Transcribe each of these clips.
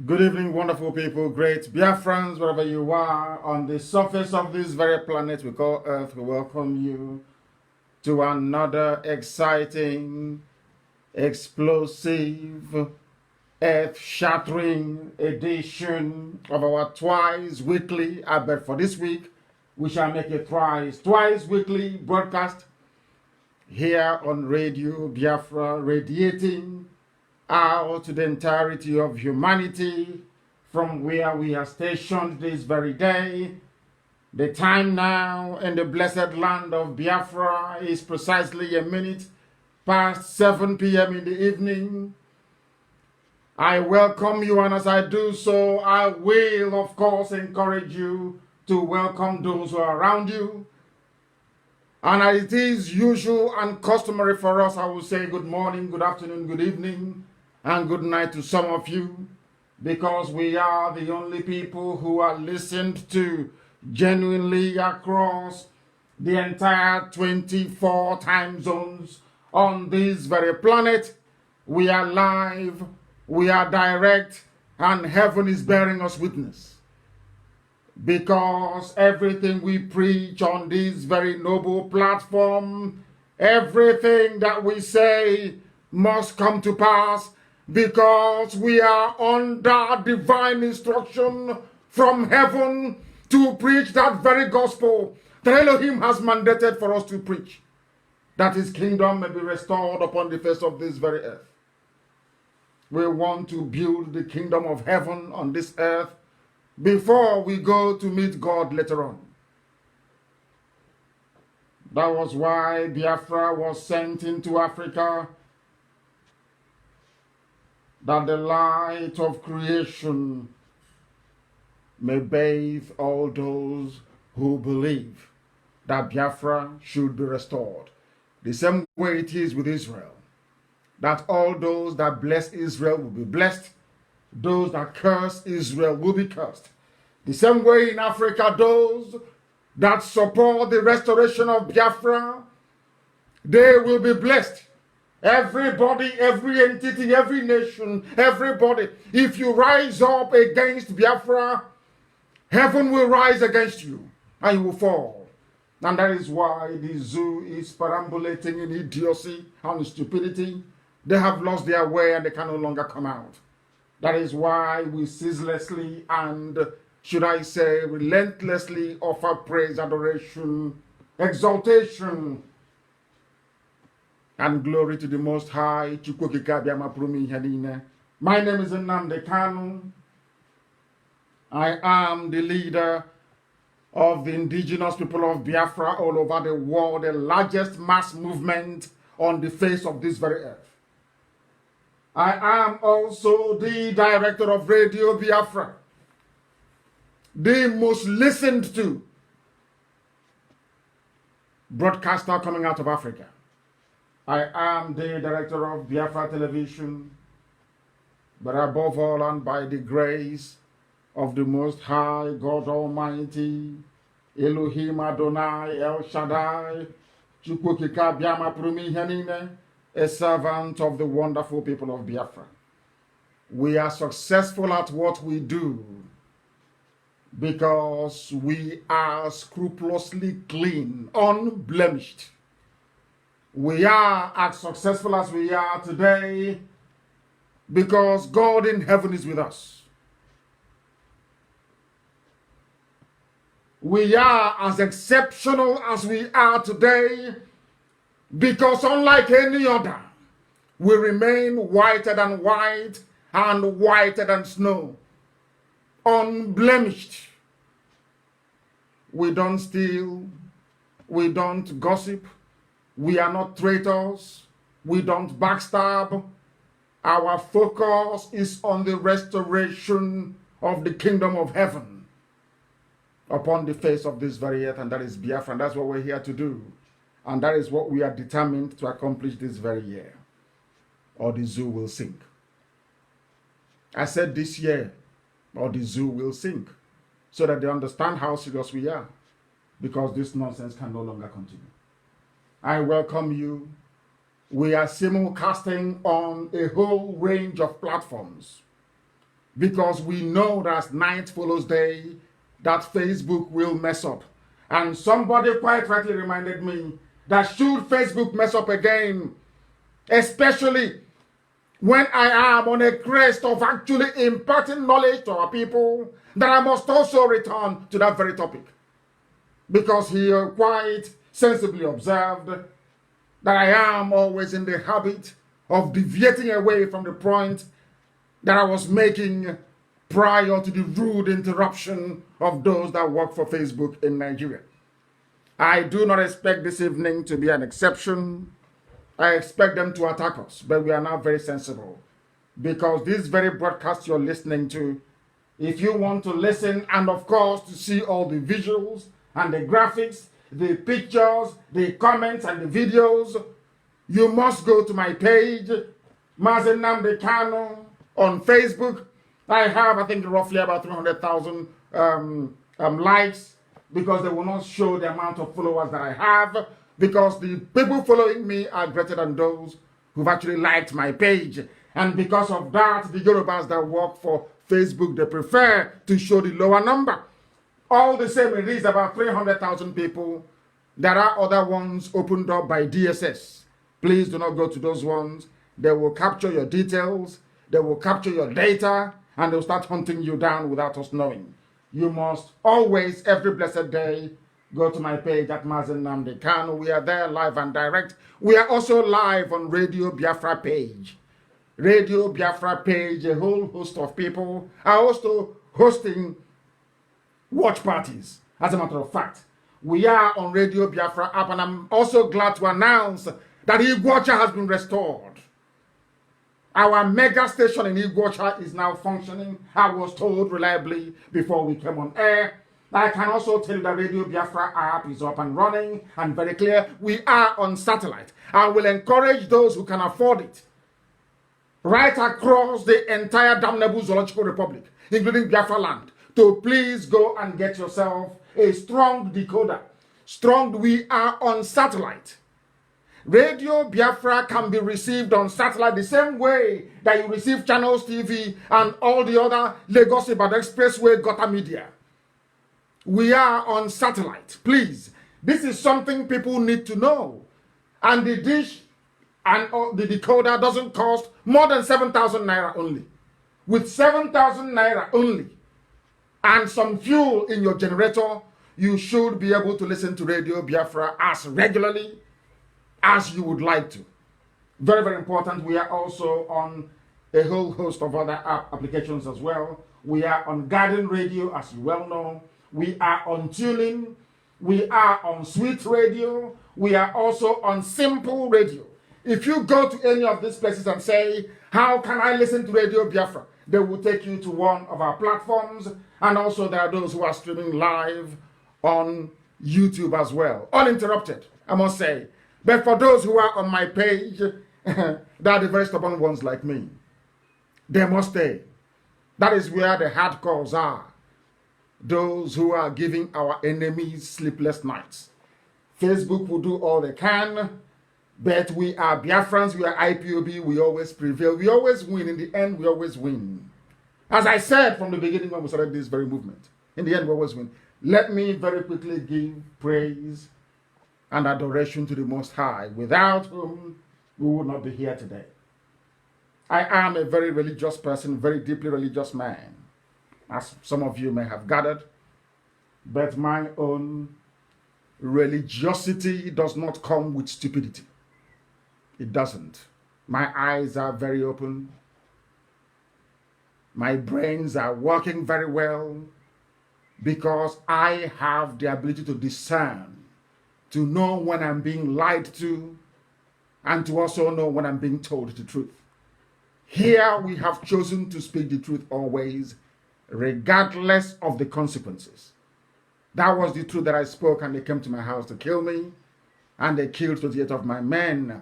Good evening, wonderful people, great Biafrans, wherever you are on the surface of this very planet we call Earth. We welcome you to another exciting, explosive, earth-shattering edition of our twice weekly, I bet for this week, we shall make it twice weekly broadcast here on Radio Biafra, radiating out to the entirety of humanity from where we are stationed this very day. The time now in the blessed land of Biafra is precisely a minute past 7 p.m. in the evening. I welcome you, and as I do so, I will, of course, encourage you to welcome those who are around you. And as it is usual and customary for us, I will say good morning, good afternoon, good evening, and good night to some of you, because we are the only people who are listened to genuinely across the entire 24 time zones on this very planet. We are live, we are direct, and heaven is bearing us witness. Because everything we preach on this very noble platform, everything that we say must come to pass, because we are under divine instruction from heaven to preach that very gospel that Elohim has mandated for us to preach, that his kingdom may be restored upon the face of this very earth. We want to build the kingdom of heaven on this earth before we go to meet God later on. That was why Biafra was sent into Africa, that the light of creation may bathe all those who believe that Biafra should be restored. The same way it is with Israel, that all those that bless Israel will be blessed, those that curse Israel will be cursed. The same way in Africa, those that support the restoration of Biafra, they will be blessed. Everybody, every entity, every nation, everybody. If you rise up against Biafra, heaven will rise against you and you will fall. And that is why the zoo is perambulating in idiocy and stupidity. They have lost their way and they can no longer come out. That is why we ceaselessly and, should I say, relentlessly offer praise, adoration, exaltation, and glory to the Most High. My name is Nnamdi Kanu. I am the leader of the indigenous people of Biafra all over the world, the largest mass movement on the face of this very earth. I am also the director of Radio Biafra, the most listened to broadcaster coming out of Africa. I am the director of Biafra Television, but above all and by the grace of the Most High, God Almighty, Elohim Adonai, El Shaddai, Chukwukika Biama Prumihanine, a servant of the wonderful people of Biafra. We are successful at what we do because we are scrupulously clean, unblemished. We are as successful as we are today because God in heaven is with us. We are as exceptional as we are today because unlike any other, we remain whiter than white and whiter than snow, unblemished. We don't steal, we don't gossip, we are not traitors, we don't backstab. Our focus is on the restoration of the kingdom of heaven upon the face of this very earth, and that is Biafra, and that's what we're here to do. And that is what we are determined to accomplish this very year, or the zoo will sink. I said this year, or the zoo will sink, so that they understand how serious we are, because this nonsense can no longer continue. I welcome you. We are simulcasting on a whole range of platforms. because we know that as night follows day, that Facebook will mess up. And somebody quite rightly reminded me that should Facebook mess up again, especially when I am on a crest of actually imparting knowledge to our people, that I must also return to that very topic. Because he quite sensibly observed that I am always in the habit of deviating away from the point that I was making prior to the rude interruption of those that work for Facebook in Nigeria. I do not expect this evening to be an exception. I expect them to attack us, but we are now very sensible. Because this very broadcast you're listening to, if you want to listen and of course to see all the visuals and the graphics, the pictures, the comments and the videos, you must go to my page, Mazi Nnamdi Kanu, on Facebook. I have, I think, roughly about 300,000 likes, because they will not show the amount of followers that I have, because the people following me are greater than those who've actually liked my page. And because of that, the Yorubas that work for Facebook, they prefer to show the lower number. All the same, it is about 300,000 people. There are other ones opened up by DSS. Please do not go to those ones. They will capture your details, they will capture your data, and they'll start hunting you down without us knowing. You must always, every blessed day, go to my page at Mazi Nnamdi Kanu. We are there live and direct. We are also live on Radio Biafra page. Radio Biafra page, a whole host of people are also hosting watch parties. As a matter of fact, we are on Radio Biafra app, and I'm also glad to announce that Iguacha has been restored. Our mega station in Iguacha is now functioning, I was told reliably before we came on air. I can also tell you that Radio Biafra app is up and running and very clear. We are on satellite. I will encourage those who can afford it, right across the entire damnable Zoological Republic, including Biafra land, to please go and get yourself a strong decoder. Strong, we are on satellite. Radio Biafra can be received on satellite the same way that you receive Channels TV and all the other Lagos Ibadan Expressway Gota Media. We are on satellite. Please, this is something people need to know. And the dish and the decoder doesn't cost more than 7,000 naira only. With 7,000 naira only and some fuel in your generator, you should be able to listen to Radio Biafra as regularly as you would like to. Very, very important. We are also on a whole host of other applications as well. We are on Garden Radio, as you well know. We are on Tuning. We are on Sweet Radio. We are also on Simple Radio. If you go to any of these places and say, how can I listen to Radio Biafra? They will take you to one of our platforms. And also there are those who are streaming live on YouTube as well. Uninterrupted, I must say. But for those who are on my page, they are the very stubborn ones like me. They must stay. That is where the hardcores are. Those who are giving our enemies sleepless nights. Facebook will do all they can, but we are Biafrans, we are IPOB, we always prevail. We always win. In the end, we always win. As I said from the beginning when we started this very movement, in the end, we always win. Let me very quickly give praise and adoration to the Most High, without whom we would not be here today. I am a very religious person, very deeply religious man, as some of you may have gathered, but my own religiosity does not come with stupidity. It doesn't. My eyes are very open. My brains are working very well, because I have the ability to discern, to know when I'm being lied to, and to also know when I'm being told the truth. Here we have chosen to speak the truth always, regardless of the consequences. That was the truth that I spoke, and they came to my house to kill me, and they killed 28 of my men.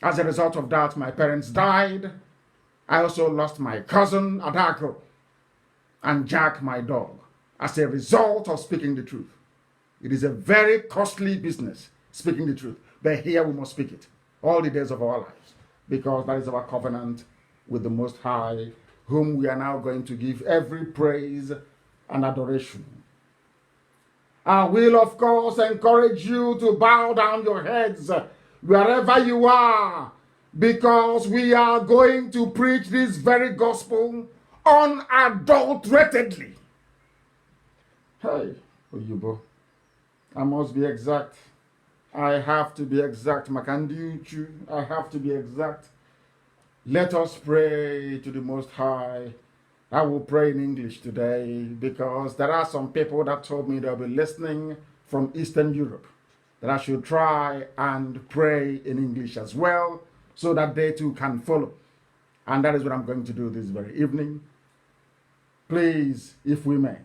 As a result of that, my parents died. I also lost my cousin, Adako, and Jack, my dog, as a result of speaking the truth. It is a very costly business, speaking the truth. But here we must speak it all the days of our lives, because that is our covenant with the Most High, whom we are now going to give every praise and adoration. I will, of course, encourage you to bow down your heads wherever you are, because we are going to preach this very gospel unadulteratedly. Hey, Oyibo, I must be exact. I have to be exact. Makandiuchu, I have to be exact. Let us pray to the Most High. I will pray in English today because there are some people that told me they'll be listening from Eastern Europe, that I should try and pray in English as well so that they too can follow. And that is what I'm going to do this very evening. Please, if we may.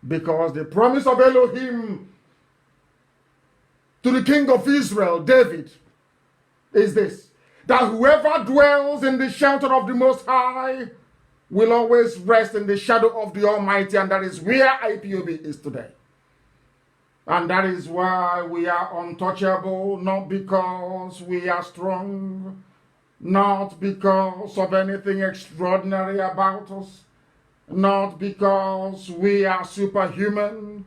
Because the promise of Elohim to the king of Israel, David, is this: that whoever dwells in the shelter of the Most High will always rest in the shadow of the Almighty, and that is where IPOB is today. And that is why we are untouchable, not because we are strong, not because of anything extraordinary about us, not because we are superhuman.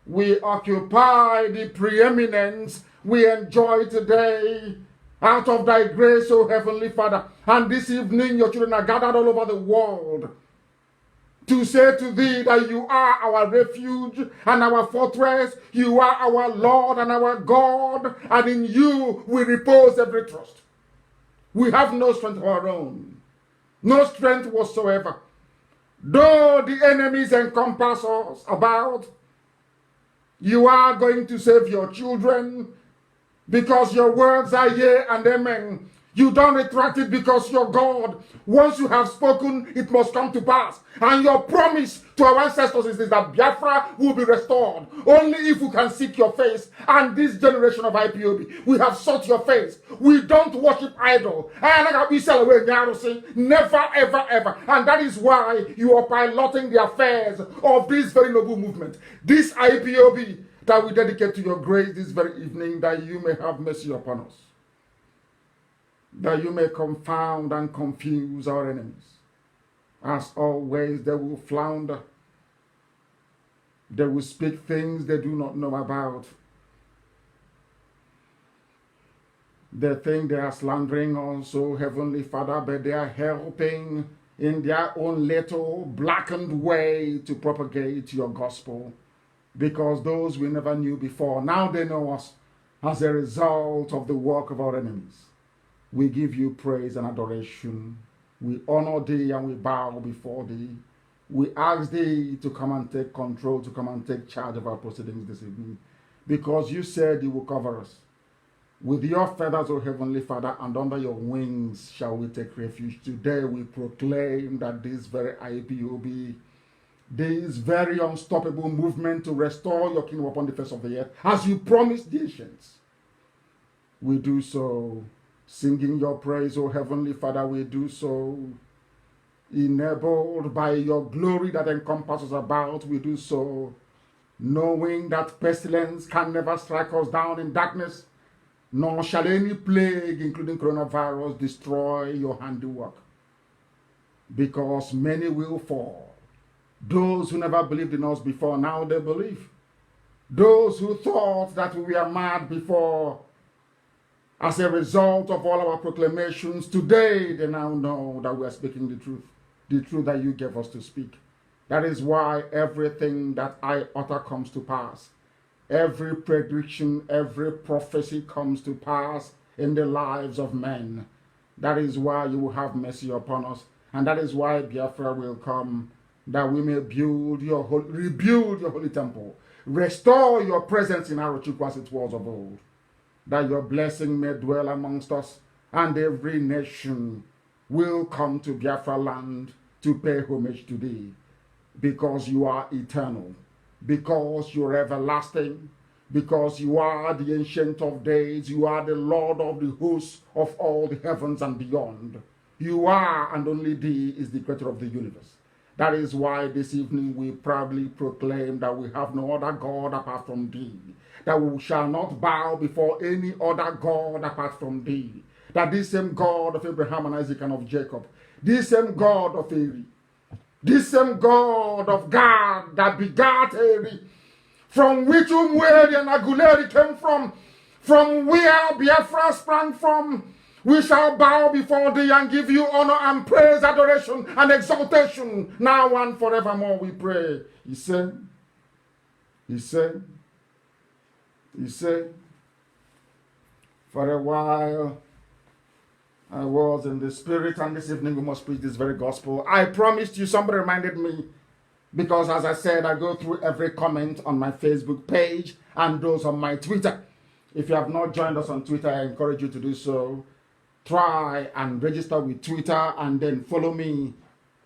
We occupy the preeminence we enjoy today out of thy grace, O Heavenly Father. And this evening your children are gathered all over the world to say to thee that you are our refuge and our fortress, you are our Lord and our God, and in you we repose every trust. We have no strength of our own, no strength whatsoever. Though the enemies encompass us about, you are going to save your children because your words are yea and amen. You don't retract it because you're God. Once you have spoken, it must come to pass. And your promise to our ancestors is this, that Biafra will be restored. Only if we can seek your face. And this generation of IPOB, we have sought your face. We don't worship idol. Never, ever, ever. And that is why you are piloting the affairs of this very noble movement. This IPOB that we dedicate to your grace this very evening, that you may have mercy upon us, that you may confound and confuse our enemies. As always, they will flounder. They will speak things they do not know about. They think they are slandering also, Heavenly Father, but they are helping in their own little blackened way to propagate your gospel. Because those we never knew before, now they know us as a result of the work of our enemies. We give you praise and adoration. We honor thee and we bow before thee. We ask thee to come and take control, to come and take charge of our proceedings this evening. Because you said you will cover us. With your feathers, O Heavenly Father, and under your wings shall we take refuge. Today we proclaim that this very IPOB, this very unstoppable movement to restore your kingdom upon the face of the earth, as you promised the ancients, we do so singing your praise, O Heavenly Father. We do so enabled by your glory that encompasses about. We do so knowing that pestilence can never strike us down in darkness, nor shall any plague, including coronavirus, destroy your handiwork. Because many will fall. Those who never believed in us before, now they believe. Those who thought that we were mad before, as a result of all our proclamations, today they now know that we are speaking the truth that you gave us to speak. That is why everything that I utter comes to pass. Every prediction, every prophecy comes to pass in the lives of men. That is why you will have mercy upon us. And that is why Biafra will come, that we may rebuild your holy temple, restore your presence in Arochukwu as it was of old, that your blessing may dwell amongst us, and every nation will come to Biafra land to pay homage to thee, because you are eternal, because you are everlasting, because you are the Ancient of Days, you are the Lord of the hosts of all the heavens and beyond. You are, and only thee is the creator of the universe. That is why this evening we proudly proclaim that we have no other God apart from thee, that we shall not bow before any other God apart from thee, that this same God of Abraham and Isaac and of Jacob, this same God of Eri, this same God of God that begat Eri, from which Umweri and Aguleri came from where Biafra sprang from, we shall bow before thee and give you honor and praise, adoration and exaltation, now and forevermore, we pray. He said, for a while I was in the spirit, and this evening we must preach this very gospel. I promised you, somebody reminded me, because as I said, I go through every comment on my Facebook page and those on my Twitter. If you have not joined us on Twitter, I encourage you to do so. Try and register with Twitter and then follow me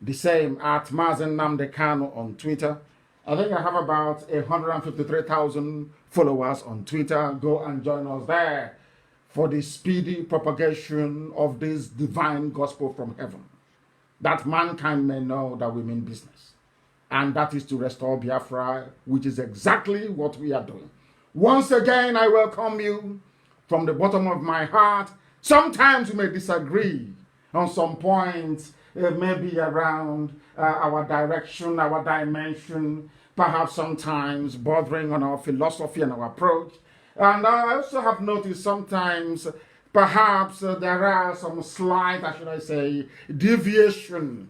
the same at Mazi Nnamdi Kanu on Twitter. I think I have about 153,000 followers on Twitter. Go and join us there for the speedy propagation of this divine gospel from heaven, that mankind may know that we mean business. And that is to restore Biafra, which is exactly what we are doing. Once again, I welcome you from the bottom of my heart. Sometimes we may disagree on some points, maybe around our direction, our dimension, perhaps sometimes bordering on our philosophy and our approach. And I also have noticed sometimes perhaps there are some slight, should I say, deviation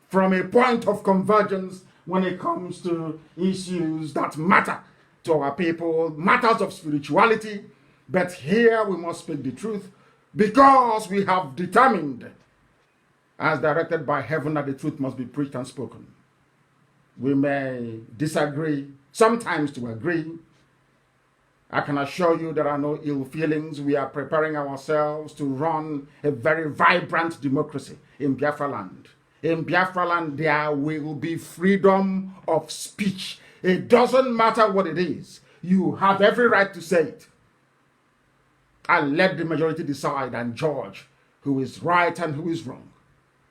from a point of convergence when it comes to issues that matter to our people, matters of spirituality. But here we must speak the truth, because we have determined, as directed by heaven, that the truth must be preached and spoken. We may disagree, sometimes to agree. I can assure you there are no ill feelings. We are preparing ourselves to run a very vibrant democracy in Biafra land. In Biafra land, there will be freedom of speech. It doesn't matter what it is. You have every right to say it. And let the majority decide and judge who is right and who is wrong.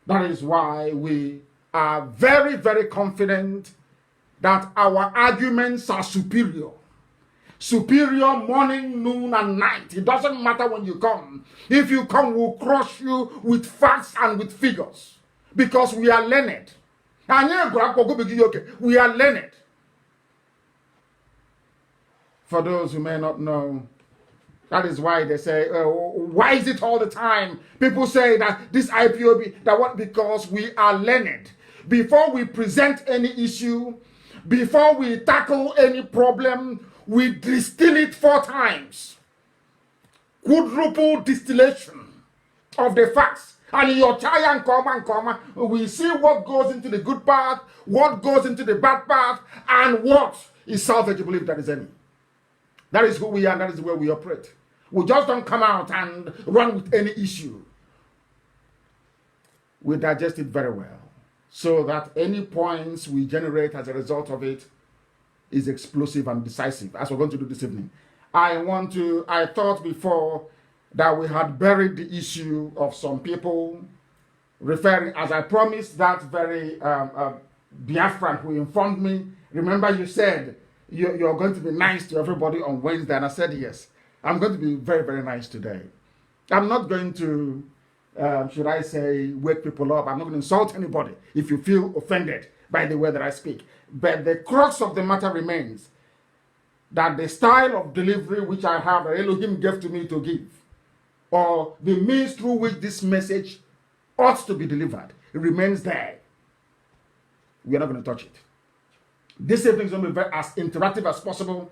That is why we are very, very confident that our arguments are superior. Superior morning, noon, and night. It doesn't matter when you come. If you come, we'll crush you with facts and with figures. Because we are learned. We are learned. For those who may not know, that is why they say, why is it all the time? People say that this IPOB, that what? Because we are learned. Before we present any issue, before we tackle any problem, we distill it 4 times. Quadruple distillation of the facts. And your try and comma, we see what goes into the good part, what goes into the bad part, and what is salvageable if there is any. That is who we are, and that is where we operate. We just don't come out and run with any issue. We digest it very well, so that any points we generate as a result of it is explosive and decisive, as we're going to do this evening. I thought before that we had buried the issue of some people referring, as I promised, that very Biafran who informed me. Remember, you said you're going to be nice to everybody on Wednesday, and I said yes. I'm going to be very, very nice today. I'm not going to, should I say, wake people up. I'm not going to insult anybody if you feel offended by the way that I speak. But the crux of the matter remains that the style of delivery which I have, Elohim gave to me to give, or the means through which this message ought to be delivered, it remains there. We are not going to touch it. This evening is going to be very as interactive as possible.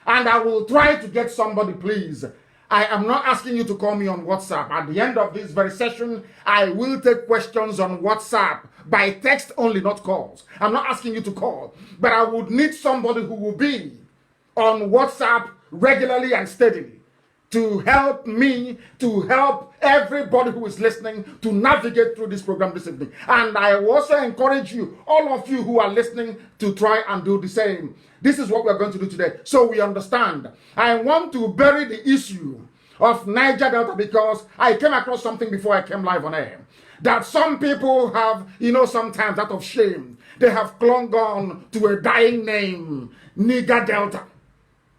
And I will try to get somebody, please. I am not asking you to call me on WhatsApp. At the end of this very session, I will take questions on WhatsApp by text only, not calls. I'm not asking you to call, but I would need somebody who will be on WhatsApp regularly and steadily to help me, to help everybody who is listening to navigate through this program this evening. And I also encourage you, all of you who are listening, to try and do the same. This is what we're going to do today, so we understand. I want to bury the issue of Niger Delta because I came across something before I came live on air. That some people have, sometimes out of shame, they have clung on to a dying name, Niger Delta.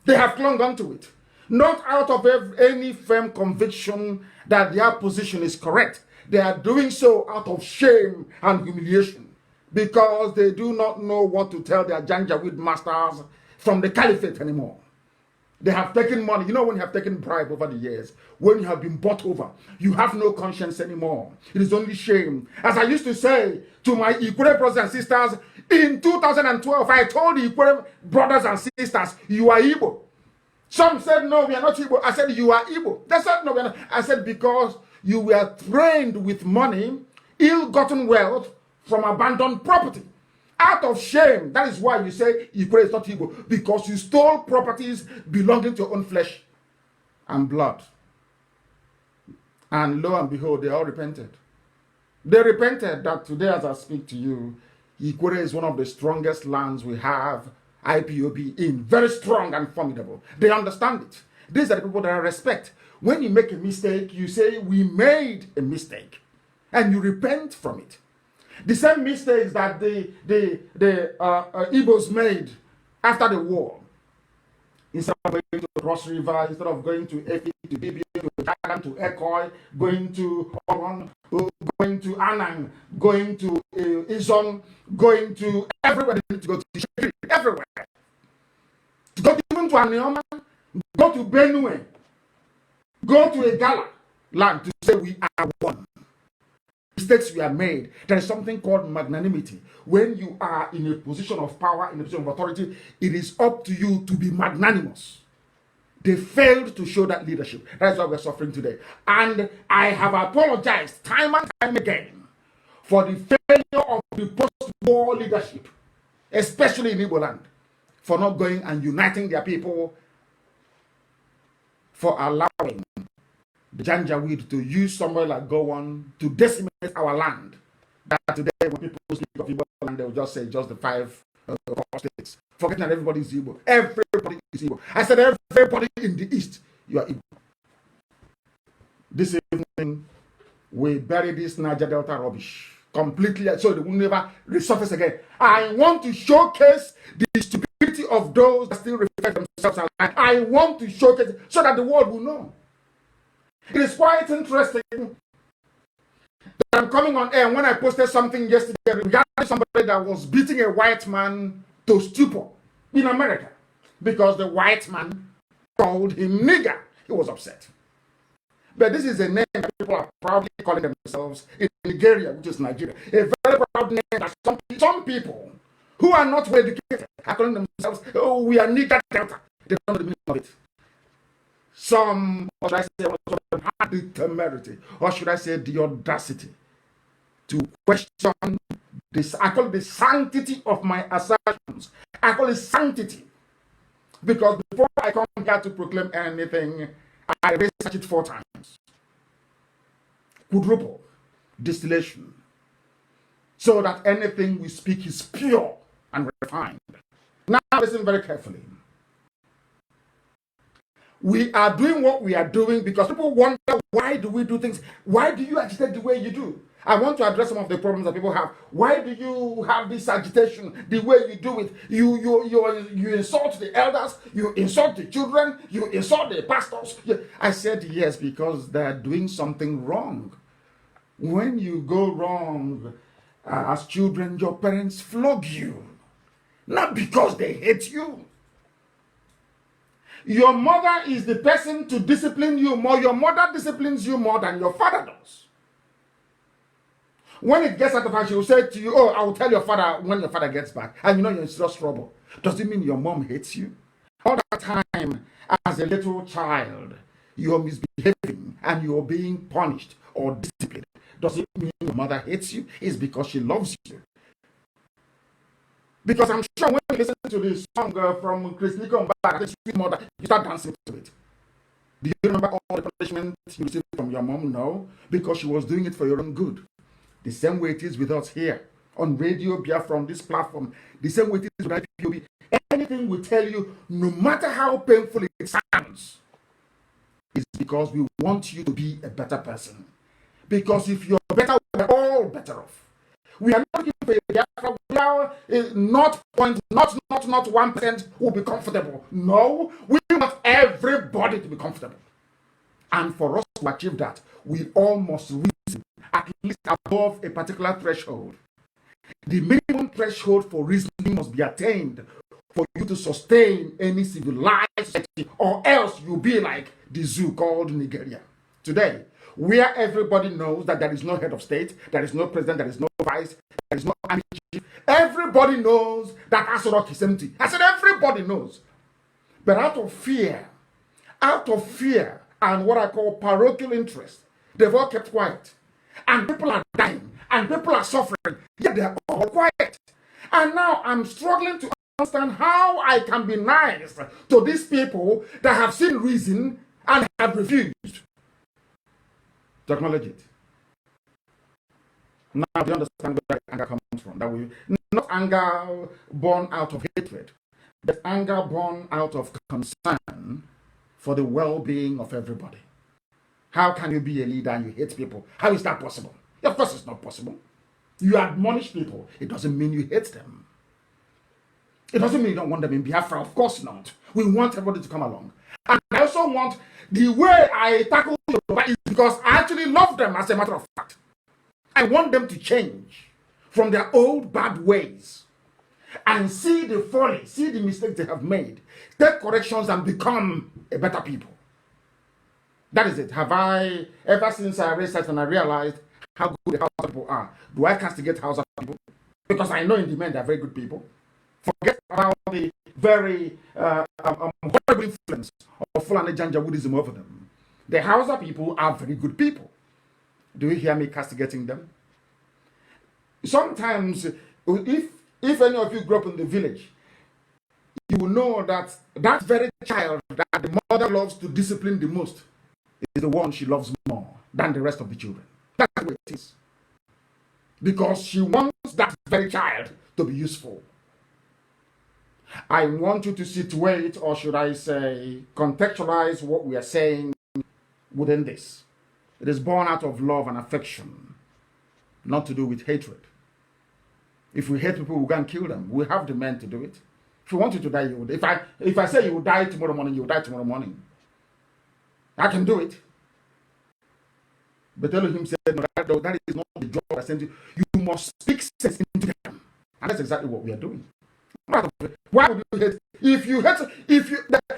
They have clung on to it. Not out of any firm conviction that their position is correct. They are doing so out of shame and humiliation because they do not know what to tell their Janjaweed masters from the caliphate anymore. They have taken money. You know, when you have taken bribe over the years, when you have been bought over, you have no conscience anymore. It is only shame. As I used to say to my Ikwere brothers and sisters, in 2012, I told the Ikwere brothers and sisters, you are Igbo. Some said, no, we are not Igbo. I said, you are Igbo. They said, no, we are not. I said, because you were trained with money, ill-gotten wealth from abandoned property. Out of shame, that is why you say Igbo is not Igbo, because you stole properties belonging to your own flesh and blood. And lo and behold, they all repented. They repented that today, as I speak to you, Ikwere is one of the strongest lands we have IPOB in. Very strong and formidable. They understand it. These are the people that I respect. When you make a mistake, you say, we made a mistake. And you repent from it. The same mistakes that the Igbos made after the war. Instead of going to Cross River, instead of going to Efi, to Bibi, to Thailand, to Ekoi, going to Oron, going to Anang, going to Izon, going to everywhere. They need to go to Shekiri, everywhere. To go even to Anioma, go to Benue, go to Egala land to say we are one. Mistakes we have made. There is something called magnanimity. When you are in a position of power, in a position of authority, it is up to you to be magnanimous. They failed to show that leadership. That's why we're suffering today. And I have apologized time and time again for the failure of the post-war leadership, especially in Igbo land, for not going and uniting their people, for allowing the Janjaweed to use somewhere like Gowon to decimate our land. That today, when people speak of Igbo land, they will just say just the 5 states, forgetting that everybody is Igbo. Everybody is Igbo. I said everybody in the East, you are Igbo. This evening, we bury this Niger Delta rubbish completely, so they will never resurface again. I want to showcase the stupidity of those that still refer themselves as land. I want to showcase it so that the world will know. It is quite interesting that I'm coming on air when I posted something yesterday regarding somebody that was beating a white man to stupor in America because the white man called him nigger. He was upset. But this is a name that people are proudly calling themselves in Nigeria, which is Nigeria. A very proud name that some people who are not well educated are calling themselves, oh, we are nigger Delta. They don't know the meaning of it. Some, or should I say, had the temerity, or should I say the audacity, to question this. I call it the sanctity of my assertions. I call it sanctity. Because before I come here to proclaim anything, I research it 4 times. Quadruple distillation. So that anything we speak is pure and refined. Now listen very carefully. We are doing what we are doing because people wonder, why do we do things? Why do you agitate the way you do? I want to address some of the problems that people have. Why do you have this agitation the way you do it? You insult the elders, you insult the children, you insult the pastors. I said yes, because they're doing something wrong. When you go wrong as children, your parents flog you. Not because they hate you. Your mother is the person to discipline you more. Your mother disciplines you more than your father does. When it gets out of hand, she will say to you, oh, I will tell your father when your father gets back. And you know you're in serious trouble. Does it mean your mom hates you? All that time, as a little child, you're misbehaving and you're being punished or disciplined. Does it mean your mother hates you? It's because she loves you. Because I'm sure when you listen to this song from Chris Nicon back, the sweet mother, you start dancing to it. Do you remember all the punishment you received from your mom? No, because she was doing it for your own good. The same way it is with us here on Radio Biafra, from this platform. The same way it is with IPOB. Anything we tell you, no matter how painful it sounds, is because we want you to be a better person. Because if you're better, we're all better off. We are not looking for a Biafra. We are not 1% will be comfortable. No, we want everybody to be comfortable. And for us to achieve that, we all must reason at least above a particular threshold. The minimum threshold for reasoning must be attained for you to sustain any civilized society, or else you'll be like the zoo called Nigeria today, where everybody knows that there is no head of state, there is no president, there is no vice, there is no army chief. Everybody knows that Asorok is empty. I said everybody knows. But out of fear and what I call parochial interest, they've all kept quiet. And people are dying, and people are suffering, yet they're all quiet. And now I'm struggling to understand how I can be nice to these people that have seen reason and have refused to acknowledge it. Now, do you understand where anger comes from? That we not anger born out of hatred, but anger born out of concern for the well-being of everybody. How can you be a leader and you hate people? How is that possible? Of course, it's not possible. You admonish people. It doesn't mean you hate them. It doesn't mean you don't want them in Biafra. Of course not. We want everybody to come along. And I also want the way I tackle Yoruba is because I actually love them, as a matter of fact. I want them to change from their old bad ways and see the folly, see the mistakes they have made, take corrections and become a better people. That is it. Have I, ever since I researched and I realized how good the Hausa people are, do I castigate Hausa people? Because I know in the men they are very good people. Forget about the very horrible influence of Fulani Janjaweedism over them. The Hausa people are very good people. Do you hear me castigating them? Sometimes, if any of you grew up in the village, you will know that that very child that the mother loves to discipline the most is the one she loves more than the rest of the children. That's the way it is. Because she wants that very child to be useful. I want you to situate, or should I say, contextualize what we are saying within this. It is born out of love and affection, not to do with hatred. If we hate people, we go and kill them. We have the men to do it. If you want you to die, you would. If I say you will die tomorrow morning, you will die tomorrow morning. I can do it. But Elohim said, no, that is not the job I sent you. You must speak sense into them. And that's exactly what we are doing. Why would you hate?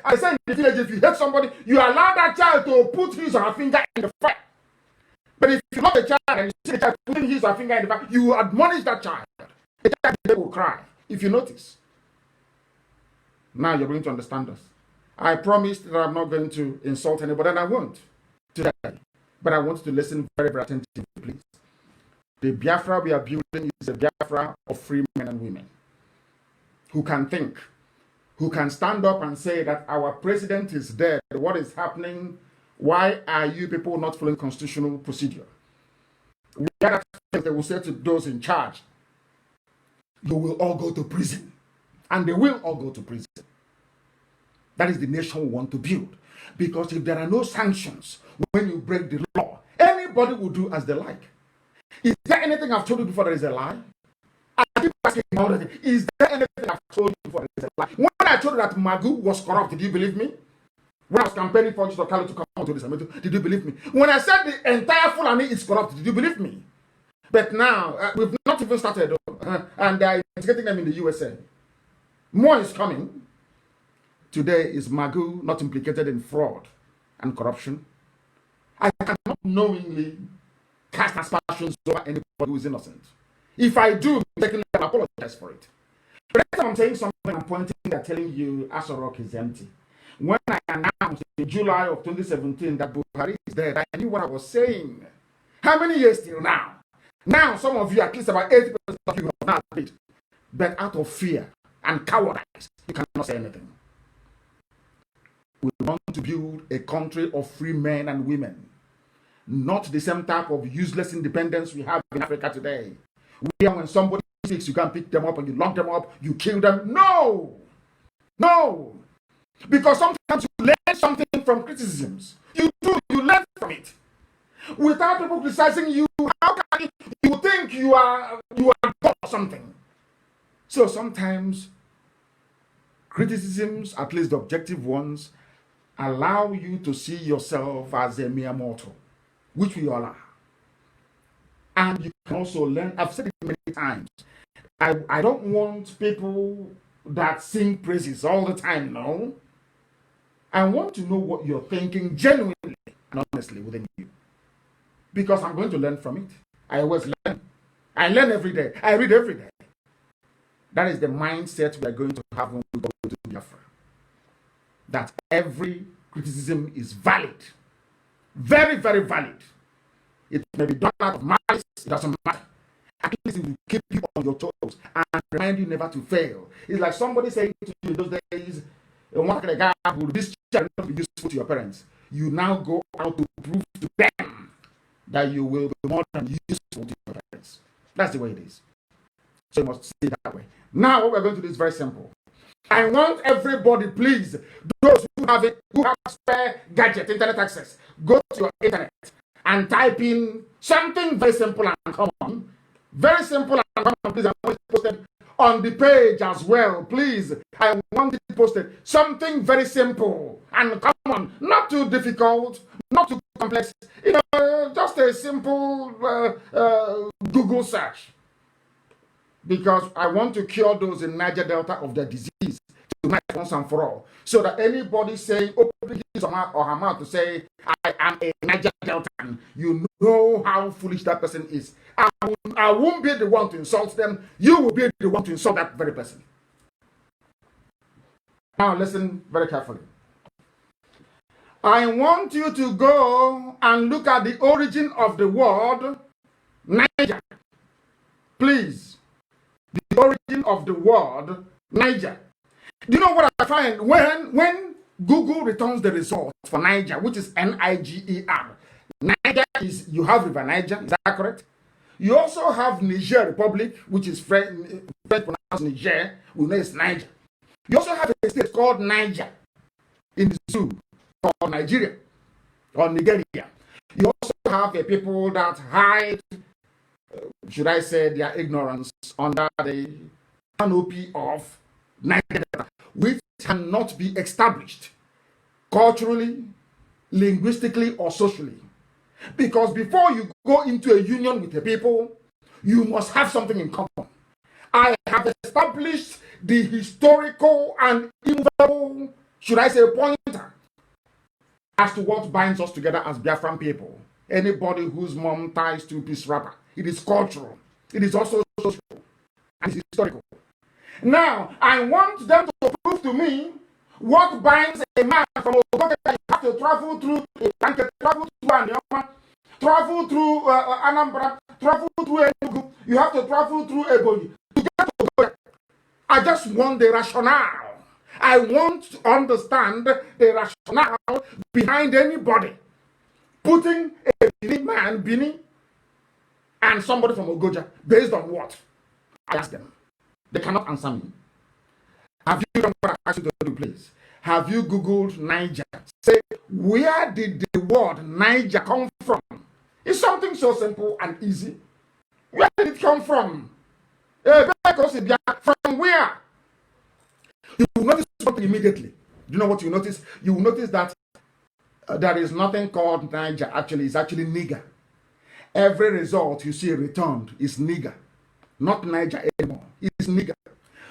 I say in the village, if you hate somebody, you allow that child to put his or her finger in the fire. But if you love the child and you see the child putting his or her finger in the fire, you admonish that child. The child will cry, if you notice. Now you're going to understand us. I promised that I'm not going to insult anybody, and I won't today. But I want you to listen very, very attentively, please. The Biafra we are building is a Biafra of free men and women who can think, who can stand up and say that our president is dead. What is happening? Why are you people not following constitutional procedure? We are that they will say to those in charge, you will all go to prison. And they will all go to prison. That is the nation we want to build. Because if there are no sanctions when you break the law, anybody will do as they like. Is there anything I've told you before that is a lie? I keep asking all of it. Is there anything I've told you before that is a lie? When I told you that Magu was corrupt, did you believe me? When I was campaigning for Kanu to come to this, did you believe me? When I said the entire Fulani is corrupt, did you believe me? But now, we've not even started, and they're investigating them in the USA. More is coming. Today is Magu not implicated in fraud and corruption. I cannot knowingly cast aspersions over anybody who is innocent. If I do, mistakenly, I'll apologize for it. But next time I'm saying something, I'm pointing and telling you Asorok is empty. When I announced in July of 2017 that Buhari is dead, I knew what I was saying. How many years till now? Now, some of you, at least about 80% of you have not agreed. But out of fear and cowardice, you cannot say anything. We want to build a country of free men and women, not the same type of useless independence we have in Africa today, where when somebody speaks, you can pick them up and you lock them up, you kill them. No! No! Because sometimes you learn something from criticisms. You do, you learn from it. Without people criticizing you, how can you think you are God or something? So sometimes criticisms, at least the objective ones, allow you to see yourself as a mere mortal, which we all are. And you can also learn. I've said it many times. I don't want people that sing praises all the time, no. I want to know what you're thinking genuinely and honestly within you. Because I'm going to learn from it. I always learn. I learn every day. I read every day. That is the mindset we are going to have when we go to Biafra. That every criticism is valid. Very, very valid. It may be done out of malice, it doesn't matter. At least it will keep you on your toes and remind you never to fail. It's like somebody saying to you in those days, one guy who this child will not be useful to your parents. You now go out to prove to them that you will be more than useful to your parents. That's the way it is. So you must see it that way. Now what we're going to do is very simple. I want everybody, please, those who have spare gadget, internet access, go to your internet and type in something very simple and common. Very simple and common, please. I want it posted on the page as well, please. I want it posted. Something very simple and common, not too difficult, not too complex. Just a simple Google search. Because I want to cure those in Niger Delta of their disease tonight once and for all. So that anybody saying, open his or her mouth to say, I am a Niger Deltan, you know how foolish that person is. I won't be the one to insult them. You will be the one to insult that very person. Now listen very carefully. I want you to go and look at the origin of the word Niger. Please. The origin of the word Niger. Do you know what I find? When Google returns the result for Niger, which is Niger, Niger is, you have River Niger, is that correct? You also have Niger Republic, which is French pronounced Niger, we know it's Niger. You also have a state called Niger in the zoo, called Nigeria, or Nigeria. You also have a people that hide, should I say, their ignorance under the canopy of Nigeria, which cannot be established culturally, linguistically, or socially. Because before you go into a union with the people, you must have something in common. I have established the historical and immovable, should I say, pointer as to what binds us together as Biafran people. Anybody whose mom ties two-piece wrapper. It is cultural. It is also social. And it's historical. Now, I want them to prove to me what binds a man from Ogoke. You have to travel through Ibanke, travel through Anioma, travel through Anambra, travel through Enugu. You have to travel through Ebonyi to get to Ogoke. I just want the rationale. I want to understand the rationale behind anybody putting a Bini man, Bini, and somebody from Ogoja, based on what? I ask them. They cannot answer me. Have you done what I asked you to do, please? Have you Googled Niger? Say, where did the word Niger come from? It's something so simple and easy. Where did it come from? From where? You will notice something immediately. Do you know what you notice? You will notice that there is nothing called Niger. Actually, it's actually nigger. Every result you see returned is nigger. Not Niger anymore. It's nigger.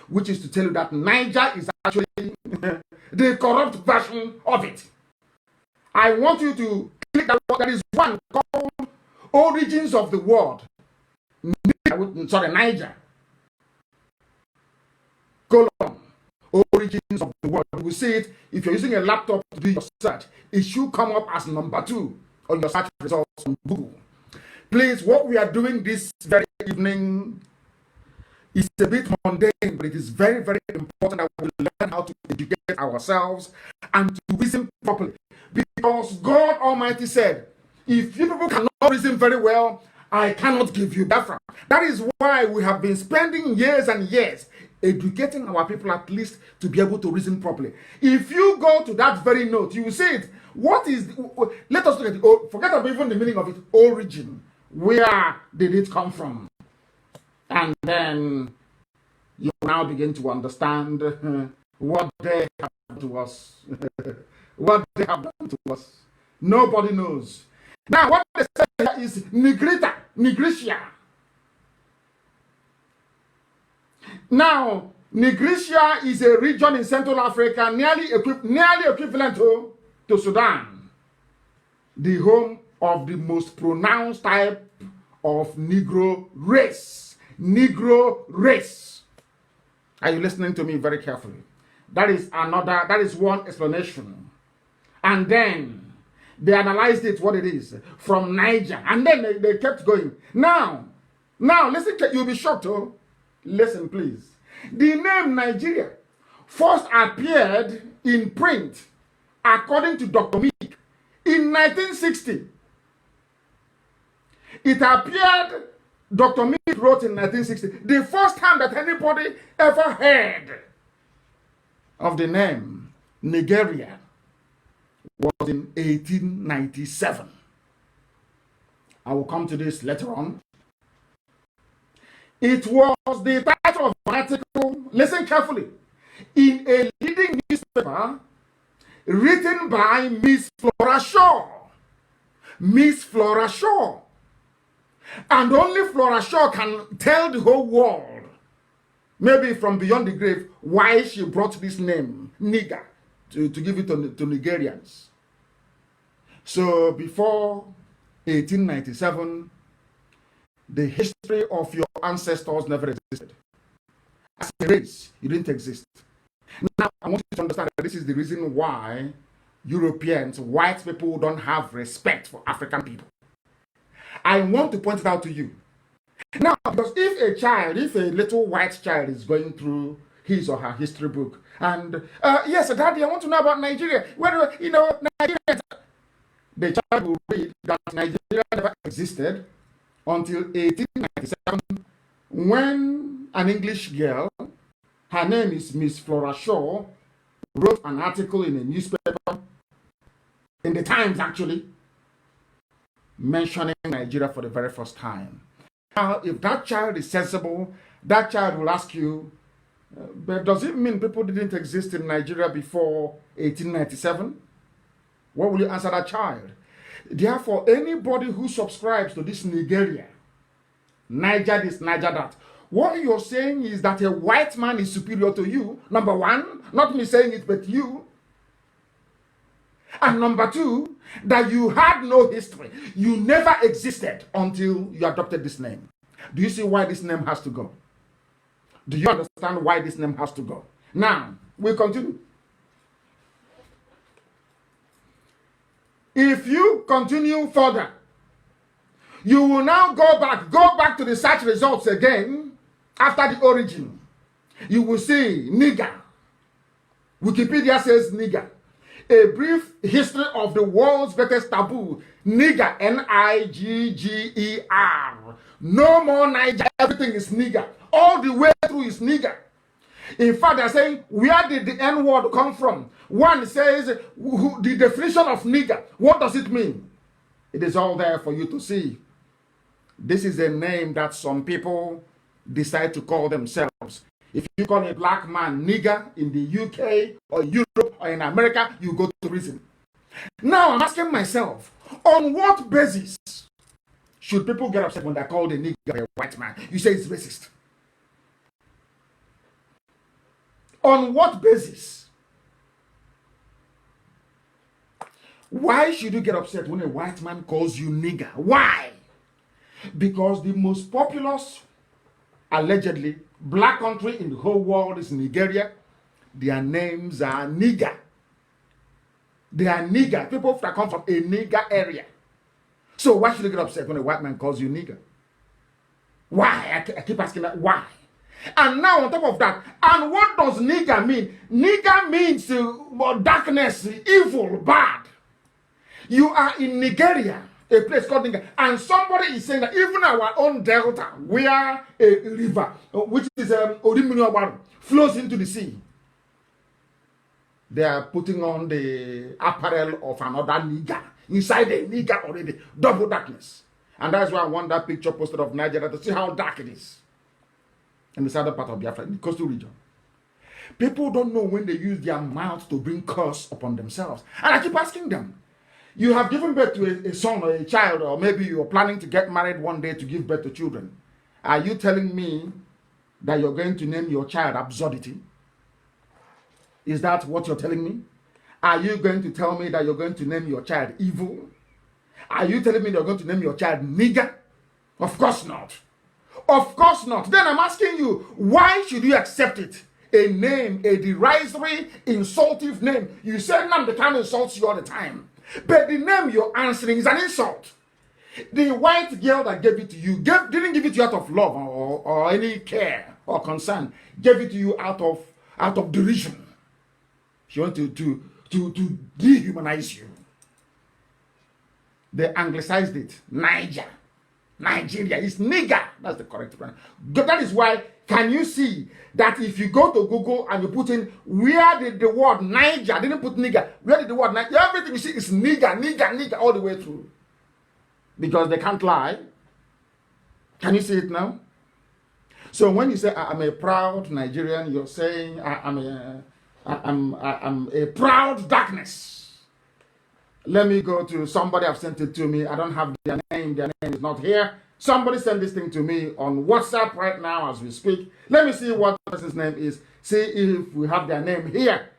Which is to tell you that Niger is actually the corrupt version of it. I want you to click that word. There is one called Origins of the Word. Niger. Colon. Origins of the Word. You will see it. If you're using a laptop to do your search, it should come up as number 2 on your search results on Google. Please, what we are doing this very evening is a bit mundane, but it is very, very important that we learn how to educate ourselves and to reason properly. Because God Almighty said, if you people cannot reason very well, I cannot give you Biafra. That is why we have been spending years and years educating our people at least to be able to reason properly. If you go to that very note, you will see it. What is, let us look at the, forget about even the meaning of it, origin. Where did it come from? And then you now begin to understand what they have done to us. What they have done to us. Nobody knows. Now, what they say here is Nigrita. Nigritia. Now, Nigritia is a region in Central Africa nearly equivalent to Sudan, the home of the most pronounced type of Negro race. Negro race. Are you listening to me very carefully? That is one explanation. And then they analyzed it, what it is, from Niger. And then they kept going. Now, listen, you'll be shocked, oh. Listen, please. The name Nigeria first appeared in print, according to Dr. Meek, in 1960. It appeared, Dr. Meek wrote in 1960, the first time that anybody ever heard of the name Nigeria was in 1897. I will come to this later on. It was the title of an article, listen carefully, in a leading newspaper written by Miss Flora Shaw. Miss Flora Shaw. And only Flora Shaw can tell the whole world, maybe from beyond the grave, why she brought this name, Niger, to give it to Nigerians. So before 1897, the history of your ancestors never existed. As a race, you didn't exist. Now, I want you to understand that this is the reason why Europeans, white people, don't have respect for African people. I want to point it out to you. Now, because if a little white child is going through his or her history book, and, yes, Daddy, I want to know about Nigeria. Where do Nigeria? The child will read that Nigeria never existed until 1897, when an English girl, her name is Miss Flora Shaw, wrote an article in a newspaper, in the Times actually, mentioning Nigeria for the very first time. Now, if that child is sensible, that child will ask you, but does it mean people didn't exist in Nigeria before 1897? What will you answer that child? Therefore, anybody who subscribes to this Nigeria, Niger this, Niger that, what you're saying is that a white man is superior to you, number one, not me saying it, but you. And number two, that you had no history. You never existed until you adopted this name. Do you see why this name has to go? Do you understand why this name has to go? Now, we continue. If you continue further, you will now go back to the search results again after the origin. You will see nigger. Wikipedia says nigger. A brief history of the world's greatest taboo. Nigger, N-I-G-G-E-R. No more Niger, everything is nigger. All the way through is nigger. In fact, they're saying, where did the N-word come from? One says, the definition of nigger, what does it mean? It is all there for you to see. This is a name that some people decide to call themselves. If you call a black man nigger in the UK or Europe or in America, you go to prison. Now I'm asking myself, on what basis should people get upset when they're called a nigger by a white man? You say it's racist. On what basis? Why should you get upset when a white man calls you nigger? Why? Because the most populous, allegedly, black country in the whole world is Nigeria. Their names are nigger. They are nigger. People that come from a nigger area. So why should you get upset when a white man calls you nigger? Why? I keep asking that. Why? And now on top of that, and what does nigger mean? Nigger means darkness, evil, bad. You are in Nigeria, a place called Niger, and somebody is saying that even our own delta, where a river, which is Orimiri, flows into the sea, they are putting on the apparel of another nigger. Inside the nigger already, double darkness. And that's why I want that picture posted of Nigeria to see how dark it is in the southern part of Biafra, in the coastal region. People don't know when they use their mouth to bring curse upon themselves. And I keep asking them, You have given birth to a son or a child, or maybe you are planning to get married one day to give birth to children. Are you telling me that you're going to name your child absurdity? Is that what you're telling me? Are you going to tell me that you're going to name your child evil? Are you telling me you're going to name your child nigger? Of course not. Of course not. Then I'm asking you, why should you accept it? A name, a derisory, insultive name. You said Nnamdi Kanu insults you all the time. But the name you're answering is an insult. The white girl that gave it to you didn't give it to you out of love or any care or concern. Gave it to you out of derision. She wanted to dehumanize you. They anglicized it. Nigeria is nigger. That's the correct one. That is why, can you see that if you go to Google and you put in where did the word Niger, didn't put nigger, where did the word Niger, everything you see is nigger all the way through. Because they can't lie. Can you see it now? So when you say I'm a proud Nigerian, you're saying I'm a proud darkness. Let me go to somebody have sent it to me. I don't have their name. Their name is not here. Somebody sent this thing to me on WhatsApp right now as we speak. Let me see what the person's name is. See if we have their name here.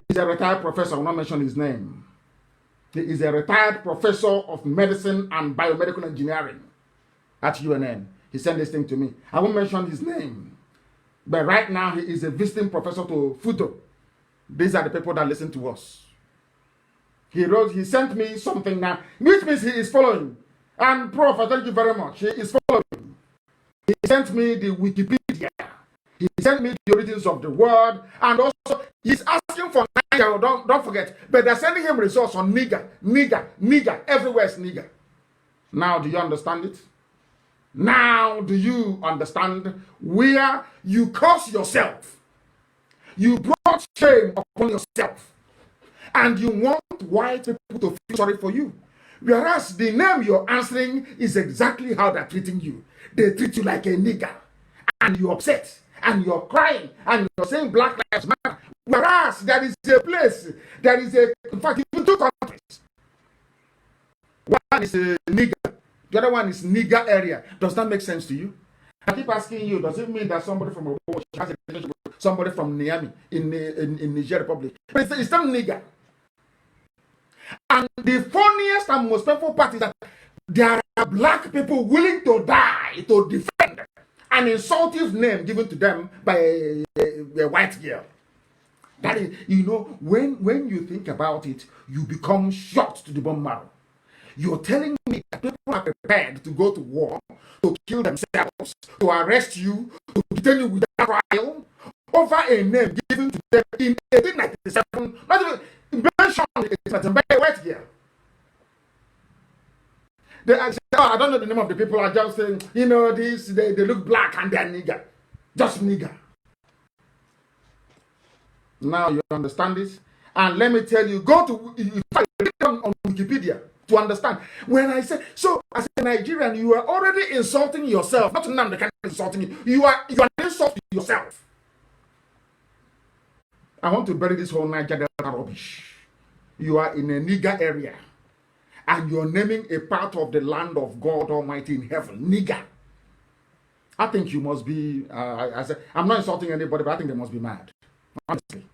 He's a retired professor. I will not mention his name. He is a retired professor of medicine and biomedical engineering at UNN. He sent this thing to me. I won't mention his name. But right now, he is a visiting professor to Futo. These are the people that listen to us. He sent me something now, which means he is following. And Prof, thank you very much. He is following. He sent me the Wikipedia. He sent me the origins of the word. And also, he's asking for Niger. Don't forget. But they're sending him resources on nigger. Everywhere is nigger. Now, do you understand it? Now, do you understand where you curse yourself? You brought shame upon yourself. And you want white people to feel sorry for you. Whereas the name you're answering is exactly how they're treating you. They treat you like a nigger. And you're upset. And you're crying. And you're saying Black Lives Matter. Whereas there is a place, in fact, even two countries. One is a nigger. The other one is nigger area. Does that make sense to you? I keep asking you, does it mean that somebody from Obosh has a relationship with somebody from Niamey in Niger Republic? But it's still nigger. And the funniest and most painful part is that there are black people willing to die to defend an insultive name given to them by a white girl. That is, when you think about it, you become shocked to the bone marrow. You're telling me that people are prepared to go to war, to kill themselves, to arrest you, to detain you without trial, over a name given to them in 1897, not even mentioned by a white girl. I don't know the name of the people. I just saying, they look black and they're nigger. Just nigger. Now you understand this? And let me tell you, read on Wikipedia to understand. When I say, so as a Nigerian, you are already insulting yourself. Not Nnamdi Kanu insulting you. You are an insult to yourself. I want to bury this whole Niger Delta rubbish. You are in a nigger area. And you're naming a part of the land of God Almighty in heaven. Nigger. I think you must be, I'm not insulting anybody, but I think they must be mad. Honestly.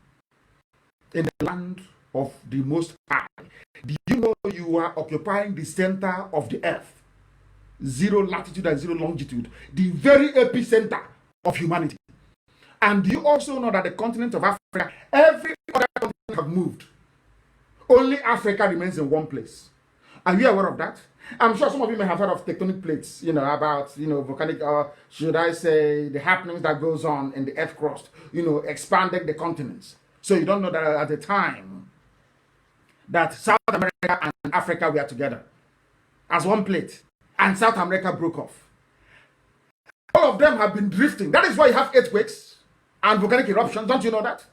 In the land of the Most High, do you know you are occupying the center of the earth? 0 latitude and 0 longitude. The very epicenter of humanity. And do you also know that the continent of Africa, every other continent have moved? Only Africa remains in one place. Are you aware of that? I'm sure some of you may have heard of tectonic plates, about, volcanic, should I say, the happenings that goes on in the earth crust, expanding the continents. So you don't know that at the time that South America and Africa were together as one plate, and South America broke off. All of them have been drifting. That is why you have earthquakes and volcanic eruptions. Don't you know that?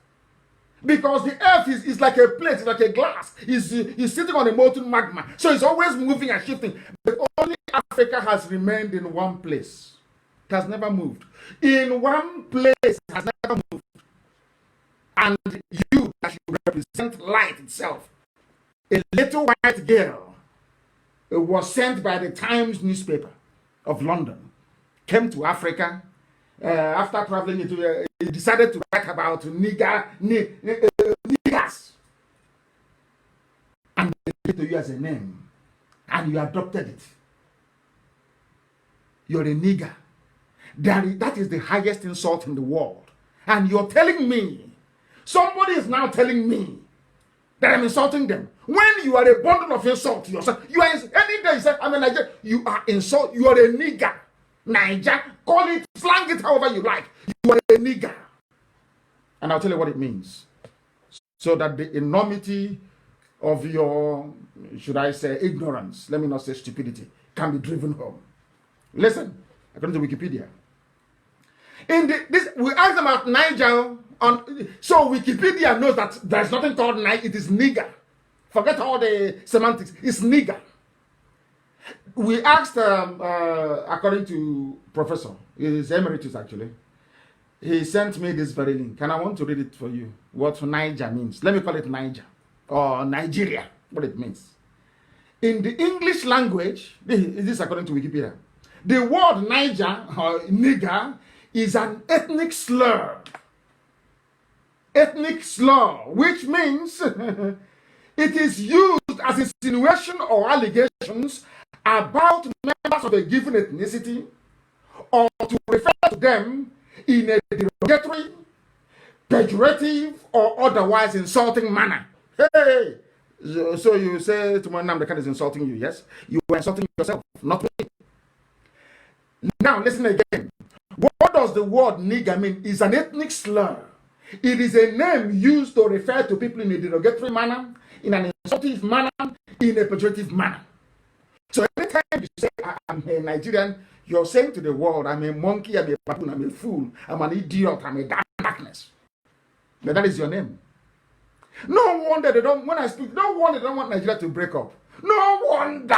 Because the earth is like a plate, it's like a glass. It's sitting on a molten magma. So it's always moving and shifting. But only Africa has remained in one place. It has never moved. In one place, it has never moved. And you, that you represent light itself, A little white girl was sent by the Times newspaper of London, came to Africa. After traveling into, he decided to write about niggers, and they gave it to you as a name, and you adopted it. You're a nigger. That is the highest insult in the world. And you're telling me, somebody is now telling me that I'm insulting them. When you are a bundle of insult to yourself, you are any day you say, I'm a Nigerian, you are insult, you are a nigger. Niger, call it, slang it however you like. You are a nigger. And I'll tell you what it means. So that the enormity of your, should I say, ignorance, let me not say stupidity, can be driven home. Listen, according to Wikipedia. We asked them about Niger, so Wikipedia knows that there's nothing called Niger, it is nigger. Forget all the semantics, it's nigger. We asked, according to Professor, he's emeritus actually, he sent me this very link, and I want to read it for you, what Niger means. Let me call it Niger, or Nigeria, what it means. In the English language, this is according to Wikipedia, the word Niger, or nigger, is an ethnic slur. Ethnic slur, which means it is used as insinuation or allegations about members of a given ethnicity, or to refer to them in a derogatory, pejorative, or otherwise insulting manner. Hey! So you say to my Nnamdi, the Kanu is insulting you, yes? You are insulting yourself, not me. Now listen again. What does the word nigger mean? It's an ethnic slur. It is a name used to refer to people in a derogatory manner, in an insultive manner, in a pejorative manner. So anytime you say, I'm a Nigerian, you're saying to the world, I'm a monkey, I'm a baboon, I'm a fool, I'm an idiot, I'm a darkness. But that is your name. No wonder they don't, when I speak, no wonder they don't want Nigeria to break up. No wonder.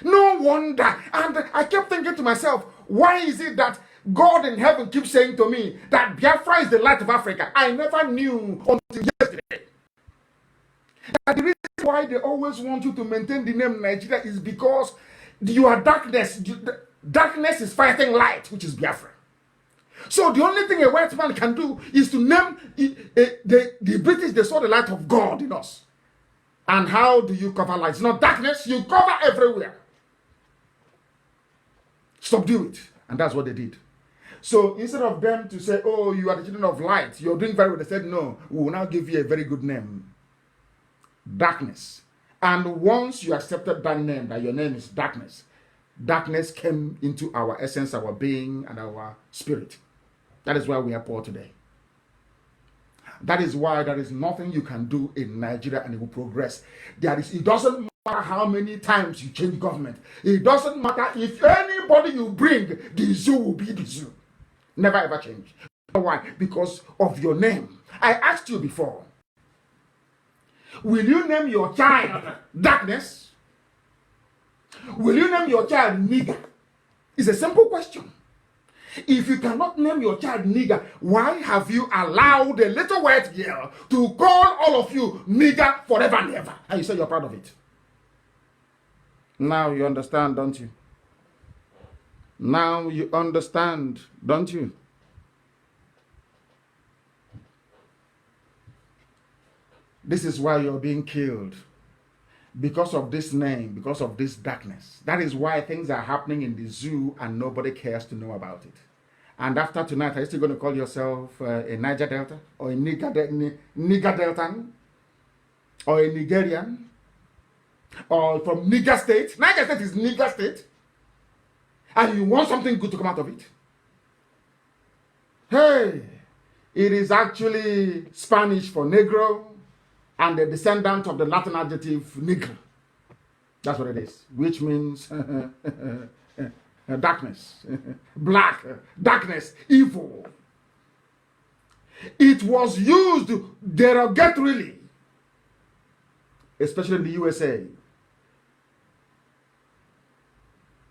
No wonder. And I kept thinking to myself, why is it that God in heaven keeps saying to me that Biafra is the light of Africa? I never knew until yesterday. That the reason why they always want you to maintain the name Nigeria is because you are darkness. Darkness is fighting light, which is Biafra. So the only thing a white man can do is to name the British. They saw the light of God in us. And how do you cover light? It's not darkness. You cover everywhere. Subdue it. And that's what they did. So instead of them to say, oh, you are the children of light, you're doing very well, they said, no, we will now give you a very good name. Darkness. And once you accepted that name, that your name is darkness, darkness came into our essence, our being, and our spirit. That is why we are poor today. That is why there is nothing you can do in Nigeria and it will progress. It doesn't matter how many times you change government. It doesn't matter if anybody you bring, the zoo will be the zoo. Never ever change. Why? Because of your name. I asked you before, will you name your child darkness? Will you name your child nigger? It's a simple question. If you cannot name your child nigger, why have you allowed a little white girl to call all of you nigger forever and ever? And you say you're proud of it. Now you understand, don't you? Now you understand, don't you? This is why you're being killed. Because of this name, because of this darkness. That is why things are happening in the zoo and nobody cares to know about it. And after tonight, are you still going to call yourself a Niger Delta? Or a Niger Deltan? Or a Nigerian? Or from Niger State? Niger State is Niger State. And you want something good to come out of it? Hey, it is actually Spanish for Negro, and the descendant of the Latin adjective negro. That's what it is, which means darkness, black, darkness, evil. It was used derogatorily, especially in the USA.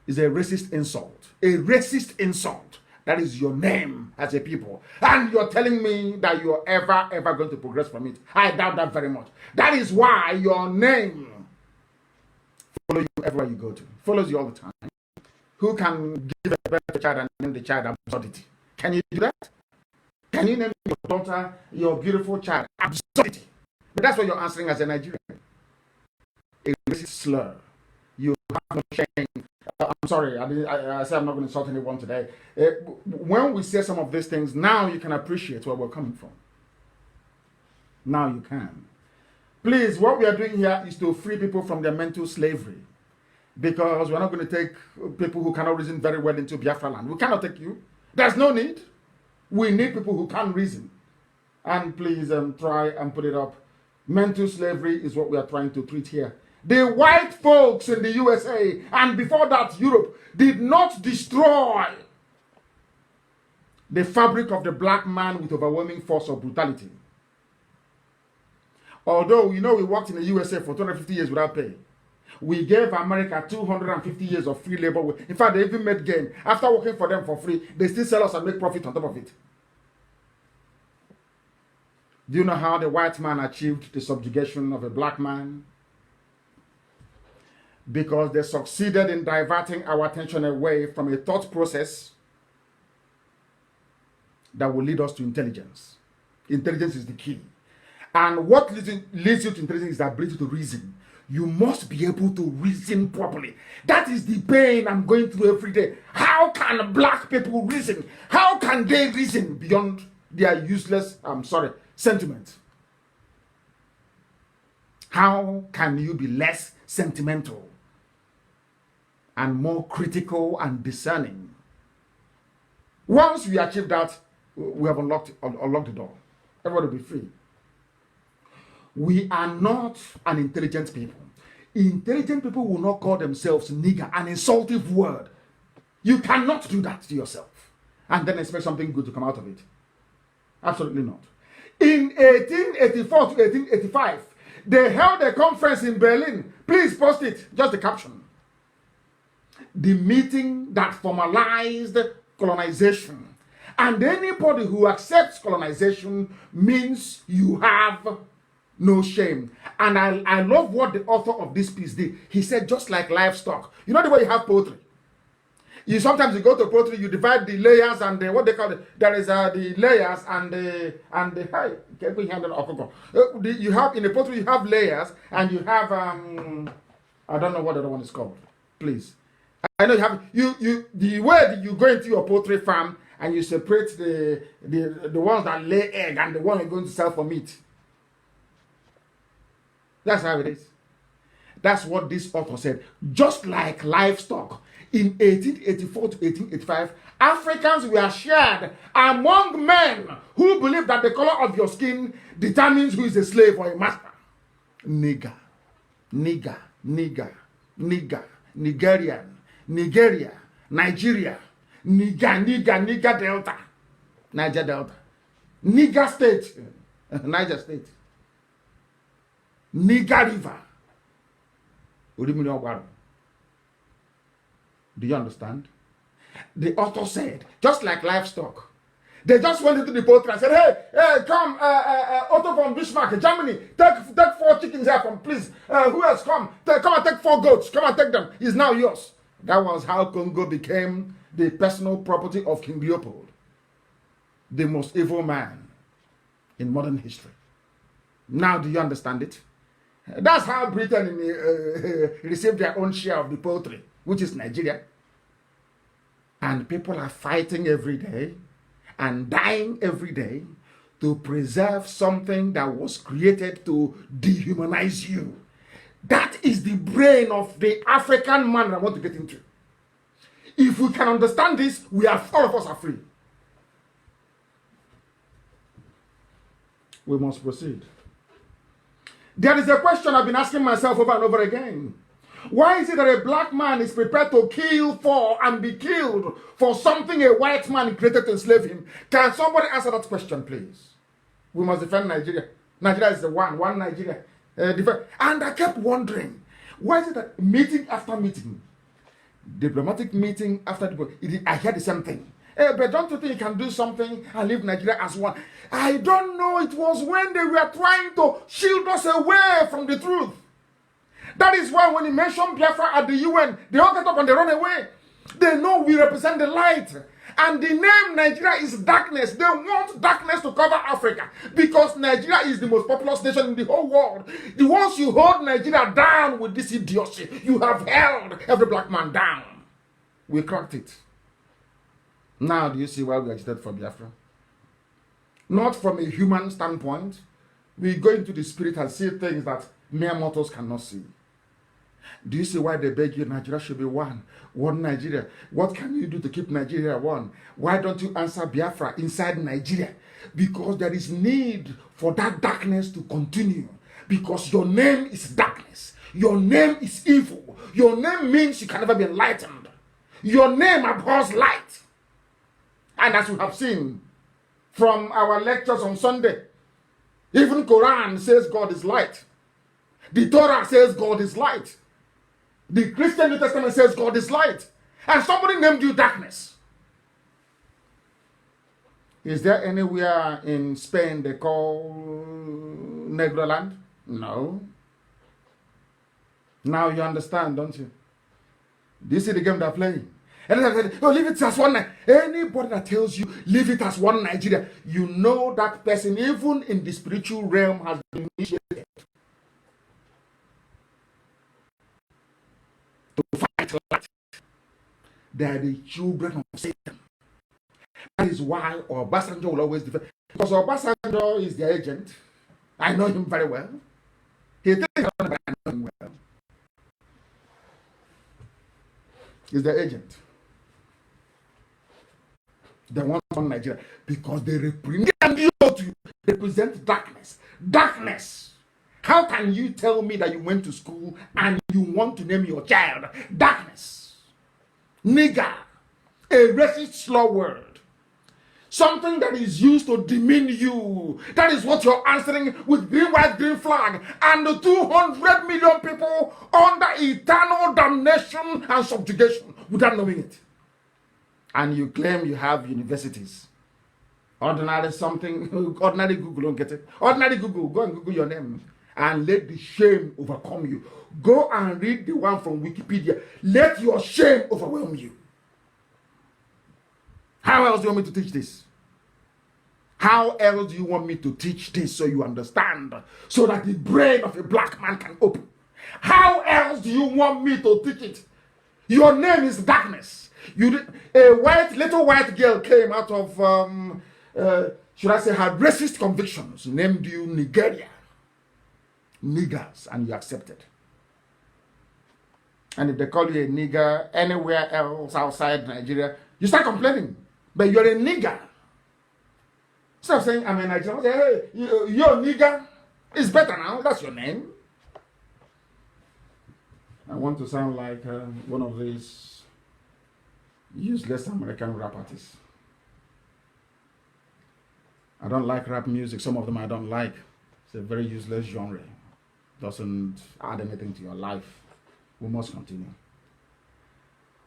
It's a racist insult. A racist insult. That is your name as a people. And you're telling me that you're ever going to progress from it. I doubt that very much. That is why your name follows you everywhere you go to. Follows you all the time. Who can give a birth to a child and name the child absurdity? Can you do that? Can you name your daughter, your beautiful child, absurdity? But that's what you're answering as a Nigerian. A racist slur. You have no shame. I'm sorry, I said I'm not going to insult anyone today. When we say some of these things, now you can appreciate where we're coming from. Now you can. Please, what we are doing here is to free people from their mental slavery. Because we're not going to take people who cannot reason very well into Biafra land. We cannot take you. There's no need. We need people who can reason. And please try and put it up. Mental slavery is what we are trying to treat here. The white folks in the USA and before that Europe did not destroy the fabric of the black man with overwhelming force or brutality. Although, we worked in the USA for 250 years without pay. We gave America 250 years of free labor. In fact, they even made gain. After working for them for free, they still sell us and make profit on top of it. Do you know how the white man achieved the subjugation of a black man? Because they succeeded in diverting our attention away from a thought process that will lead us to intelligence. Intelligence is the key. And what leads you to intelligence is the ability to reason. You must be able to reason properly. That is the pain I'm going through every day. How can black people reason? How can they reason beyond their useless, sentiment? How can you be less sentimental and more critical and discerning? Once we achieve that, we have unlocked the door. Everybody will be free. We are not an intelligent people. Intelligent people will not call themselves nigger, an insultive word. You cannot do that to yourself and then expect something good to come out of it. Absolutely not. In 1884 to 1885, they held a conference in Berlin. Please post it, just the caption. The meeting that formalized colonization. And anybody who accepts colonization means you have no shame. And I love what the author of this piece did. He said, just like livestock. You know the way you have poetry? Sometimes you go to poetry, you divide the layers and what they call it. There is the layers and the you have in the poetry you have layers and you have I don't know what the other one is called. Please, I know you have the way that you go into your poultry farm and you separate the ones that lay egg and the one you're going to sell for meat. That's how it is. That's what this author said. Just like livestock, in 1884 to 1885, Africans were shared among men who believe that the color of your skin determines who is a slave or a master. Nigger, nigger, nigger, nigger, Nigerian, Nigeria, Nigeria, Niger Delta, Niger Delta, Niger State, Niger State, Niger River. Do you understand? The author said, just like livestock, they just went into the poultry and said, hey, come, Otto from Bismarck, Germany, take 4 chickens here from, please. Who else? Come and take 4 goats. Come and take them. It's now yours. That was how Congo became the personal property of King Leopold, the most evil man in modern history. Now, do you understand it? That's how Britain received their own share of the poultry, which is Nigeria. And people are fighting every day and dying every day to preserve something that was created to dehumanize you. That is the brain of the African man I want to get into. If we can understand this, all of us are free. We must proceed. There is a question I've been asking myself over and over again. Why is it that a black man is prepared to kill for and be killed for something a white man created to enslave him? Can somebody answer that question, please? We must defend Nigeria. Nigeria is the one Nigeria. And I kept wondering, why is it that meeting after meeting, diplomatic meeting after diplomatic, I hear the same thing. But don't you think you can do something and leave Nigeria as one? I don't know. It was when they were trying to shield us away from the truth. That is why when you mention Biafra at the UN, they all get up and they run away. They know we represent the light. And the name Nigeria is darkness. They want darkness to cover Africa because Nigeria is the most populous nation in the whole world. The ones you hold Nigeria down with this idiocy, you have held every black man down. We cracked it. Now do you see why we agitated for Biafra? Not from a human standpoint. We go into the spirit and see things that mere mortals cannot see. Do you see why they beg you Nigeria should be one? One Nigeria. What can you do to keep Nigeria one? Why don't you answer Biafra inside Nigeria? Because there is need for that darkness to continue. Because your name is darkness. Your name is evil. Your name means you can never be enlightened. Your name abhors light. And as we have seen from our lectures on Sunday, even Quran says God is light. The Torah says God is light. The Christian New Testament says God is light. And somebody named you darkness. Is there anywhere in Spain they call Negroland? No. Now you understand, don't you? Do you see the game they're playing? And they say, oh, leave it as one. Anybody that tells you, leave it as one Nigeria, you know that person, even in the spiritual realm, has been initiated to fight light. They are the children of Satan. That is why Obasanjo will always defend. Because Obasanjo is the agent. I know him very well. He thinks I know him well. He's the agent. They want on Nigeria because they represent darkness. Darkness. How can you tell me that you went to school and you want to name your child darkness? Nigger. A racist slur word. Something that is used to demean you. That is what you're answering with green, white, green flag. And the 200 million people under eternal damnation and subjugation without knowing it. And you claim you have universities. Ordinary Google don't get it. Ordinary Google, go and Google your name. And let the shame overcome you. Go and read the one from Wikipedia. Let your shame overwhelm you. How else do you want me to teach this? How else do you want me to teach this so you understand? So that the brain of a black man can open. How else do you want me to teach it? Your name is darkness. A little white girl came out of, should I say, had racist convictions, named you Nigeria. Niggers, and you accepted. And if they call you a nigger anywhere else outside Nigeria, you start complaining. But you're a nigger. Instead of saying, I'm a Nigerian, say, hey, you're a nigger. It's better now. That's your name. I want to sound like one of these useless American rap artists. I don't like rap music. Some of them I don't like. It's a very useless genre. Doesn't add anything to your life. We must continue.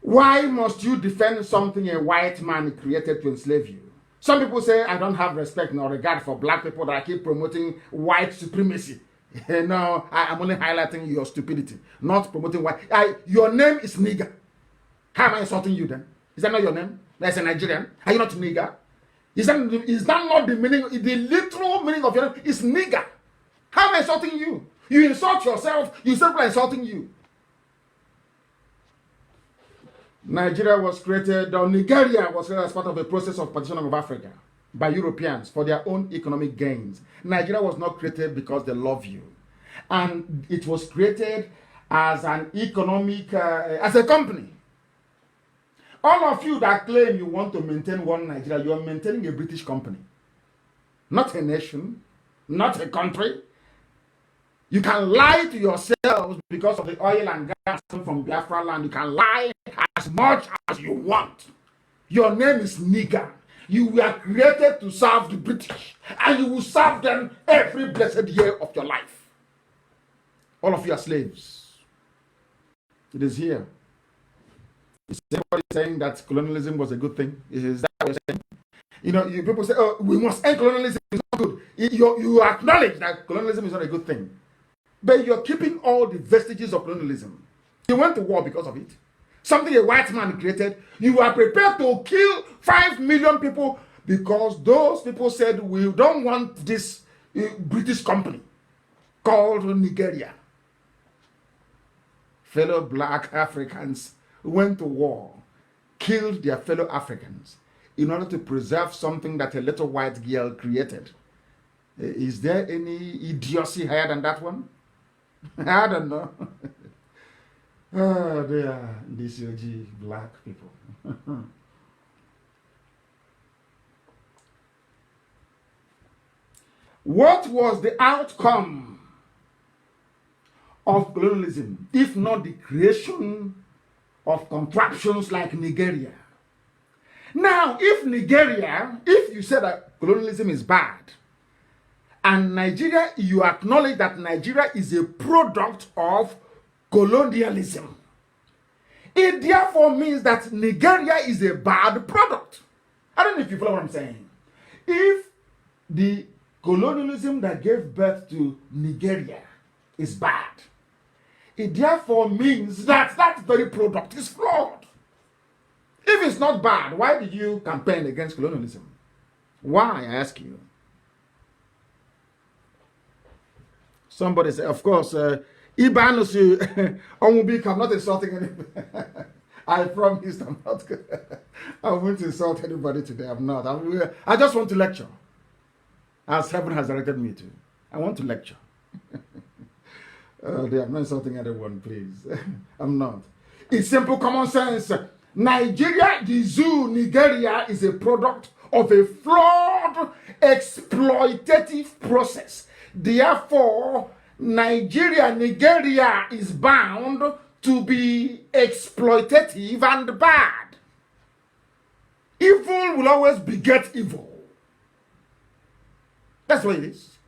Why must you defend something a white man created to enslave you? Some people say, I don't have respect nor regard for black people that I keep promoting white supremacy. No, I'm only highlighting your stupidity, not promoting white. Your name is nigger. How am I insulting you then? Is that not your name? That's a Nigerian. Are you not nigger? Is that not the meaning? The literal meaning of your name is nigger. How am I insulting you? You insult yourself, you say people are insulting you. Nigeria was created, or Nigeria was created as part of a process of partitioning of Africa by Europeans for their own economic gains. Nigeria was not created because they love you. And it was created as an economic, as a company. All of you that claim you want to maintain one Nigeria, you are maintaining a British company. Not a nation, not a country. You can lie to yourselves because of the oil and gas from Biafra land. You can lie as much as you want. Your name is nigger. You were created to serve the British, and you will serve them every blessed year of your life. All of you are slaves. It is here. Is anybody saying that colonialism was a good thing? Is that You know, people say, oh, we must end colonialism. It's not good. You acknowledge that colonialism is not a good thing. But you're keeping all the vestiges of colonialism. You went to war because of it. Something a white man created. You are prepared to kill 5 million people because those people said, we don't want this British company called Nigeria. Fellow black Africans went to war, killed their fellow Africans in order to preserve something that a little white girl created. Is there any idiocy higher than that one? I don't know. Oh, they are these OG black people. What was the outcome of colonialism, if not the creation of contraptions like Nigeria? Now, if you say that colonialism is bad, and Nigeria, you acknowledge that Nigeria is a product of colonialism, it therefore means that Nigeria is a bad product. I don't know if you follow what I'm saying. If the colonialism that gave birth to Nigeria is bad, it therefore means that that very product is flawed. If it's not bad, why did you campaign against colonialism? Why, I ask you? Somebody said, of course, Ibanusu Omubik, I'm not insulting anybody. I promised I'm not. I won't insult anybody today. I'm not. I just want to lecture, as heaven has directed me to. I want to lecture. I'm not insulting anyone, please. I'm not. It's simple common sense. Nigeria, the zoo, Nigeria is a product of a flawed, exploitative process. Therefore, Nigeria is bound to be exploitative and bad. Evil will always beget evil. That's what it is.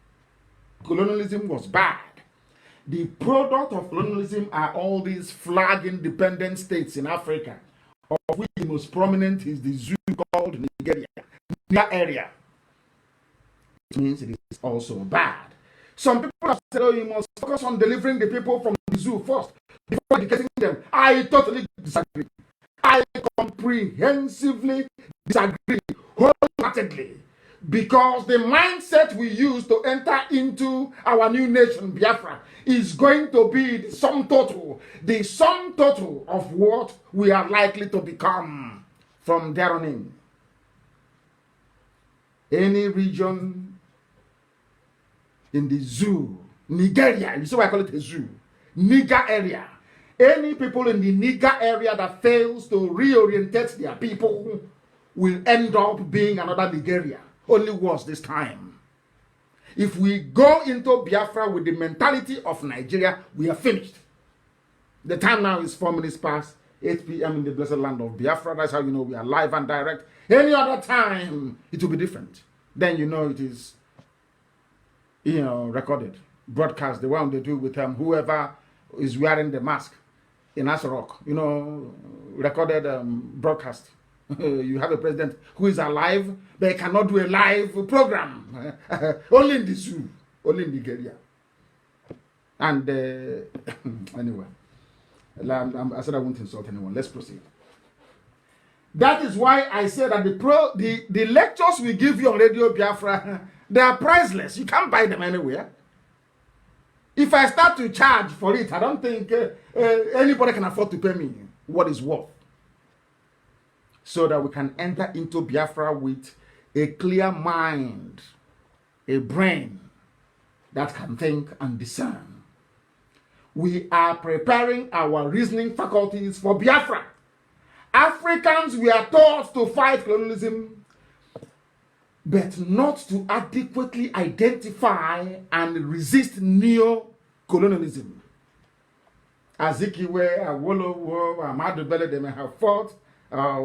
Colonialism was bad. The product of colonialism are all these flag independent states in Africa, of which the most prominent is the zoo called Nigeria. That area. It means it is also bad. Some people have said, oh, you must focus on delivering the people from the zoo first before educating them. I totally disagree. I comprehensively disagree wholeheartedly, because the mindset we use to enter into our new nation, Biafra, is going to be the sum total of what we are likely to become from there on in. Any region in the zoo, Nigeria, you see why I call it a zoo, Niger area. Any people in the Niger area that fails to reorientate their people will end up being another Nigeria, only worse this time. If we go into Biafra with the mentality of Nigeria, we are finished. The time now is 4 minutes past 8 p.m. in the blessed land of Biafra. That's how you know we are live and direct. Any other time, it will be different. Then you know it is, recorded, broadcast, the one they do with whoever is wearing the mask in Asarok, recorded broadcast. You have a president who is alive, but cannot do a live program. Only in the zoo, only in Nigeria. And anyway, I said I won't insult anyone. Let's proceed. That is why I said that the lectures we give you on Radio Biafra, they are priceless. You can't buy them anywhere. If I start to charge for it, I don't think anybody can afford to pay me what it's worth. So that we can enter into Biafra with a clear mind, a brain that can think and discern. We are preparing our reasoning faculties for Biafra. Africans, we are taught to fight colonialism, but not to adequately identify and resist neo-colonialism. Azikiwe, Awolowo, Ahmadu Bello, they may have fought,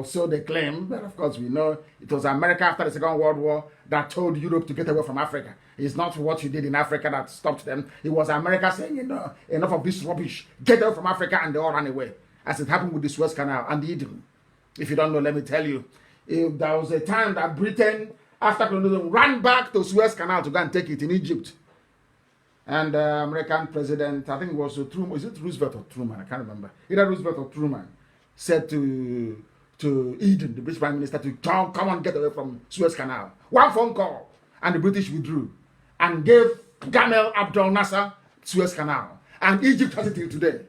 so they claim, but of course we know it was America after the Second World War that told Europe to get away from Africa. It's not what you did in Africa that stopped them. It was America saying, enough of this rubbish, get away from Africa, and they all ran away. As it happened with the Suez Canal and Eden. If you don't know, let me tell you. There was a time that Britain, after colonialism, ran back to Suez Canal to go and take it in Egypt. And American president, I think it was Truman, is it Roosevelt or Truman? I can't remember. Either Roosevelt or Truman said to Eden, the British Prime Minister, to come on, get away from Suez Canal. One phone call, and the British withdrew and gave Gamal Abdel Nasser Suez Canal. And Egypt has it till today.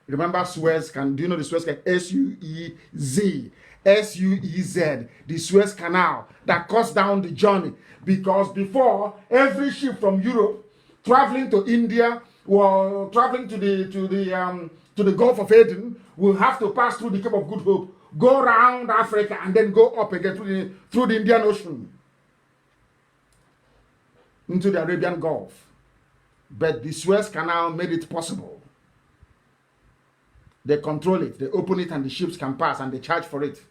Remember Suez Canal? Do you know the Suez Canal? S-U-E-Z. S-U-E-Z. The Suez Canal that cuts down the journey. Because before, every ship from Europe traveling to India or traveling to the Gulf of Aden will have to pass through the Cape of Good Hope, go around Africa, and then go up again through the Indian Ocean into the Arabian Gulf. But the Suez Canal made it possible. They control it, they open it, and the ships can pass, and they charge for it.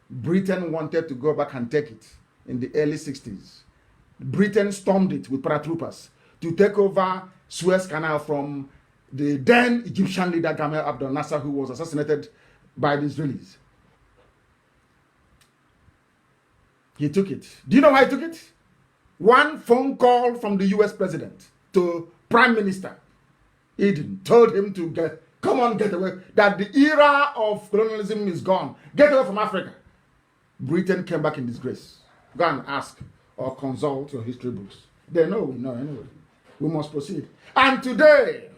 Britain wanted to go back and take it in the early 60s. Britain stormed it with paratroopers to take over Suez Canal from the then Egyptian leader Gamal Abdel Nasser, who was assassinated by the Israelis. He took it. Do you know why he took it? One phone call from the US president to Prime Minister Eden told him to get away, that the era of colonialism is gone. Get away from Africa. Britain came back in disgrace. Go and ask or consult your history books. They know we know anyway. We must proceed. And today,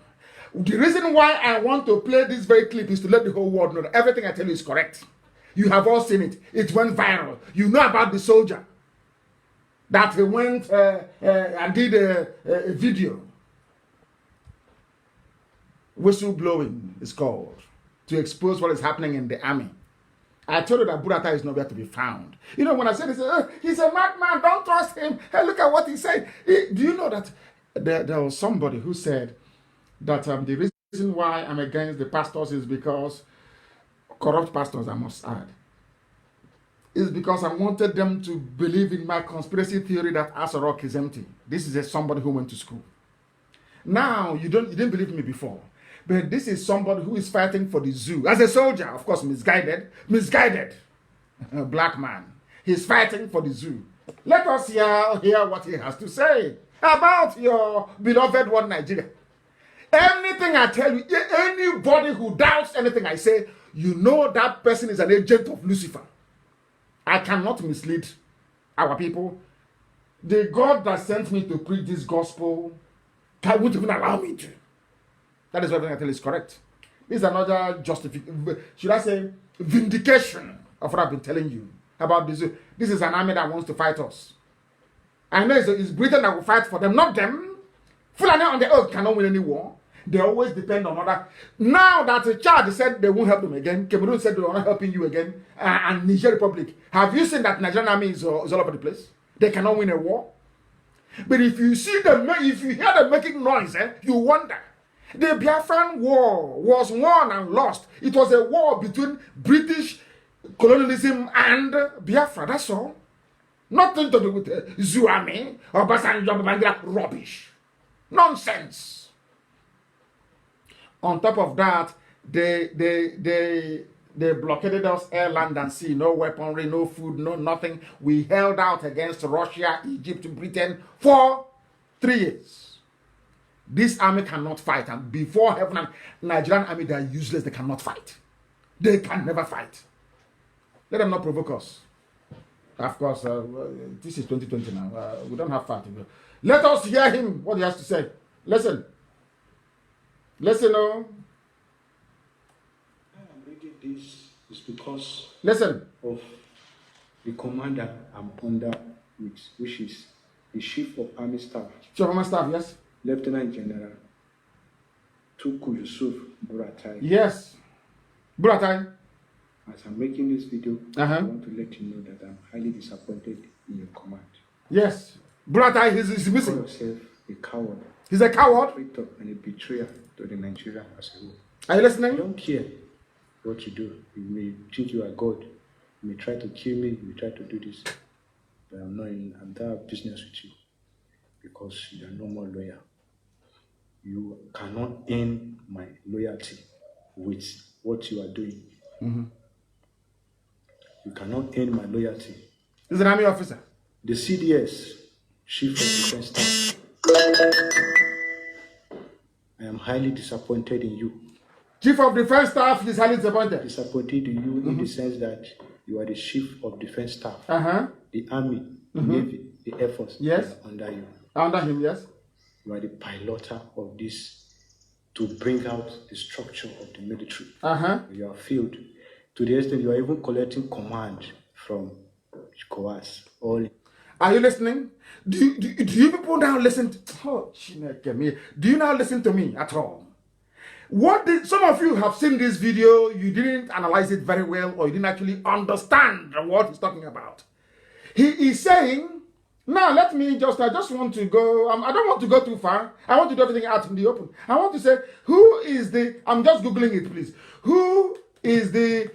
the reason why I want to play this very clip is to let the whole world know that everything I tell you is correct. You have all seen it. It went viral. You know about the soldier that went and did a video. Whistleblowing is called, to expose what is happening in the army. I told you that Burata is nowhere to be found. You know, when I said this, he's a madman, don't trust him. Hey, look at what he said. Do you know that there was somebody who said that the reason why I'm against the pastors is because, corrupt pastors I must add, is because I wanted them to believe in my conspiracy theory that Asarok is empty. This is somebody who went to school. Now, you didn't believe me before. But this is somebody who is fighting for the zoo. As a soldier, of course, misguided, a black man. He's fighting for the zoo. Let us hear what he has to say about your beloved one, Nigeria. Anything I tell you, anybody who doubts anything I say, you know that person is an agent of Lucifer. I cannot mislead our people. The God that sent me to preach this gospel won't even allow me to. That is what I tell is correct. This is another justification, should I say, vindication of what I've been telling you about this. This is an army that wants to fight us. I know it's Britain that will fight for them, not them. Fulani on the earth cannot win any war. They always depend on other. Now that Chad said they won't help them again, Cameroon said they are not helping you again, and Niger Republic. Have you seen that Nigerian army is all over the place? They cannot win a war. But if you see them, if you hear them making noise, you wonder. The Biafran War was won and lost. It was a war between British colonialism and Biafra. That's all. Nothing to do with Zuami or Basanjo rubbish. Nonsense. On top of that, they blockaded us air, land, and sea. No weaponry, no food, no nothing. We held out against Russia, Egypt, Britain for 3 years. This army cannot fight, and before heaven and Nigerian army, they are useless. They cannot fight. They can never fight. Let them not provoke us. Of course, this is 2020 now. We don't have fight. Let us hear him, what he has to say. Listen. Listen, oh. I'm reading this is because listen of the commander I'm under, which is the Chief of Army Staff. Chief of Army Staff, yes. Lieutenant General Tuku Yusuf Buratai. Yes. Buratai. As I'm making this video, I want to let you know that I'm highly disappointed in your command. Yes. Buratai is missing. You call yourself a coward. He's a coward. A traitor and a betrayer to the Nigeria as a whole. Are you listening? I don't care what you do. You may think you are God. You may try to kill me. You may try to do this. But I'm not in that business with you because you are no more loyal. You cannot earn my loyalty with what you are doing. You cannot earn my loyalty. He's an army officer. The CDS, Chief of Defense Staff, I am highly disappointed in you. Chief of Defense Staff is highly disappointed. Disappointed in you in the sense that you are the Chief of Defense Staff. The Army, the Navy, the Air Force, yes, are under you. Under him, yes. You are the piloter of this to bring out the structure of the military. You are failed to the extent you are even collecting command from COAS. Are you listening? Do you people now listen to, do you now listen to me at all? Some of you have seen this video, you didn't analyze it very well, or you didn't actually understand what he's talking about. He is saying, now let me just, I just want to go, I don't want to go too far. I want to do everything out in the open. I want to say, who is the, I'm just Googling it, please. Who is the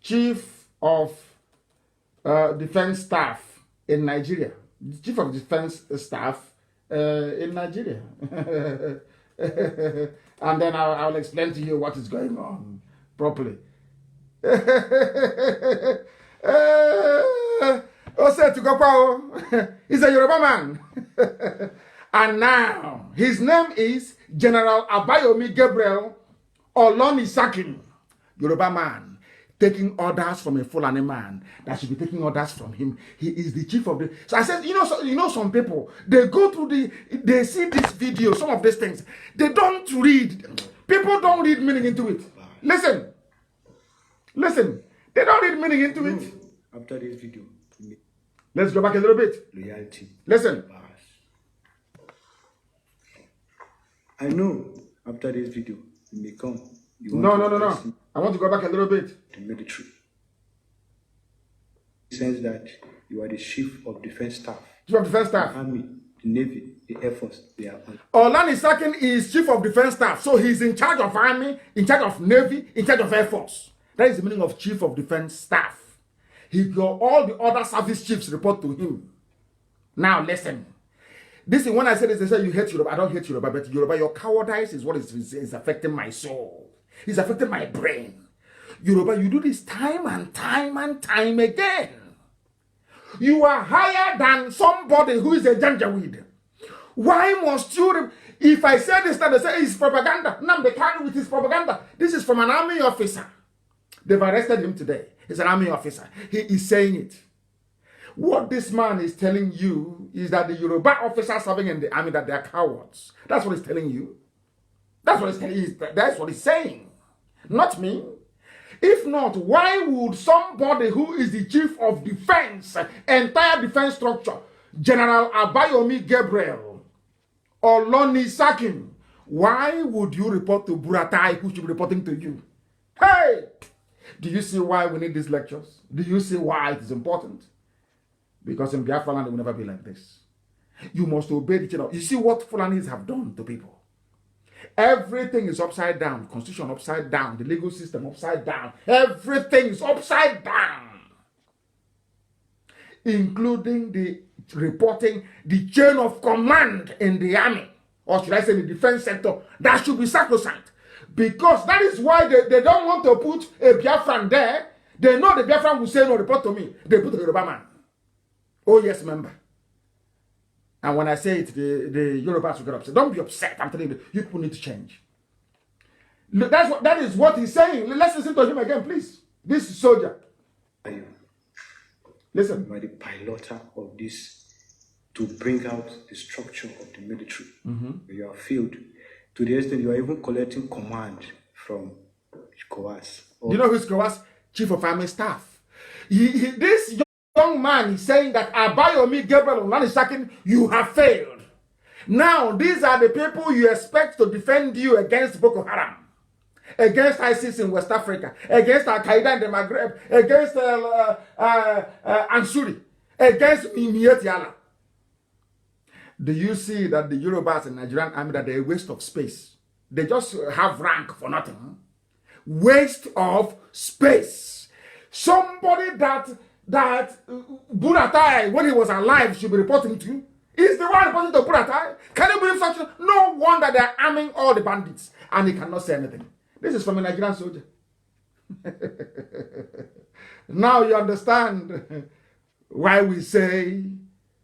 Chief of Defense Staff in Nigeria? Chief of Defense Staff in Nigeria. And then I'll explain to you what is going on properly. He's a Yoruba man. And now his name is General Abayomi Gabriel Olonisakin, Yoruba man, taking orders from a Fulani man that should be taking orders from him. He is the chief of the. So I said, you know, some people, they go through they see this video, some of these things, they don't read. People don't read meaning into it. Listen, they don't read meaning into it. After this video, let's go back a little bit. Loyalty. Listen. I know after this video, you may come. No. I want to go back a little bit. The military. It says that you are the Chief of Defense Staff. Chief of Defense Staff. The Army, the Navy, the Air Force, they are on. Olanisakin is Chief of Defense Staff. So he's in charge of Army, in charge of Navy, in charge of Air Force. That is the meaning of Chief of Defense Staff. All the other service chiefs report to him. Now listen. This is when I said this, they say you hate Yoruba. I don't hate Yoruba, but Yoruba, your cowardice is what is affecting my soul. It's affecting my brain. Yoruba, you do this time and time and time again. You are higher than somebody who is a janjaweed. Why must you? If I say this, they say it's propaganda. Nnamdi Kanu with his propaganda. This is from an army officer. They've arrested him today. He's an army officer. He is saying it. What this man is telling you is that the Yoruba officers serving in the army, that they are cowards. That's what he's telling you. That's what he's telling you. That's what he's saying. Not me. If not, why would somebody who is the chief of defense, entire defense structure, General Abayomi Gabriel Olonisakin, why would you report to Buratai, who should be reporting to you? Hey! Do you see why we need these lectures? Do you see why it is important? Because in Biafra land, it will never be like this. You must obey the chain. You see what Fulanis have done to people. Everything is upside down. Constitution upside down. The legal system upside down. Everything is upside down. Including the reporting, the chain of command in the army. Or should I say the defense sector. That should be sacrosanct. Because that is why they don't want to put a Biafran there. They know the Biafran will say no, report to me. They put a Yoruba man. Oh yes, member. And when I say it, the Yorubas will get upset. Don't be upset. I'm telling you, you people need to change. That is what he's saying. Let's listen to him again, please. This soldier. Listen. You are the piloter of this to bring out the structure of the military. You are failed to the extent you are even collecting command from COAS. You know who's COAS? Chief of Army Staff. This young man is saying that Abayomi Gabriel Olanisakin, you have failed. Now, these are the people you expect to defend you against Boko Haram, against ISIS in West Africa, against Al-Qaeda in the Maghreb, against Ansuri, against Imiet Yala. Do you see that the Yorubas in Nigerian army, that they're a waste of space? They just have rank for nothing. Waste of space. Somebody that Buratai, when he was alive, should be reporting to, is the one reporting to Buratai. Can you believe such? No wonder they're arming all the bandits, and he cannot say anything. This is from a Nigerian soldier. Now you understand why we say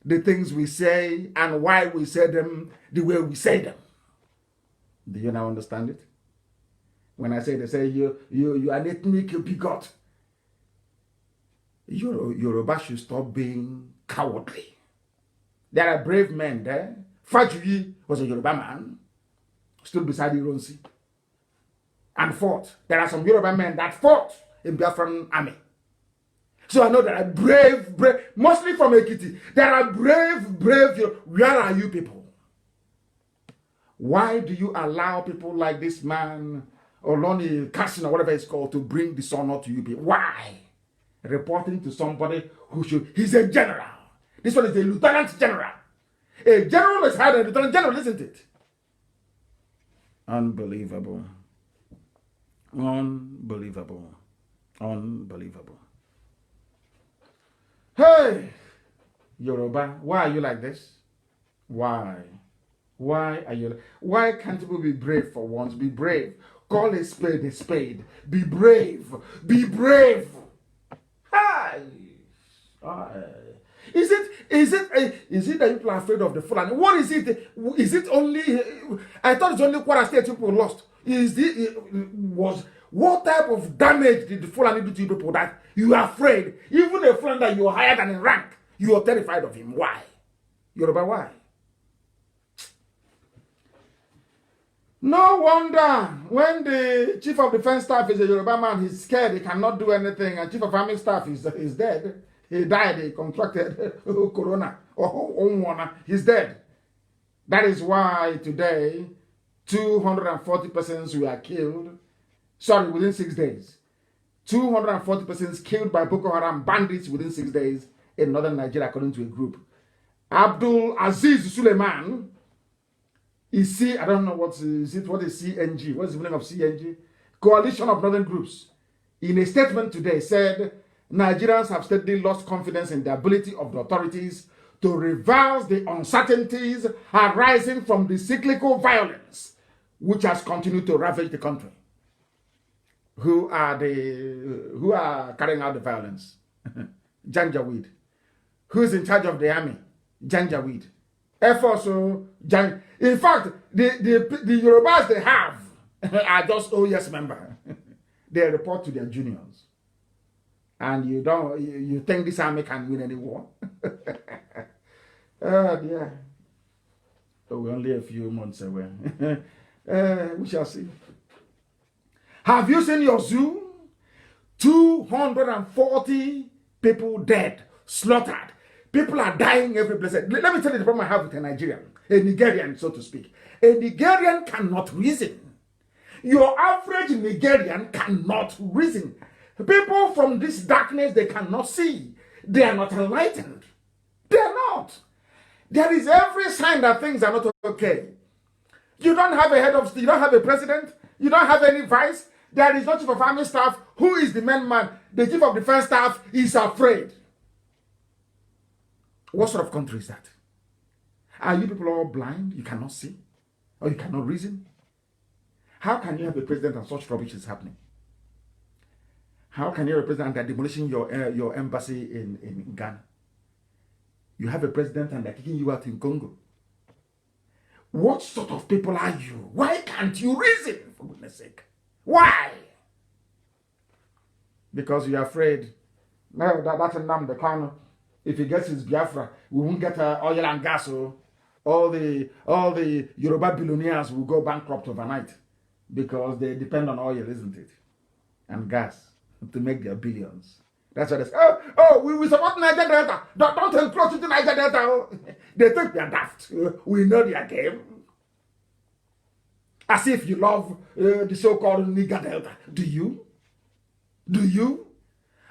the things we say and why we say them the way we say them. Do you now understand it? When I say they say you are an ethnic bigot, Yoruba should stop being cowardly. There are brave men there. Fajuyi was a Yoruba man, stood beside Ironsi and fought. There are some Yoruba men that fought in Biafran army. So I know there are brave, mostly from Ekiti. There are brave. Where are you people? Why do you allow people like this man, or Lonnie Cassin, or whatever it's called, to bring dishonor to you people? Why? Reporting to somebody who should, he's a general. This one is a lieutenant general. A general is higher than a lieutenant general, isn't it? Unbelievable. Unbelievable. Unbelievable. Hey, Yoruba, why are you like this? Why? Why are you? Why can't people be brave for once? Be brave. Call a spade a spade. Be brave. Be brave. Hi. Is it that people are afraid of the Fulani? What is it? Is it only? I thought it's only Kwara State people lost. What type of damage did the Fulani do to you people that you are afraid? Even a friend that you are higher than in rank, you are terrified of him. Why? Yoruba, why? No wonder when the chief of defense staff is a Yoruba man, he's scared, he cannot do anything, and chief of army staff is dead. He died, he contracted corona, he's dead. That is why today 240 persons were killed, within 6 days. 240 persons killed by Boko Haram bandits within 6 days in northern Nigeria, according to a group. Abdul Aziz Suleiman, I don't know what is CNG? What is the meaning of CNG? Coalition of Northern Groups, in a statement today said Nigerians have steadily lost confidence in the ability of the authorities to reverse the uncertainties arising from the cyclical violence which has continued to ravage the country. Who are carrying out the violence? Janjaweed. Who's in charge of the army? Janjaweed. In fact, the Yorubas they have are just OES member. They report to their juniors. And you think this army can win any war? Oh dear. Oh, we're only a few months away. We shall see. Have you seen your zoo? 240 people dead, slaughtered. People are dying every place. Let me tell you the problem I have with a Nigerian, a Nigerian, so to speak. A Nigerian cannot reason. Your average Nigerian cannot reason. People from this darkness, they cannot see. They are not enlightened. They are not. There is every sign that things are not okay. You don't have a head of state, you don't have a president, you don't have any vice. There is no chief of army staff. Who is the main man? The chief of defense staff is afraid. What sort of country is that? Are you people all blind? You cannot see? Or you cannot reason? How can you have a president and such rubbish is happening? How can you have a president that demolishing your embassy in Ghana? You have a president and they're kicking you out in Congo. What sort of people are you? Why can't you reason, for goodness sake? Why? Because you're afraid. No, that's Nnamdi, Kanu. If he gets his Biafra, we won't get oil and gas. So all the Yoruba billionaires will go bankrupt overnight because they depend on oil, isn't it? And gas to make their billions. That's what they say. We support Niger Delta. Don't encroach into Niger Delta. They think we are daft. We know their game. As if you love the so-called Niger Delta. Do you? Do you?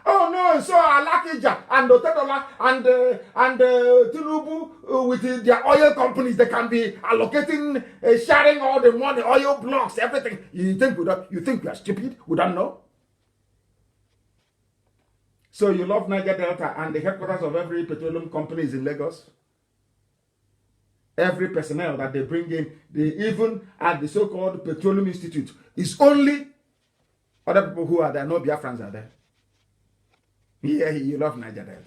Oh no, so Alakija and Otedola and Tinubu with their oil companies, they can be allocating, sharing all the money, oil blocks, everything. You think we are stupid? We don't know. So you love Niger Delta and the headquarters of every petroleum company is in Lagos. Every personnel that they bring in, even at the so-called Petroleum Institute, is only Other people who are there, no Biafrans are there. Yeah, you love Nigeria.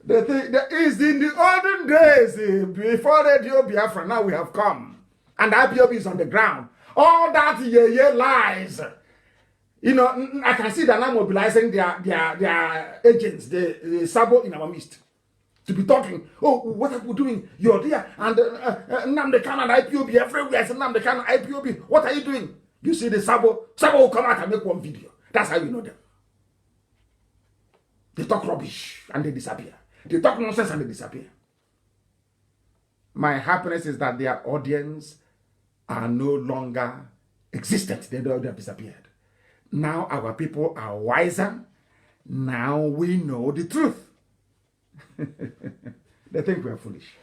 The thing that is in the olden days, before Radio Biafra, now we have come. And IPOB is on the ground. All that lies. You know, I can see that now mobilizing their agents, the Sabo in our midst, to be talking. Oh, what are we doing? You're there. And Nnamdi Kanu and IPOB everywhere. Nnamdi Kanu and IPOB. What are you doing? You see the Sabo will come out and make one video. That's how you know them. They talk rubbish and they disappear. They talk nonsense and they disappear. My happiness is that their audience are no longer existent. They have disappeared. Now our people are wiser. Now we know the truth. They think we are foolish.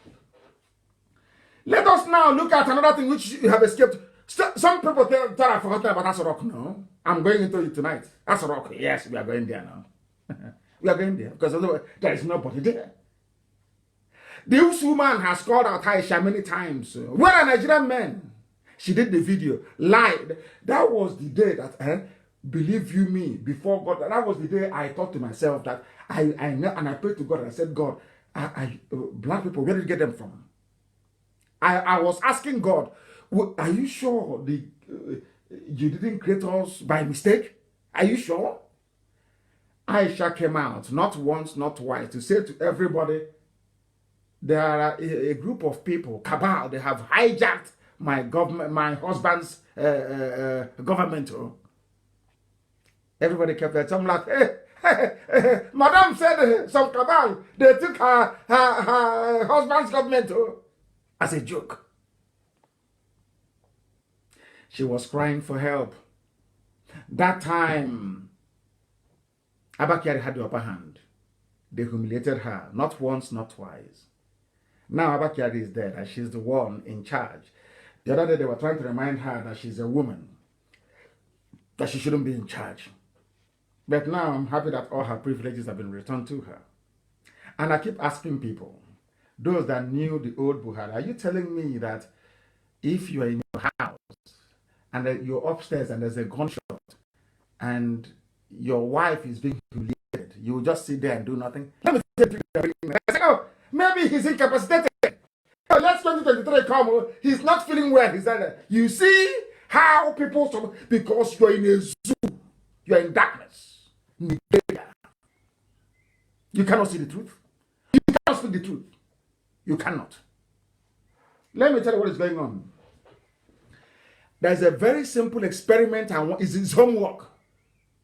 Let us now look at another thing which you have escaped. Some people thought I forgot about Aso Rock. No, I'm going into it tonight. Aso Rock, yes, we are going there now. We are going there because there is nobody there. This woman has called out Aisha many times. We're a Nigerian man. She did the video, lied. That was the day that, believe you me, before God, that was the day I thought to myself that I know, and I prayed to God and I said, God, black people, where did you get them from? I was asking God, are you sure you didn't create us by mistake? Are you sure? Aisha came out, not once, not twice, to say to everybody, there are a group of people, cabal, they have hijacked my government, my husband's government. Everybody kept that. I'm like, hey, Madam said some cabal, they took her husband's government as a joke. She was crying for help. That time, Abakari had the upper hand. They humiliated her, not once, not twice. Now Abakari is dead and she's the one in charge. The other day they were trying to remind her that she's a woman, that she shouldn't be in charge. But now I'm happy that all her privileges have been returned to her. And I keep asking people, those that knew the old Buhari, are you telling me that if you are in your house and you're upstairs and there's a gunshot and your wife is being humiliated, you will just sit there and do nothing? Let me tell you, I say, oh, maybe he's incapacitated. Oh, let's 2023 come, he's not feeling well. He's like, you see how people, because you're in a zoo, you're in darkness. You cannot see the truth. You cannot speak the truth. You cannot. Let me tell you what is going on. There's a very simple experiment and it's homework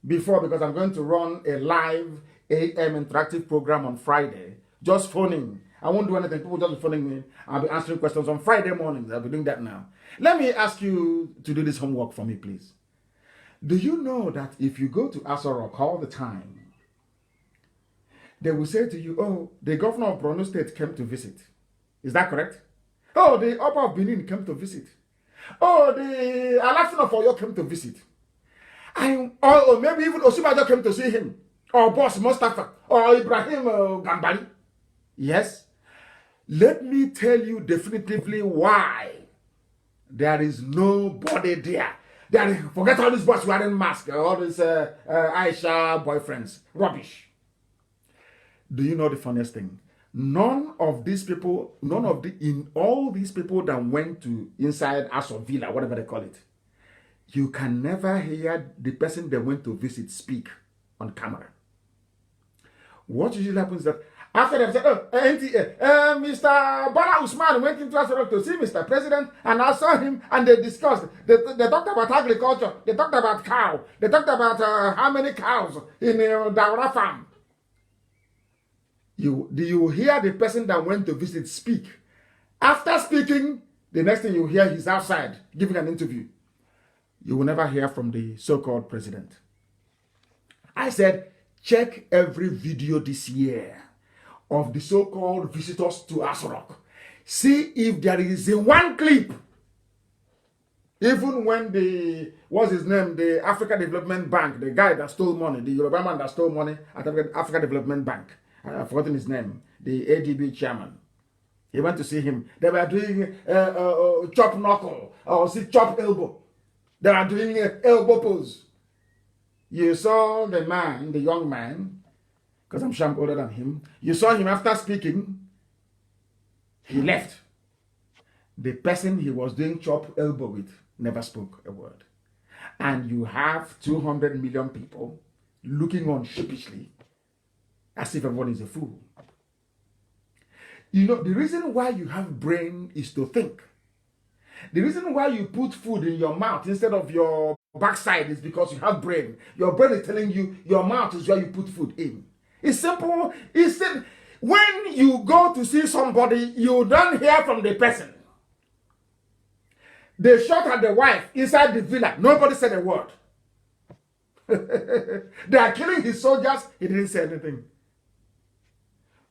before, because I'm going to run a live AM interactive program on Friday. Just phoning. I won't do anything. People just phoning me. I'll be answering questions on Friday mornings. I'll be doing that now. Let me ask you to do this homework for me, please. Do you know that if you go to Aso Rock all the time, they will say to you, oh, the governor of Borno State came to visit. Is that correct? Oh, the Upper of Benin came to visit. Oh, the Alafin of Oyo came to visit. Or maybe even Osibajo came to see him. Or Boss Mustafa. Or Ibrahim Gambari. Yes. Let me tell you definitively why there is nobody there. Forget all these boys wearing masks, all these Aisha boyfriends. Rubbish. Do you know the funniest thing? None of these people, in all these people that went to inside Aso Villa, whatever they call it, you can never hear the person they went to visit speak on camera. What usually happens is that after they said, Mr. Bala Usman went into Aso Rock to see Mr. President, and I saw him, and they discussed. They talked about agriculture. They talked about cow. They talked about how many cows in Daura farm. Do you hear the person that went to visit speak? After speaking, the next thing you hear, he's outside giving an interview. You will never hear from the so-called president. I said, check every video this year of the so-called visitors to Aso Rock. See if there is a one clip. Even when what's his name, the Africa Development Bank, the guy that stole money, the Yoruba man that stole money at the Africa Development Bank, I've forgotten his name, the ADB chairman. He went to see him. They were doing chop knuckle or chop elbow. They are doing an elbow pose. You saw the man, the young man, because I'm sure I'm older than him. You saw him after speaking, he left. The person he was doing chop elbow with never spoke a word. And you have 200 million people looking on sheepishly as if everyone is a fool. You know, the reason why you have brain is to think. The reason why you put food in your mouth instead of your backside is because you have brain. Your brain is telling you your mouth is where you put food in. It's simple. It's when you go to see somebody, you don't hear from the person. They shot at the wife inside the villa. Nobody said a word. They are killing his soldiers. He didn't say anything.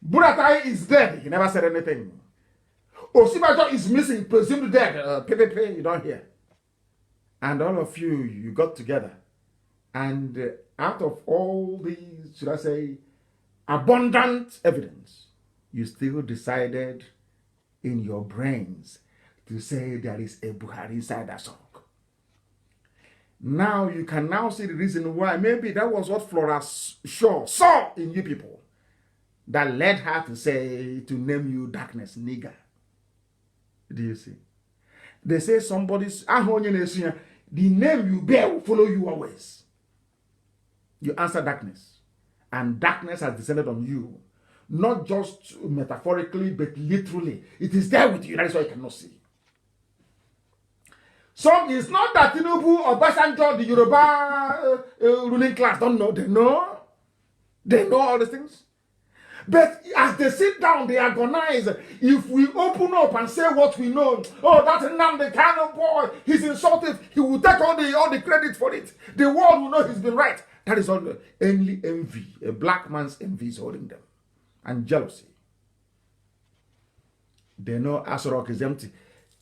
Buratai is dead. He never said anything. Osibajo is missing, presumed dead. You don't hear. And all of you got together. And out of all these, should I say, abundant evidence, you still decided in your brains to say there is a Buhari inside that song. Now you can now see the reason why maybe that was what Flora Shaw saw in you people that led her to say, to name you darkness, nigger. Do you see? They say somebody's, the name you bear will follow you always. You answer darkness. And darkness has descended on you. Not just metaphorically, but literally. It is there with you. That is why you cannot see. Some is not that Tinubu or Basanjo, the Yoruba ruling class, don't know. They know. They know all these things. But as they sit down, they agonize. If we open up and say what we know, oh, that's Nnamdi Kanu boy, he's insulted, he will take all the credit for it. The world will know he's been right. That is all only envy. A black man's envy is holding them. And jealousy. They know Asorok is empty.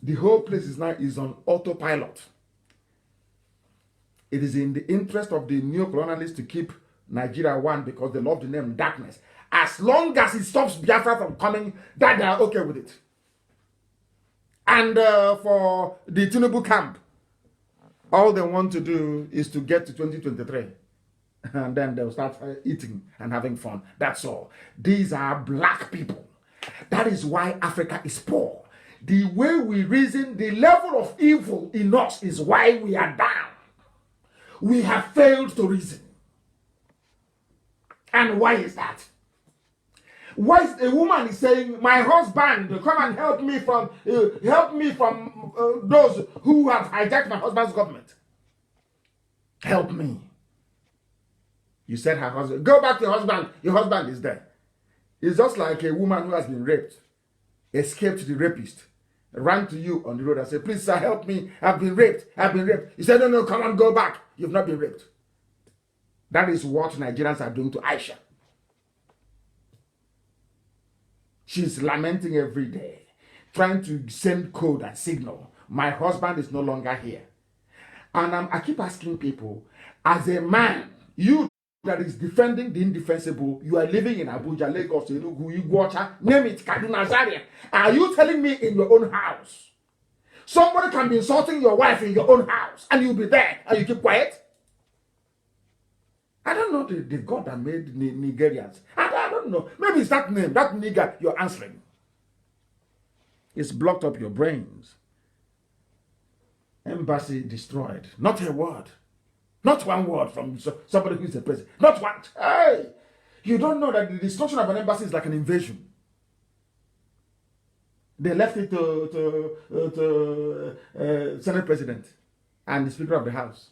The whole place is on autopilot. It is in the interest of the neo-colonialists to keep Nigeria one because they love the name darkness. As long as it stops Biafra from coming, that they are okay with it. And for the Tinubu camp, all they want to do is to get to 2023. And then they'll start eating and having fun. That's all. These are black people. That is why Africa is poor. The way we reason, the level of evil in us is why we are down. We have failed to reason. And why is that? Why is a woman is saying, my husband, come and help me from those who have hijacked my husband's government. Help me. You said her husband, go back to your husband. Your husband is there. It's just like a woman who has been raped, escaped the rapist, ran to you on the road and said, please, sir, help me. I've been raped. I've been raped. You said, no, come on, go back. You've not been raped. That is what Nigerians are doing to Aisha. She's lamenting every day, trying to send code and signal. My husband is no longer here. And I keep asking people, as a man, you that is defending the indefensible, you are living in Abuja, Lagos, Enugu, Iguacha, name it, Kaduna, Zaria. Are you telling me in your own house? Somebody can be insulting your wife in your own house, and you'll be there, and you keep quiet? I don't know the God that made Nigerians. I don't know. Maybe it's that name, that nigger you're answering. It's blocked up your brains. Embassy destroyed. Not a word. Not one word from somebody who is the president. Not one. Hey! You don't know that the destruction of an embassy is like an invasion. They left it to Senate President and the Speaker of the House.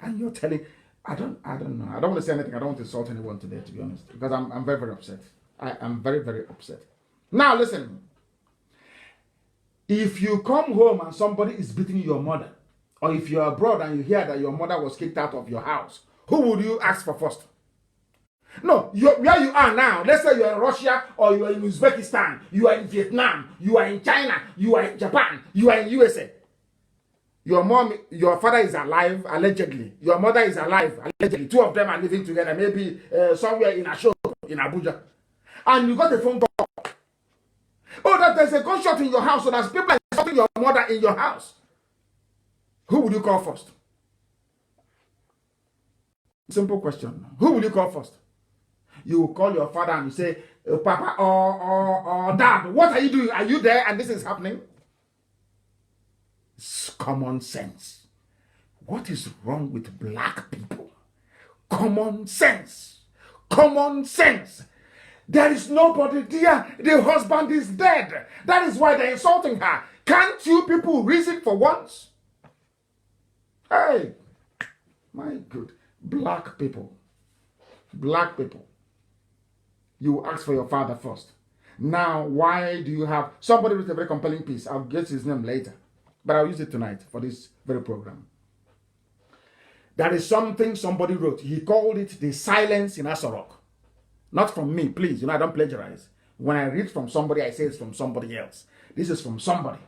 And you're telling... I don't know. I don't want to say anything. I don't want to insult anyone today, to be honest. Because I'm very, very upset. I am very, very upset. Now, listen. If you come home and somebody is beating your mother, or if you're abroad and you hear that your mother was kicked out of your house, who would you ask for first? No, where you are now, let's say you're in Russia, or you're in Uzbekistan, you are in Vietnam, you are in China, you are in Japan, you are in USA. Your father is alive, allegedly. Your mother is alive, allegedly. Two of them are living together, maybe somewhere in Asho, in Abuja. And you got a phone call. Oh, that there's a gunshot in your house, so there's people insulting your mother in your house. Who will you call first? Simple question. Who will you call first? You will call your father and you say, Papa or Dad, what are you doing? Are you there and this is happening? It's common sense. What is wrong with black people? Common sense. Common sense. There is nobody there. The husband is dead. That is why they're insulting her. Can't you people reason for once? Hey, my good. Black people. Black people. You ask for your father first. Now, why do you have... Somebody wrote a very compelling piece. I'll get his name later. But I'll use it tonight for this very program. There is something somebody wrote. He called it the silence in Asorok. Not from me, please. I don't plagiarize. When I read from somebody, I say it's from somebody else. This is from somebody.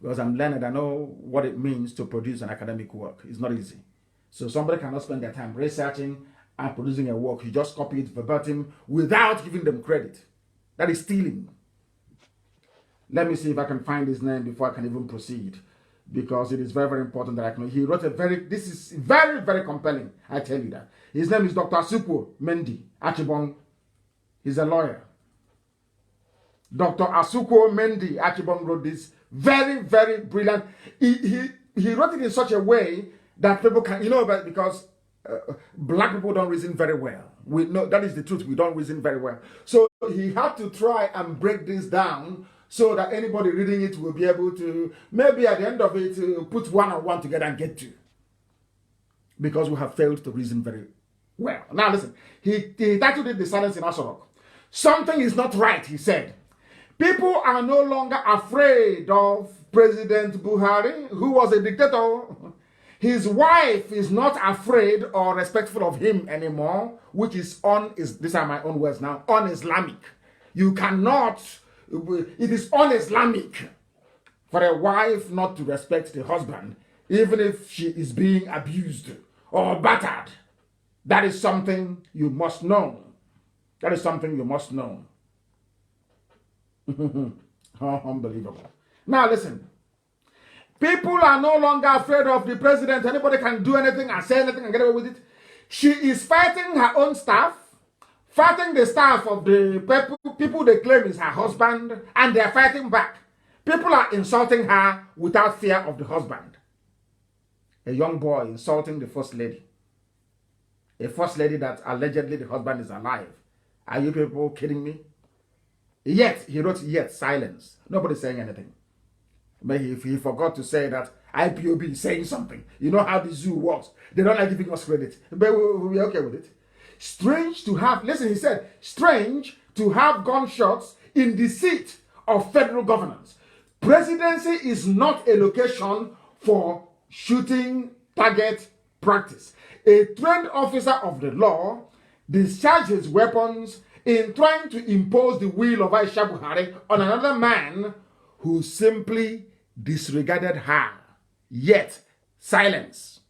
Because I'm learned, I know what it means to produce an academic work. It's not easy. So somebody cannot spend their time researching and producing a work. You just copy it verbatim without giving them credit. That is stealing. Let me see if I can find his name before I can even proceed. Because it is very, very important that I can... He wrote this is very, very compelling. I tell you that. His name is Dr. Asuquo Mendy Achibong. He's a lawyer. Dr. Asuquo Mendy Achibong wrote this very, very brilliant. He wrote it in such a way that people can... because black people don't reason very well. We know that is the truth. We don't reason very well. So he had to try and break this down so that anybody reading it will be able to, maybe at the end of it, put one and one together and get two. Because we have failed to reason very well. Now listen, he titled it The Silence in Asorok. Something is not right, he said. People are no longer afraid of President Buhari, who was a dictator. His wife is not afraid or respectful of him anymore, which is these are my own words now, un-Islamic. You cannot... It is un-Islamic for a wife not to respect the husband, even if she is being abused or battered. That is something you must know. That is something you must know. How unbelievable. Now listen. People are no longer afraid of the president. Anybody can do anything and say anything and get away with it. She is fighting her own staff, fighting the staff of the people they claim is her husband, and they're fighting back. People are insulting her without fear of the husband. A young boy insulting the first lady. A first lady that allegedly the husband is alive. Are you people kidding me? Yet, he wrote, yet, silence. Nobody's saying anything. But he forgot to say that IPOB is saying something. You know how the zoo works. They don't like giving us credit. But we're okay with it. Strange to have, listen, he said, strange to have gunshots in the seat of federal governance. Presidency is not a location for shooting target practice. A trained officer of the law discharges weapons in trying to impose the will of Aisha Buhari on another man who simply disregarded her. Yet, silence.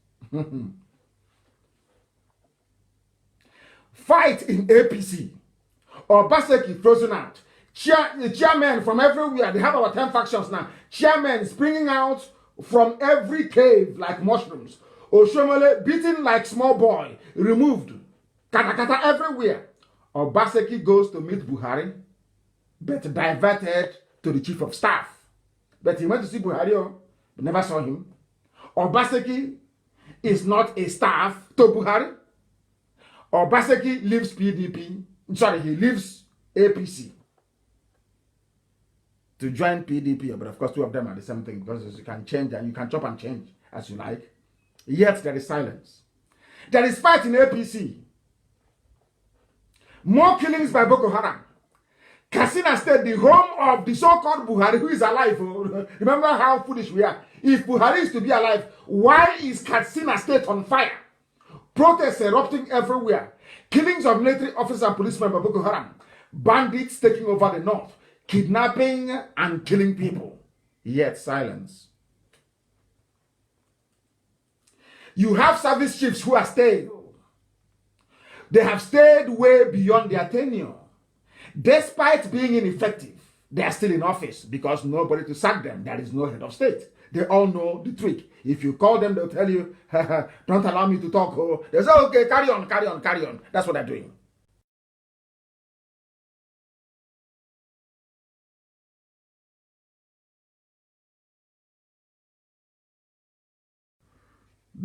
Fight in APC. Obaseki frozen out. Chairmen from everywhere. They have about 10 factions now. Chairmen springing out from every cave like mushrooms. Oshomole beaten like small boy. Removed. Katakata everywhere. Obaseki goes to meet Buhari, but diverted to the chief of staff. But he went to see Buhari, but never saw him. Obaseki is not a staff to Buhari. Obaseki leaves PDP. Sorry, he leaves APC to join PDP. But of course, two of them are the same thing because you can change and you can chop and change as you like. Yet there is silence. There is fight in APC. More killings by Boko Haram. Katsina State, the home of the so-called Buhari, who is alive. Remember how foolish we are. If Buhari is to be alive, why is Katsina State on fire? Protests erupting everywhere. Killings of military officers and policemen by Boko Haram. Bandits taking over the north. Kidnapping and killing people. Yet silence. You have service chiefs who are staying. They have stayed way beyond their tenure. Despite being ineffective, they are still in office because nobody to sack them. There is no head of state. They all know the trick. If you call them, they'll tell you, don't allow me to talk. Oh, they say, okay, carry on, carry on, carry on. That's what they're doing.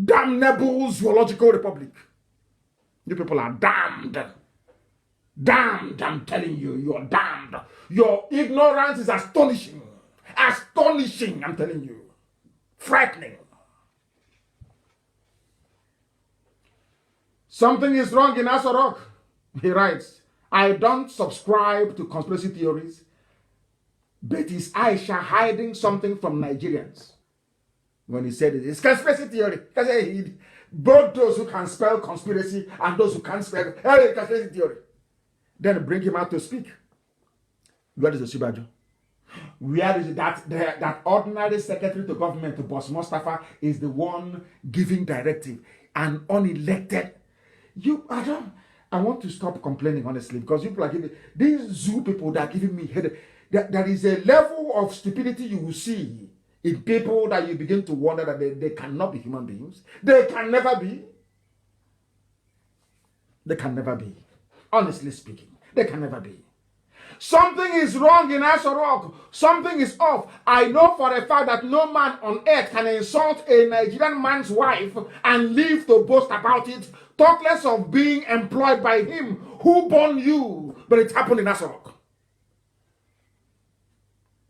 Damnable zoological republic. You people are damned. Damned, I'm telling you, you're damned. Your ignorance is astonishing. Astonishing, I'm telling you. Frightening. Something is wrong in Asorok. He writes, I don't subscribe to conspiracy theories, but is Aisha hiding something from Nigerians? When he said it, it's conspiracy theory. Because both those who can spell conspiracy and those who can't spell conspiracy theory. Then bring him out to speak. Where is the Sibajo? Where is it that ordinary secretary to government, Boss Mustafa, is the one giving directive and unelected? I want to stop complaining, honestly, because people are giving, these zoo people that are giving me headache. There is a level of stupidity you will see in people that you begin to wonder that they cannot be human beings. They can never be. They can never be. Honestly speaking, they can never be. Something is wrong in Asorok. Something is off. I know for a fact that no man on earth can insult a Nigerian man's wife and live to boast about it, talk less of being employed by him who born you. But it happened in Asorok.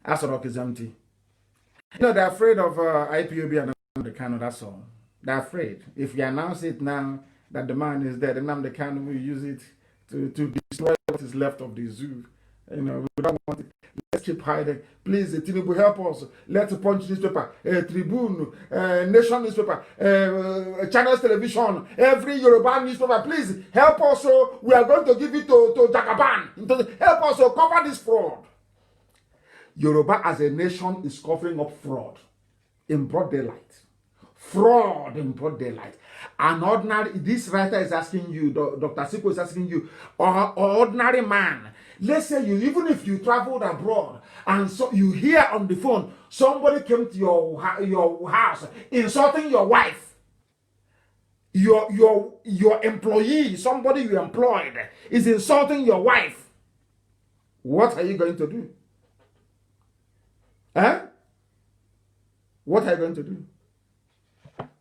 Asorok is empty. You know, they're afraid of IPOB and Nnamdi Kanu, that's all. They're afraid. If you announce it now that the man is dead, Nnamdi Kanu will use it to destroy what is left of the zoo. You know, we don't want it. Let's keep hiding. Please, Tinubu, help us. Let's Punch newspaper, Tribune, Nation newspaper, Channels Television, every Yoruba newspaper. Please help us. So we are going to give it to Jagaban. Help us to cover this fraud. Yoruba as a nation is covering up fraud in broad daylight. Fraud in broad daylight. An ordinary, this writer is asking you, Dr. Siko is asking you, or ordinary man, let's say you, even if you traveled abroad and so you hear on the phone, somebody came to your house insulting your wife, your employee, somebody you employed is insulting your wife. What are you going to do? Huh? What are you going to do?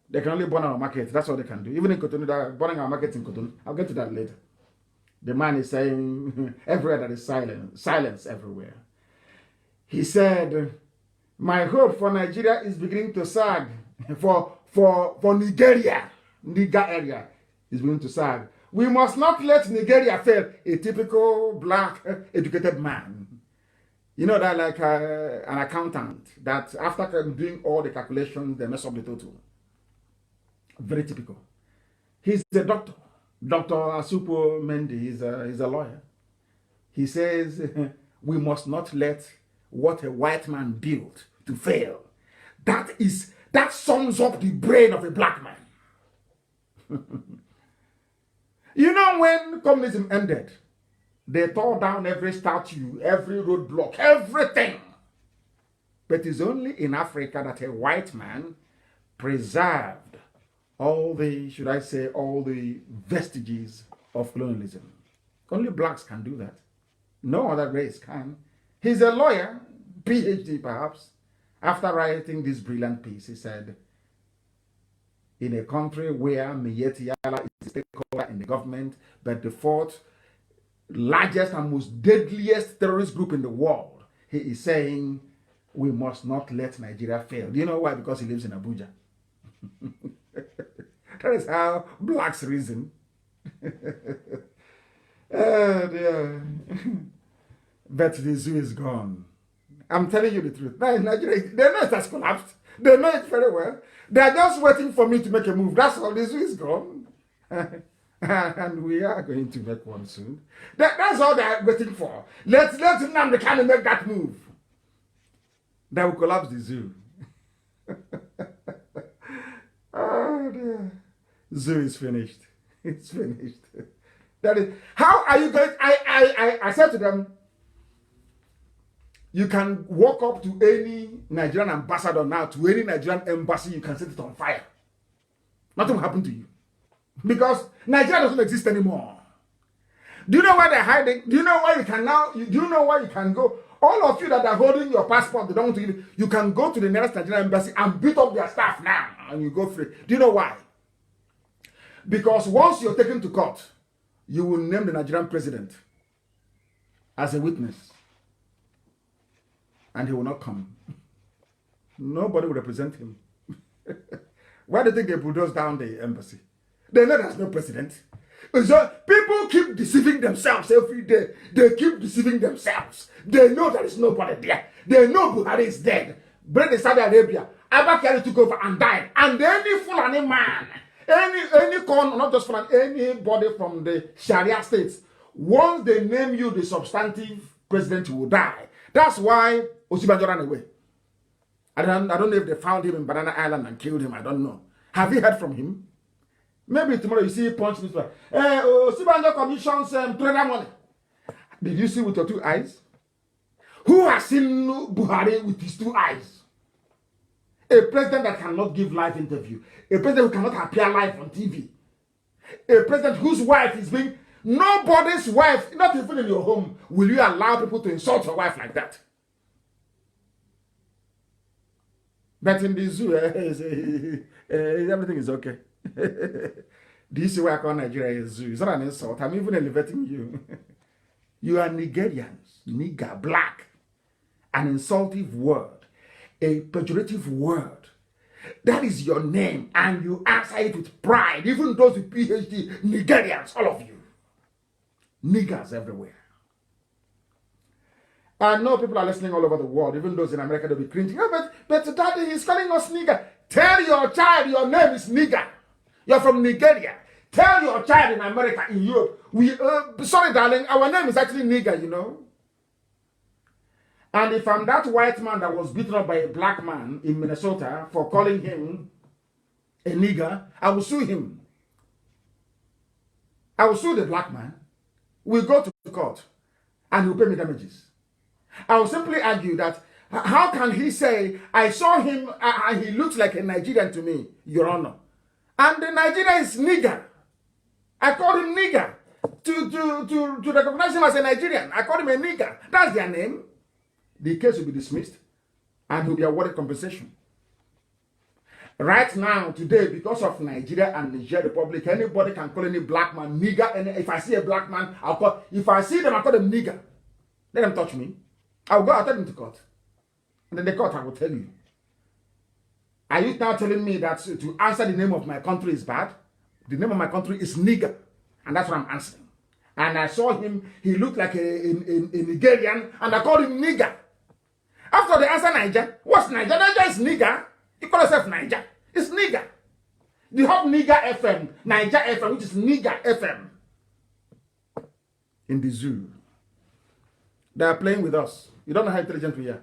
They can only burn our market. That's what they can do. Even in Cotonou, they're burning our market in Cotonou. I'll get to that later. The man is saying everywhere that is silence everywhere. He said, my hope for Nigeria is beginning to sag. For Nigeria, Niger area is beginning to sag. We must not let Nigeria fail. A typical black educated man. You know that like an accountant that after doing all the calculations, they mess up the total. Very typical. He's a doctor. Dr. Asupo Mendy is a lawyer. He says we must not let what a white man built to fail. That sums up the brain of a black man. You know, when communism ended, they tore down every statue, every roadblock, everything. But it's only in Africa that a white man preserved all the vestiges of colonialism. Only blacks can do that. No other race can. He's a lawyer, PhD perhaps. After writing this brilliant piece, he said, in a country where Miyetti Yala is a stakeholder in the government, but the fourth largest and most deadliest terrorist group in the world, he is saying, we must not let Nigeria fail. Do you know why? Because he lives in Abuja. That is how blacks reason. Oh dear. But the zoo is gone. I'm telling you the truth. Now in Nigeria, they know it has collapsed. They know it very well. They are just waiting for me to make a move. That's all. The zoo is gone. And we are going to make one soon. That's all they are waiting for. Let Nnamdi Kanu make that move. That will collapse the zoo. Oh dear. Zoo is finished. It's finished. That is, how are you going? I said to them, You can walk up to any Nigerian ambassador now, to any Nigerian embassy, you can set it on fire. Nothing will happen to you. Because Nigeria doesn't exist anymore. Do you know why they're hiding? Do you know why you can now? Do you know why you can go? All of you that are holding your passport, they don't want to give you can go to the nearest Nigerian embassy and beat up their staff now, and you go free. Do you know why? Because once you're taken to court, you will name the Nigerian president as a witness, and he will not come. Nobody will represent him. Why do you think they bulldoze down the embassy? They know there's no president. So people keep deceiving themselves every day. They keep deceiving themselves. They know there is nobody there. They know Buhari is dead. Bring the Saudi Arabia. Abakari took over and died. And any Fulani man, any con, not just Fulani, anybody from the Sharia states, once they name you the substantive president, you will die. That's why Osibanjo ran away. I don't know if they found him in Banana Island and killed him. I don't know. Have you heard from him? Maybe tomorrow you see punch this way. Osibanjo commissions trader money. Did you see with your 2 eyes? Who has seen Buhari with his 2 eyes? A president that cannot give live interview. A president who cannot appear live on TV. A president whose wife is being... Nobody's wife, not even in your home, will you allow people to insult your wife like that. But in the zoo, everything is okay. Do you see why I call Nigeria a zoo? It's not an insult. I'm even elevating you. You are Nigerians, nigger, black. An insultive word, a pejorative word. That is your name, and you answer it with pride. Even those with PhD, Nigerians, all of you. Niggers everywhere. I know people are listening all over the world, even those in America, they'll be cringing. Oh, but daddy, he's calling us nigger. Tell your child your name is nigger. You're from Nigeria. Tell your child in America, in Europe. Sorry, darling, our name is actually nigger, you know. And if I'm that white man that was beaten up by a black man in Minnesota for calling him a nigger, I will sue him. I will sue the black man. We'll go to court and he'll pay me damages. I will simply argue that how can he say, I saw him and he looks like a Nigerian to me, Your Honor. And the Nigerian is nigger. I call him nigger. To recognize him as a Nigerian, I call him a nigger. That's their name. The case will be dismissed and he'll be awarded compensation. Right now, today, because of Nigeria and Niger Republic, anybody can call any black man nigger. And if I see a black man, if I see them, I'll call them nigger. Let them touch me. I'll take them to court. And then the court, I will tell you. Are you now telling me that to answer the name of my country is bad? The name of my country is nigger. And that's what I'm answering. And I saw him, he looked like a Nigerian, and I called him nigger. After they answer Niger, what's Niger? Niger is nigger. You call yourself Niger. It's nigger. You have nigger FM, Niger FM, which is nigger FM. In the zoo. They are playing with us. You don't know how intelligent we are.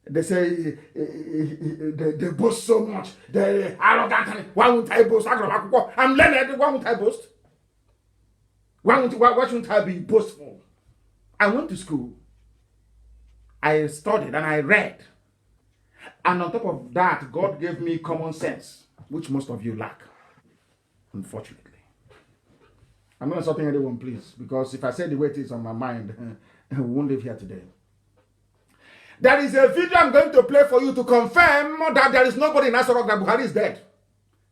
They say they boast so much. They're arrogant. Why won't I boast? I'm learned. Why won't I boast? Why shouldn't I be boastful? I went to school. I studied and I read. And on top of that, God gave me common sense, which most of you lack, unfortunately. I'm not insulting anyone, please, because if I say the way it is on my mind, we won't live here today. There is a video I'm going to play for you to confirm that there is nobody in Asorok, that Buhari is dead.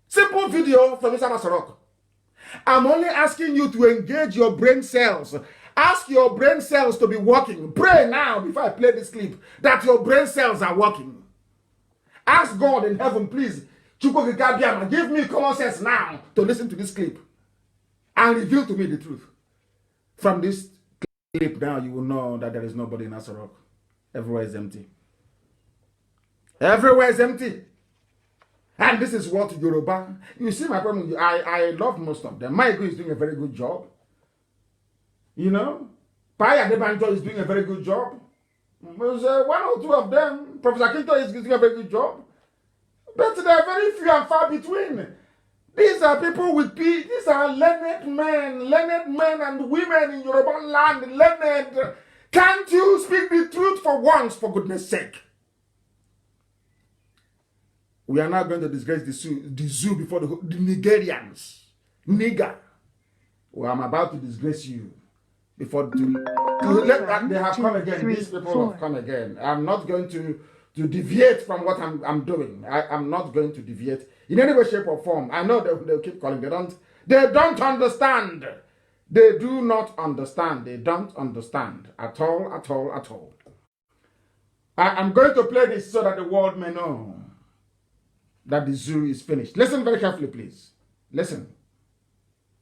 Simple video from Mr. Asorok. I'm only asking you to engage your brain cells. Ask your brain cells to be working. Pray now, before I play this clip, that your brain cells are working. Ask God in heaven, please, give me common sense now to listen to this clip and reveal to me the truth. From this clip now, you will know that there is nobody in Asorok. Everywhere is empty. Everywhere is empty. And this is what Yoruba... You see my problem? I love most of them. Maigo is doing a very good job. You know? Paya Debanjo is doing a very good job. There's one or two of them. Professor Kinto is doing a very good job. But they are very few and far between. These are people with peace. These are learned men and women in Yoruba land. Learned. Can't you speak the truth for once, for goodness sake? We are not going to disgrace the zoo before the Nigerians. Nigger. Well, I'm about to disgrace you before they have come again. These people have come again. I'm not going to deviate from what I'm doing. I'm not going to deviate in any way, shape, or form. I know they'll keep calling. They don't understand. They do not understand. They don't understand at all, at all, at all. I'm going to play this so that the world may know that the zoo is finished. Listen very carefully, please. Listen.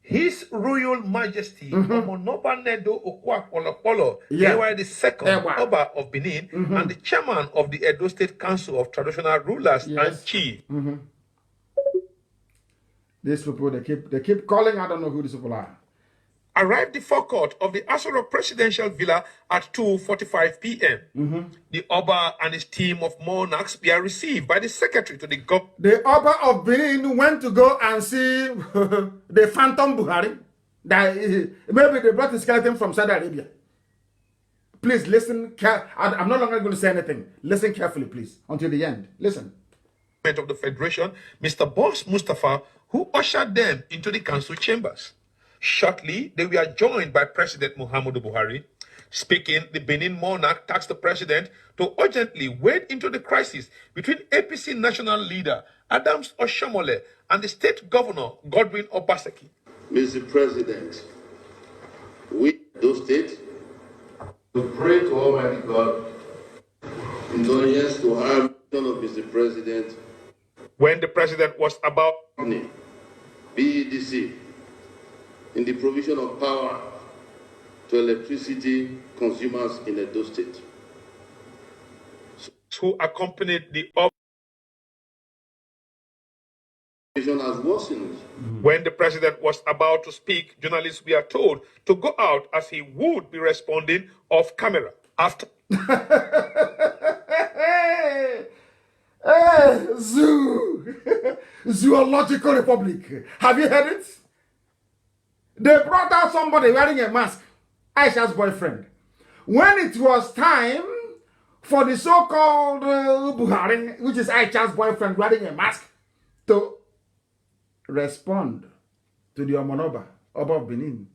His Royal Majesty Omonoba Nedo Okwa-Polopolo, AY the second Oba of Benin, and the chairman of the Edo State Council of Traditional Rulers and Chiefs. These people, they keep calling. I don't know who these people are. Arrived the forecourt of the Asoro Presidential Villa at 2:45 p.m. The Oba and his team of monarchs were received by the secretary to the government. The Oba of Benin went to go and see the Phantom Buhari. Maybe they brought the skeleton from Saudi Arabia. Please listen. I'm no longer going to say anything. Listen carefully, please, until the end. Listen. Of the Federation, Mr. Boss Mustafa, who ushered them into the council chambers. Shortly, they were joined by President Muhammadu Buhari. Speaking, the Benin monarch tasked the president to urgently wade into the crisis between APC national leader Adams Oshomole and the state governor Godwin Obaseki. Mr. President, we, those states, to pray to Almighty God, indulgence to our mission of Mr. President. When the president was about BEDC, in the provision of power to electricity consumers in Edo State, who accompanied the has worsened. When the president was about to speak, journalists were told to go out as he would be responding off camera. After Zoological Republic. Have you heard it? They brought out somebody wearing a mask, Aisha's boyfriend. When it was time for the so-called Buhari, which is Aisha's boyfriend wearing a mask, to respond to the Omonoba, Oba of Benin,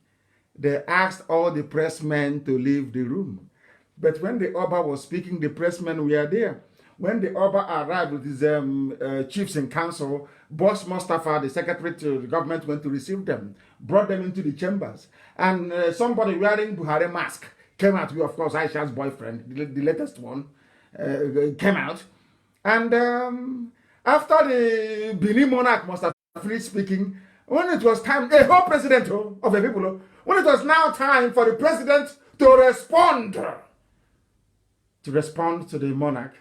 they asked all the pressmen to leave the room. But when the Oba was speaking, the pressmen were there. When the Oba arrived with his chiefs in council, Boss Mustafa, the secretary to the government, went to receive them, brought them into the chambers. And somebody wearing Buhari mask came out, of course, Aisha's boyfriend, the latest one, came out. And after the Benin monarch must have finished speaking, when it was time, a whole president of the people, when it was now time for the president to respond to the monarch,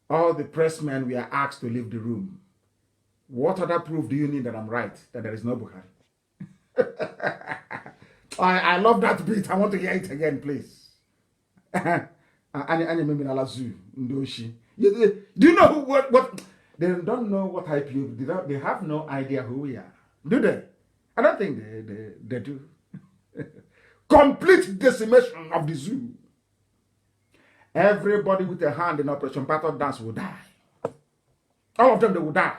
all the pressmen were asked to leave the room. What other proof do you need that I'm right, that there is no Buhari? I love that beat. I want to hear it again, please. Do you know what? They don't know what IPO. They have no idea who we are. Do they? I don't think they do. Complete decimation of the zoo. Everybody with a hand in Operation Python Dance will die. All of them, they will die.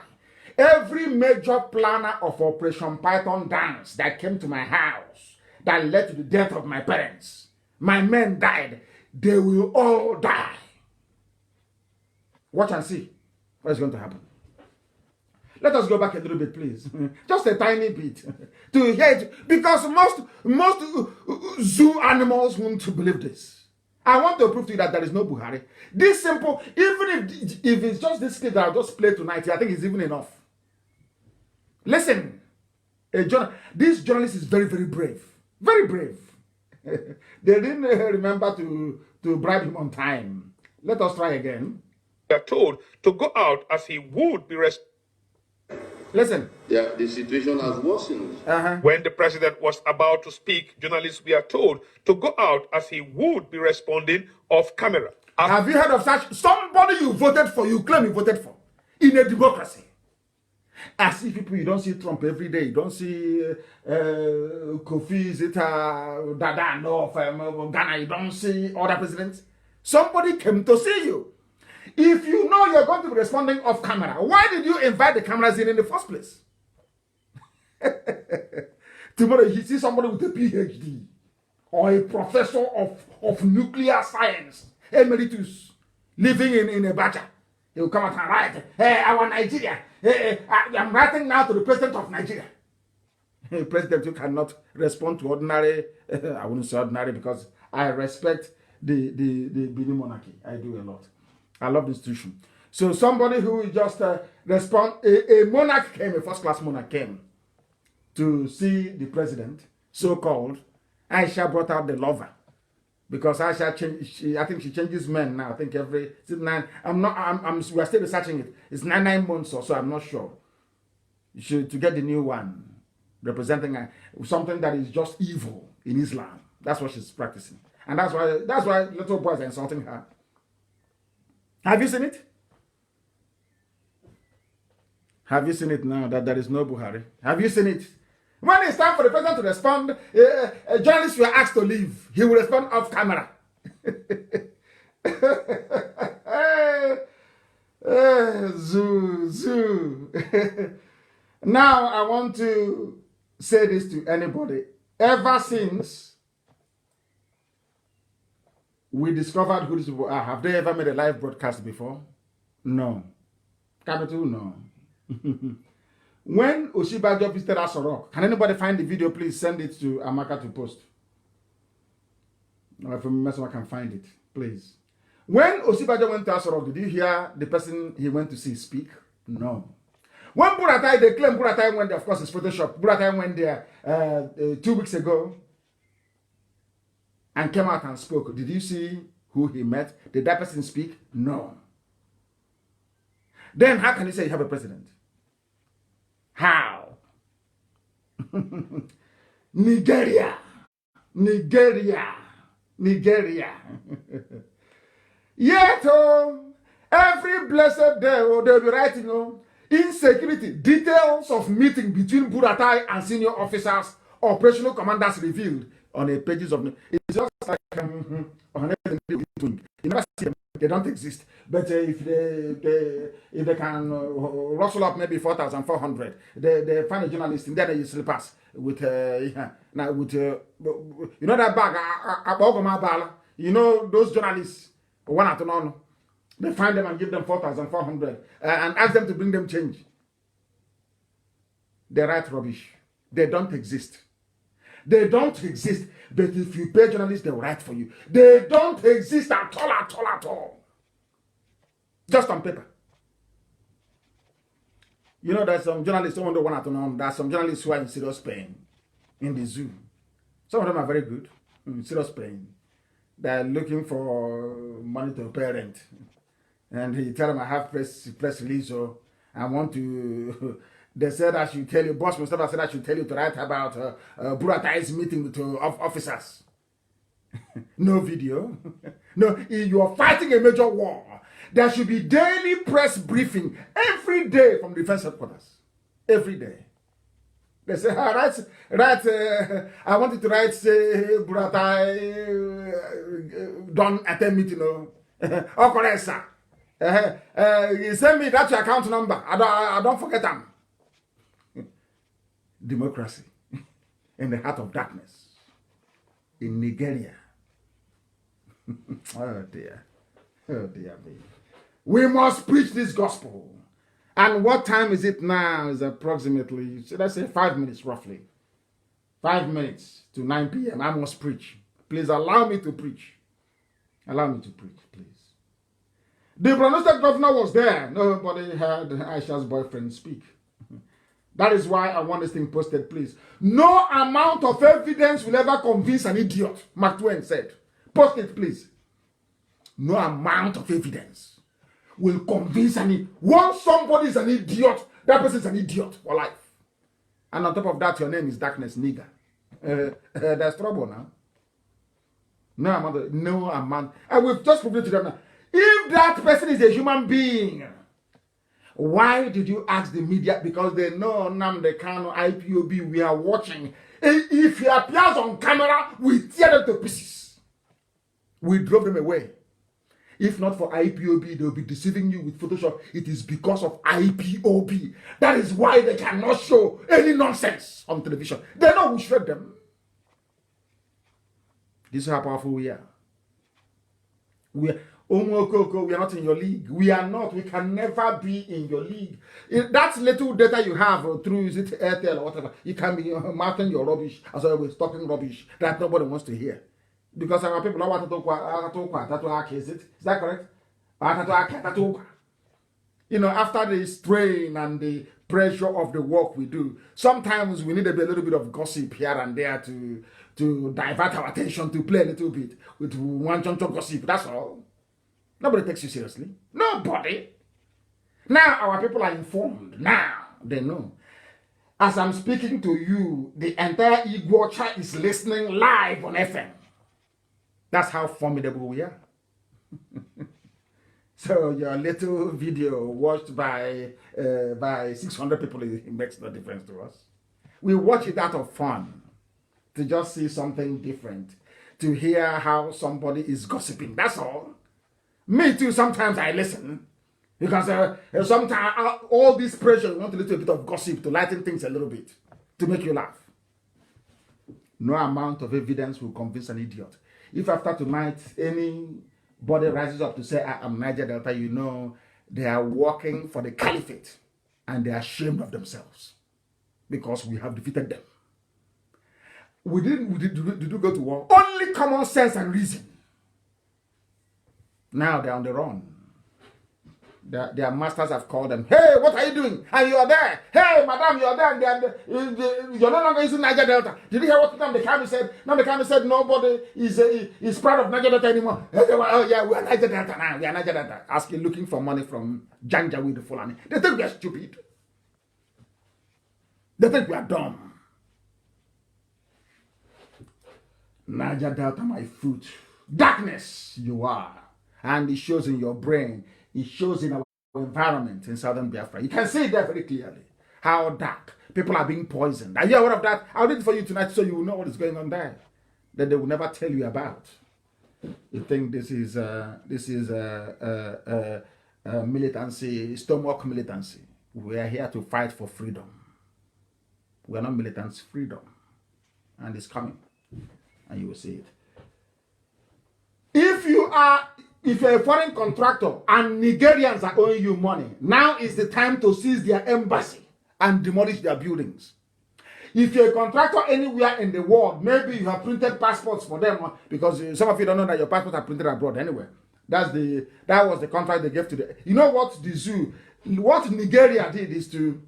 Every major planner of Operation Python Dance that came to my house, that led to the death of my parents, my men died, they will all die. Watch and see what is going to happen. Let us go back a little bit, please. Just a tiny bit. To hear it. Because most zoo animals won't believe this. I want to prove to you that there is no Buhari. This simple, even if it's just this clip that I'll just play tonight, I think it's even enough. Listen, this journalist is very, very brave. Very brave. They didn't remember to bribe him on time. Let us try again. They are told to go out as he would be Listen. The situation has worsened. When the president was about to speak, journalists were told to go out as he would be responding off camera. Have you heard of such somebody you voted for, you claim you voted for, in a democracy? As if people, you don't see Trump every day. You don't see Kofi Zita, Dada, no, of Ghana. You don't see other presidents. Somebody came to see you. If you know you're going to be responding off camera, why did you invite the cameras in the first place? Tomorrow you see somebody with a PhD or a professor of nuclear science, emeritus, living in a badger. He will come out and write, hey, I want Nigeria. I'm writing now to the president of Nigeria. President, you cannot respond to ordinary, I wouldn't say ordinary because I respect the Benin monarchy. I do a lot. I love the institution. So somebody who will just respond, a monarch came, a first-class monarch came to see the president, so-called. Aisha brought out the lover. Because Aisha changed, I think she changes men now. I think every 9. We're still researching it. It's 9 months or so. I'm not sure. To get the new one, representing something that is just evil in Islam. That's what she's practicing, and that's why little boys are insulting her. Have you seen it? Have you seen it now that there is no Buhari? Have you seen it? When it's time for the president to respond, journalists were asked to leave. He will respond off camera. Zoo. Now, I want to say this to anybody. Ever since we discovered who these people are, have they ever made a live broadcast before? No. Capital, no. When Oshibajo visited Asorok, can anybody find the video? Please send it to Amaka to post. Or if someone can find it, please. When Oshibajo went to Asorok, did you hear the person he went to see speak? No. When Buratai, they claim Buratai went there, of course it's Photoshop. Buratai went there 2 weeks ago and came out and spoke. Did you see who he met? Did that person speak? No. Then how can you say you have a president? How? Nigeria. Yet, every blessed day, they'll be writing, insecurity, details of meeting between Buratai and senior officers, operational commanders revealed on the pages of. It's just like you never see them. They don't exist. But if they can rustle up maybe 4,400, they find a journalist in there that you slip past with you know that bag, you know those journalists one at none. They find them and give them 4,400 and ask them to bring them change. They write rubbish. They don't exist. They don't exist. But if you pay journalists, they will write for you. They don't exist at all. Just on paper. You know, there's some journalists who don't want to know. There's some journalists who are in serious pain in the zoo. Some of them are very good, in serious pain. They're looking for money to pay rent. And he tell them, I have press release, so I want to. They said I should tell you, Boss Mustafa said I should tell you to write about Buratai's meeting with officers. No video. No, you are fighting a major war. There should be daily press briefing every day from defense headquarters. Every day. They say, I wanted to write, say, Buratai don't attend meeting. Oh, correct, sir. You send me that your account number. I don't forget them. Democracy in the heart of darkness in Nigeria. Oh dear me. We must preach this gospel. And what time is it now? Is approximately, let's say 5 minutes roughly. 5 minutes to 9 p.m. I must preach. Please allow me to preach. Allow me to preach, please. The Borno State governor was there. Nobody heard Aisha's boyfriend speak. That is why I want this thing posted, please. No amount of evidence will ever convince an idiot, Mark Twain said. Post it, please. No amount of evidence will convince once somebody is an idiot, that person is an idiot for life. And on top of that, your name is darkness, nigger. There's trouble now. No amount. And we've just proved it to them now. If that person is a human being, Why did you ask the media? Because they know Nnamdi Kanu, IPOB, we are watching. If he appears on camera, we tear them to pieces. We drove them away. If not for IPOB, they'll be deceiving you with Photoshop. It is because of IPOB. That is why they cannot show any nonsense on television. They know we shred them. This is how powerful we are. We are not in your league. We are not. We can never be in your league. That little data you have through, is it Airtel or whatever, you can be marking your rubbish as always, talking rubbish that nobody wants to hear. Because our people don't want to talk. Is that correct? You know, after the strain and the pressure of the work we do, sometimes we need a little bit of gossip here and there to divert our attention, to play a little bit with one chunk of gossip. That's all. Nobody takes you seriously. Nobody. Now our people are informed. Now they know. As I'm speaking to you, the entire Igbocha is listening live on FM. That's how formidable we are. So your little video watched by 600 people, it makes no difference to us. We watch it out of fun, to just see something different, to hear how somebody is gossiping. That's all. Me too, sometimes I listen, because sometimes all this pressure, you want a little bit of gossip to lighten things a little bit, to make you laugh. No amount of evidence will convince an idiot. If after tonight anybody rises up to say, I am Niger Delta, you know they are working for the caliphate and they are ashamed of themselves because we have defeated them. Did you go to war? Only common sense and reason. Now they're on the run. Their masters have called them. Hey, what are you doing? And you are there. Hey, madam, you are there. You're no longer using Niger Delta. Did you hear what Nnamdi Kanu said? Nnamdi Kanu said nobody is proud of Niger Delta anymore. Oh yeah, we are Niger Delta now. We are Niger Delta. Looking for money from Janjaweed the Fulani. They think we are stupid. They think we are dumb. Niger Delta, my fruit. Darkness, you are. And it shows in your brain. It shows in our environment in southern Biafra. You can see it there very clearly. How dark. People are being poisoned. Are you aware of that? I'll read it for you tonight so you will know what is going on there. That they will never tell you about. You think this is militancy, stomach militancy. We are here to fight for freedom. We are not militants, freedom. And it's coming. And you will see it. If you're a foreign contractor and Nigerians are owing you money, now is the time to seize their embassy and demolish their buildings. If you're a contractor anywhere in the world, maybe you have printed passports for them, because some of you don't know that your passports are printed abroad anyway. That was the contract they gave to the. You know what what Nigeria did is to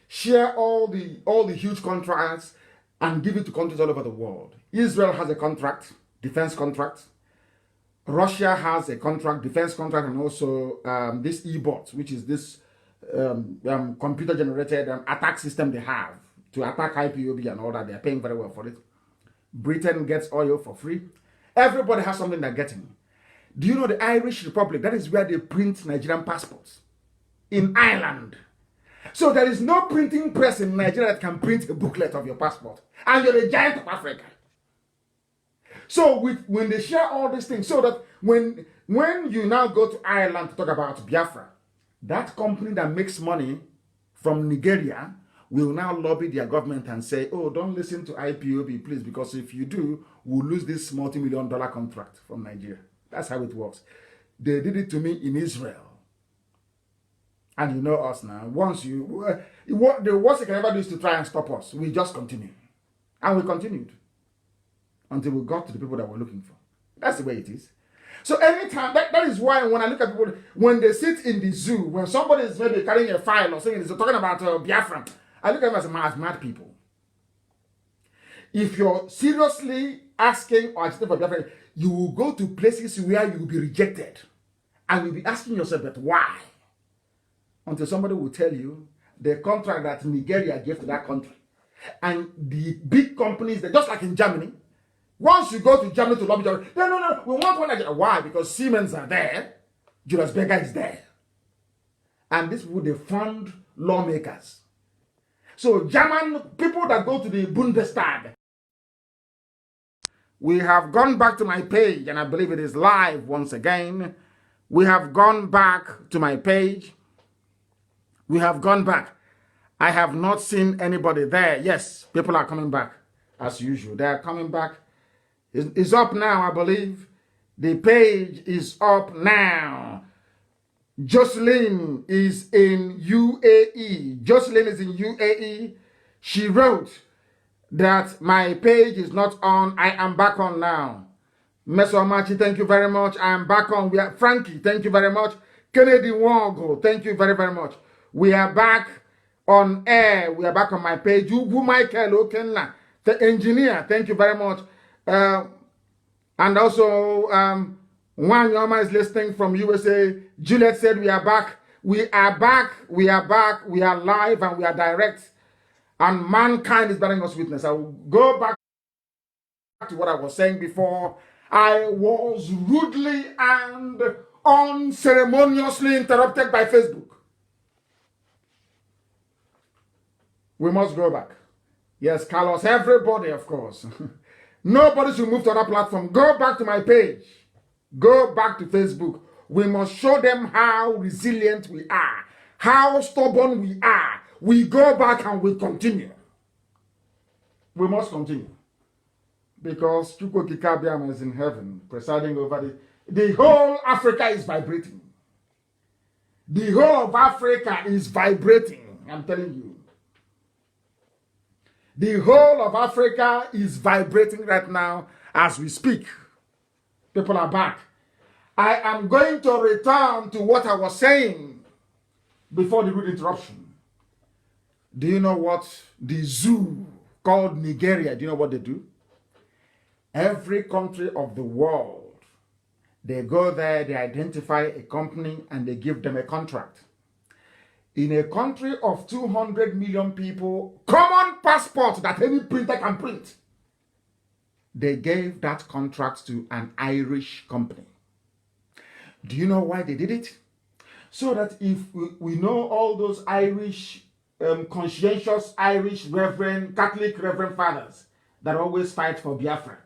share all the huge contracts and give it to countries all over the world. Israel has a contract, defense contract. Russia has a contract, defense contract, and also this e-bot, which is this computer-generated attack system they have to attack IPOB and all that. They're paying very well for it. Britain gets oil for free. Everybody has something they're getting. Do you know the Irish Republic? That is where they print Nigerian passports. In Ireland. So there is no printing press in Nigeria that can print a booklet of your passport. And you're a giant of Africa. So when they share all these things, so that when you now go to Ireland to talk about Biafra, that company that makes money from Nigeria will now lobby their government and say, oh, don't listen to IPOB, please, because if you do, we'll lose this multi-million-dollar contract from Nigeria. That's how it works. They did it to me in Israel. And you know us now. The worst they can ever do is to try and stop us. We just continue. And we continued. Until we got to the people that we're looking for. That's the way it is. So anytime, that is why when I look at people, when they sit in the zoo, when somebody is maybe carrying a file or saying, they're talking about Biafra, I look at them as mad people. If you're seriously asking or agitating for Biafra, you will go to places where you will be rejected. And you'll be asking yourself, but why? Until somebody will tell you the contract that Nigeria gave to that country. And the big companies, just like in Germany, once you go to Germany to lobby, no, we want one Nigeria. Why? Because Siemens are there, Julius Berger is there. And these people, they fund lawmakers. So German people that go to the Bundestag, we have gone back to my page, and I believe it is live once again. We have gone back to my page. We have gone back. I have not seen anybody there. Yes, people are coming back as usual. They are coming back. It's up now, I believe. The page is up now. Jocelyn is in UAE. Jocelyn is in UAE. She wrote that my page is not on. I am back on now. Mesomachi, thank you very much. I am back on. We are Frankie, thank you very much. Kennedy Wango, thank you very, very much. We are back on air. We are back on my page. Ugu Michael Okenla, the engineer, thank you very much. And also, Juan Yoma is listening from USA. Juliet said, we are back. We are back. We are back. We are live and we are direct. And mankind is bearing us witness. I will go back to what I was saying before. I was rudely and unceremoniously interrupted by Facebook. We must go back. Yes, Carlos, everybody, of course. Nobody should move to another platform. Go back to my page. Go back to Facebook. We must show them how resilient we are, how stubborn we are. We go back and we continue. We must continue. Because Chukwu Kikabiam is in heaven, presiding over the whole Africa is vibrating. The whole of Africa is vibrating, I'm telling you. The whole of Africa is vibrating right now as we speak. People are back. I am going to return to what I was saying before the rude interruption. Do you know what the zoo called Nigeria, do you know what they do? Every country of the world, they go there, they identify a company, and they give them a contract. In a country of 200 million people, common passport that any printer can print, they gave that contract to an Irish company. Do you know why they did it? So that if we know all those Irish, conscientious Irish Reverend, Catholic Reverend fathers that always fight for Biafra.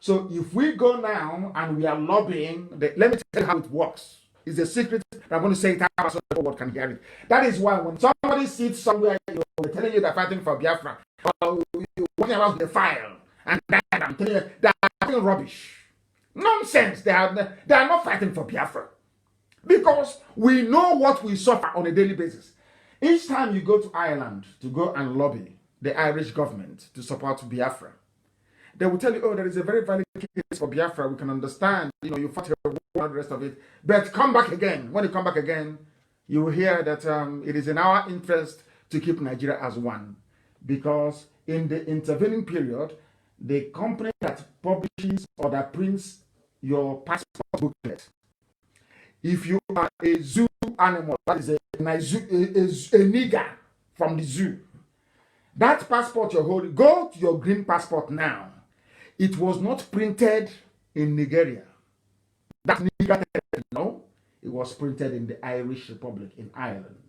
So if we go now and we are lobbying, let me tell you how it works. It's a secret. I'm going to say it out so the world can hear it. That is why when somebody sits somewhere, they're telling you they're fighting for Biafra, or you're talking about the file, and then I'm telling you they're fighting rubbish. Nonsense. They are not fighting for Biafra. Because we know what we suffer on a daily basis. Each time you go to Ireland to go and lobby the Irish government to support Biafra, they will tell you, oh, there is a very valid case for Biafra. We can understand, you fought your war and the rest of it. But come back again. When you come back again, you will hear that it is in our interest to keep Nigeria as one. Because in the intervening period, the company that publishes or that prints your passport booklet, if you are a zoo animal, that is a nigger from the zoo, that passport you're holding, go to your green passport now. It was not printed in Nigeria. That nigger, no, it was printed in the Irish Republic in Ireland.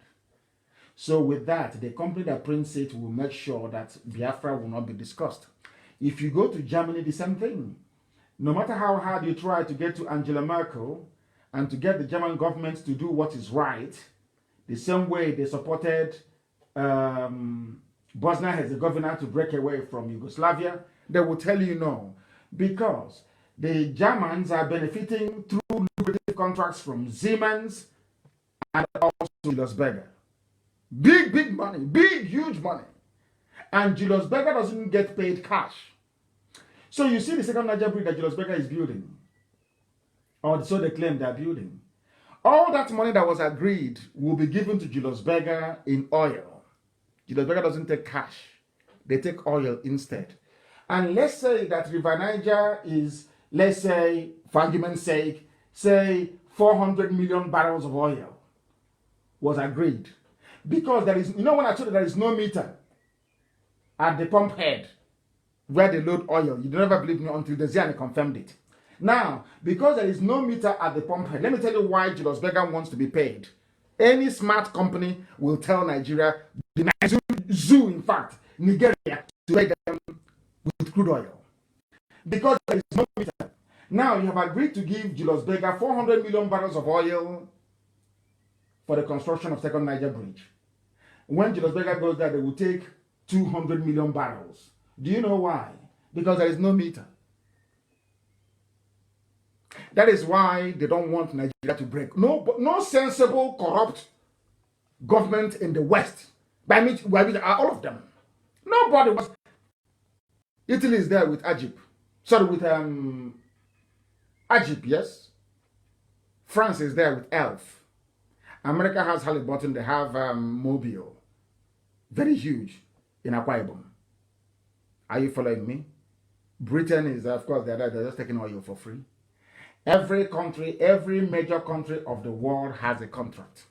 So with that, the company that prints it will make sure that Biafra will not be discussed. If you go to Germany, the same thing. No matter how hard you try to get to Angela Merkel and to get the German government to do what is right, the same way they supported Bosnia-Herzegovina to break away from Yugoslavia, they will tell you no. Because the Germans are benefiting through lucrative contracts from Siemens and also Julius Berger. Big money, huge money. And Julius Berger doesn't get paid cash. So you see the second Niger bridge that Julius Berger is building, or so they claim they're building. All that money that was agreed will be given to Julius Berger in oil. Julius Berger doesn't take cash. They take oil instead. And let's say that River Niger is, let's say, for argument's sake, say 400 million barrels of oil was agreed. Because there is, when I told you there is no meter at the pump head where they load oil, you never believe me until the Ziani confirmed it. Now, because there is no meter at the pump head, let me tell you why Julius Berger wants to be paid Any smart company will tell Nigeria, the zoo, in fact, Nigeria, to pay them with crude oil. Because there is no meter. Now you have agreed to give Julius Berger 400 million barrels of oil for the construction of Second Niger Bridge. When Julius Berger goes there, they will take 200 million barrels. Do you know why? Because there is no meter. That is why they don't want Nigeria to break. No sensible, corrupt government in the West. By which all of them. Nobody was. Italy is there with Egypt. Sorry, with Egypt, yes. France is there with ELF. America has Halliburton. They have Mobile. Very huge in Akwa Ibom. Are you following me? Britain is, of course, they're just taking oil for free. Every country, every major country of the world has a contract.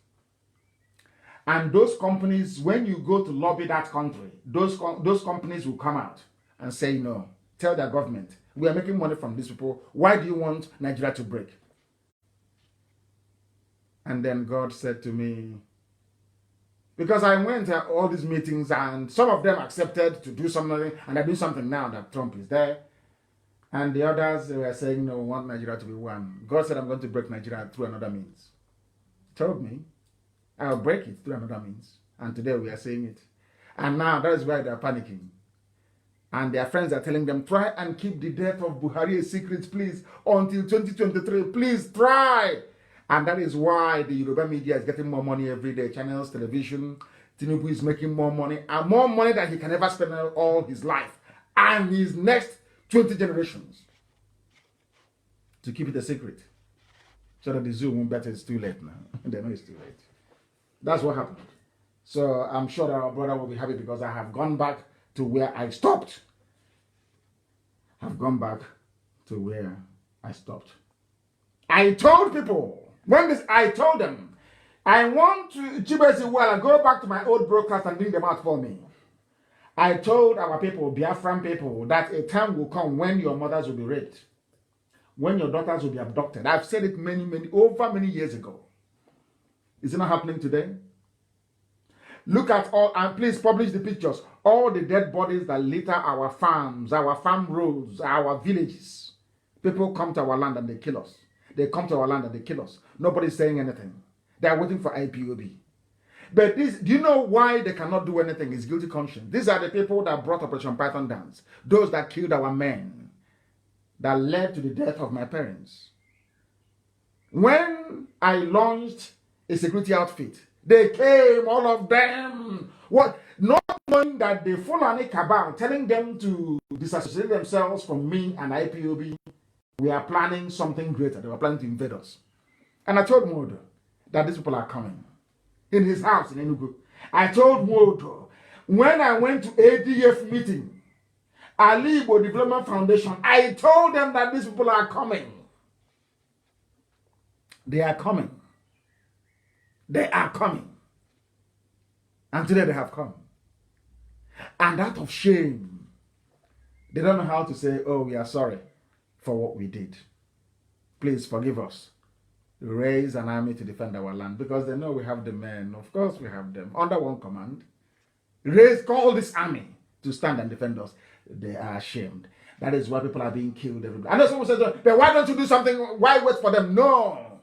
And those companies, when you go to lobby that country, those companies will come out and say no. Tell their government, we are making money from these people. Why do you want Nigeria to break? And then God said to me, because I went to all these meetings and some of them accepted to do something, and I do something now that Trump is there. And the others were saying, no, we want Nigeria to be one. God said, I'm going to break Nigeria through another means. He told me, I'll break it through another means. And today we are saying it. And now that is why they are panicking. And their friends are telling them, try and keep the death of Buhari a secret, please, until 2023. Please try. And that is why the Yoruba media is getting more money every day. Channels, television. Tinubu is making more money. And more money than he can ever spend all his life. And his next 20 generations. To keep it a secret. So that the zoo won't bet it's too late now. They know it's too late. That's what happened. So I'm sure that our brother will be happy because I have gone back to where I stopped. I've gone back to where I stopped. I told people, I told them, I want to go back to my old broadcast and bring them out for me. I told our people, Biafran people, that a time will come when your mothers will be raped, when your daughters will be abducted. I've said it over many years ago. Is it not happening today? Look at all, and please publish the pictures, all the dead bodies that litter our farms, our farm roads, our villages. People come to our land and they kill us. They come to our land and they kill us. Nobody's saying anything. They are waiting for IPOB. But do you know why they cannot do anything? It's guilty conscience. These are the people that brought Operation Python dance. Those that killed our men. That led to the death of my parents. When I launched a security outfit, they came, all of them. What? Not knowing that the Fulani cabal, telling them to disassociate themselves from me and IPOB, we are planning something greater. They were planning to invade us. And I told Modo that these people are coming. In his house in Enugu. I told Modo, when I went to ADF meeting, Ali Igbo Development Foundation, I told them that these people are coming. They are coming. They are coming. And today they have come. And out of shame, they don't know how to say, oh, we are sorry for what we did. Please forgive us. Raise an army to defend our land because they know we have the men. Of course we have them under one command. Call this army to stand and defend us. They are ashamed. That is why people are being killed everywhere. I know someone says, but why don't you do something? Why wait for them? No.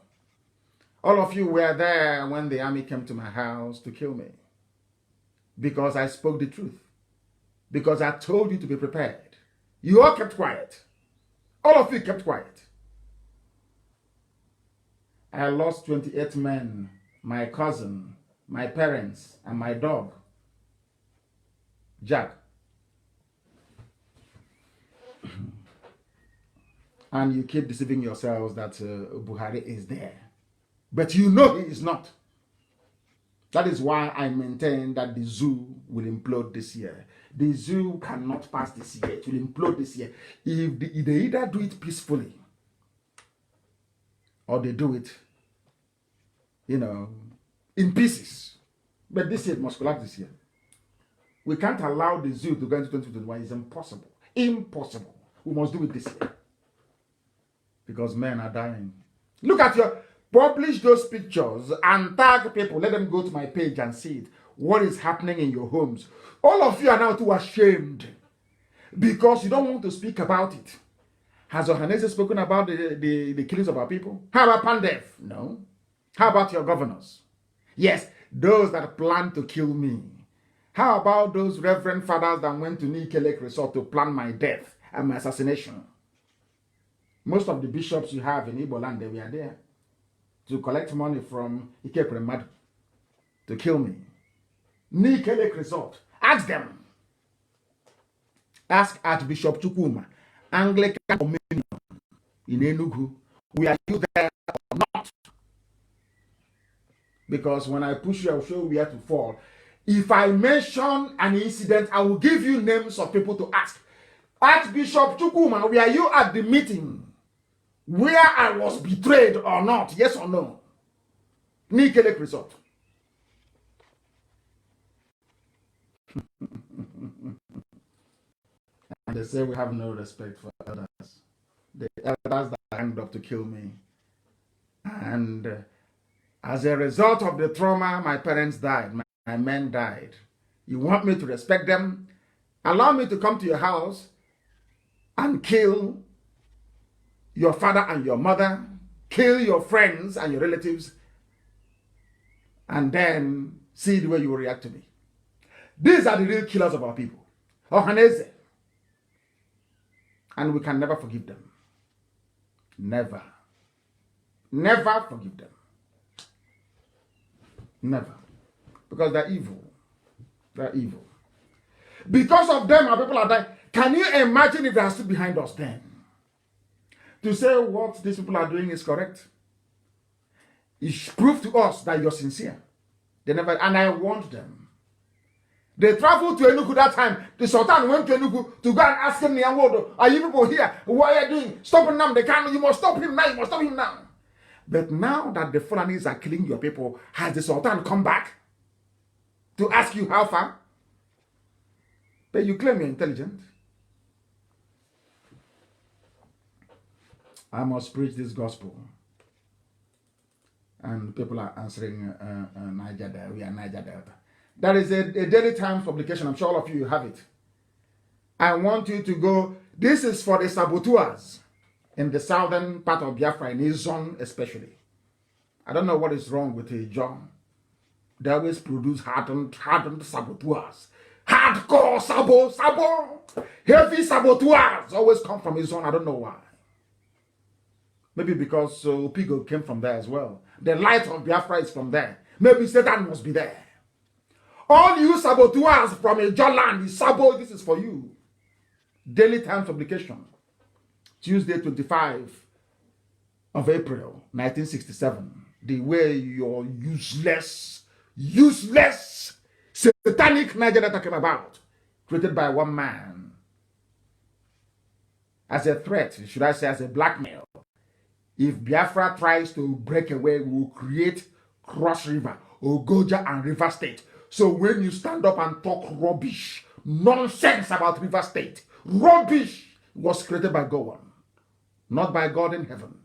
All of you were there when the army came to my house to kill me. Because I spoke the truth. Because I told you to be prepared. You all kept quiet. All of you kept quiet. I lost 28 men, my cousin, my parents, and my dog, Jack. And you keep deceiving yourselves that Buhari is there. But you know he is not. That is why I maintain that the zoo will implode this year. The zoo cannot pass this year. It will implode this year. If they either do it peacefully or they do it, in pieces. But this year it must collapse this year. We can't allow the zoo to go into 2021. It's impossible. Impossible. We must do it this year. Because men are dying. Look at Publish those pictures and tag people. Let them go to my page and see it. What is happening in your homes? All of you are now too ashamed because you don't want to speak about it. Has Ohanese spoken about the killings of our people? How about Pandef? No. How about your governors? Yes, those that plan to kill me. How about those reverend fathers that went to Nike Lake Resort to plan my death and my assassination? Most of the bishops you have in Igbo land, they were there to collect money from Ike Madu to kill me. Nike Lake Resort. Ask them. Ask Archbishop Chukwuma, Anglican Communion in Enugu. Were you there or not? Because when I push you, I'll show you where to fall. If I mention an incident, I will give you names of people to ask. Archbishop Chukwuma, were you at the meeting where I was betrayed or not? Yes or no? Nike Lake Resort. And they say we have no respect for elders. The elders that ganged up to kill me. And as a result of the trauma, my parents died. My men died. You want me to respect them? Allow me to come to your house and kill your father and your mother, kill your friends and your relatives, and then see the way you will react to me. These are the real killers of our people. Ohanese. And we can never forgive them. Never. Never forgive them. Never. Because they're evil. They're evil. Because of them, our people are dying. Can you imagine if they are still behind us then? To say what these people are doing is correct. It's proof to us that you're sincere. They never, and I warned them. They traveled to Enugu that time. The Sultan went to Enugu to go and ask him, are you people here? What are you doing? Stop Nnamdi Kanu. You must stop him now. You must stop him now. But now that the Fulanis are killing your people, has the Sultan come back to ask you how far? But you claim you're intelligent. I must preach this gospel. And people are answering Niger Delta. We are Niger Delta. There is a Daily Times publication. I'm sure all of you have it. I want you to go. This is for the saboteurs in the southern part of Biafra, in his zone especially. I don't know what is wrong with the John. They always produce hardened saboteurs. Hardcore sabo. Heavy saboteurs always come from his zone. I don't know why. Maybe because Pigo came from there as well. The light of Biafra is from there. Maybe Satan must be there. All you saboteurs from a John land, Sabo, this is for you. Daily Times publication. Tuesday, 25 of April, 1967. The way your useless, satanic Niger Delta came about. Created by one man. As a threat, should I say as a blackmail. If Biafra tries to break away, we will create Cross River, Ogoja and River State. So when you stand up and talk rubbish, nonsense about River State, rubbish was created by God. Not by God in heaven,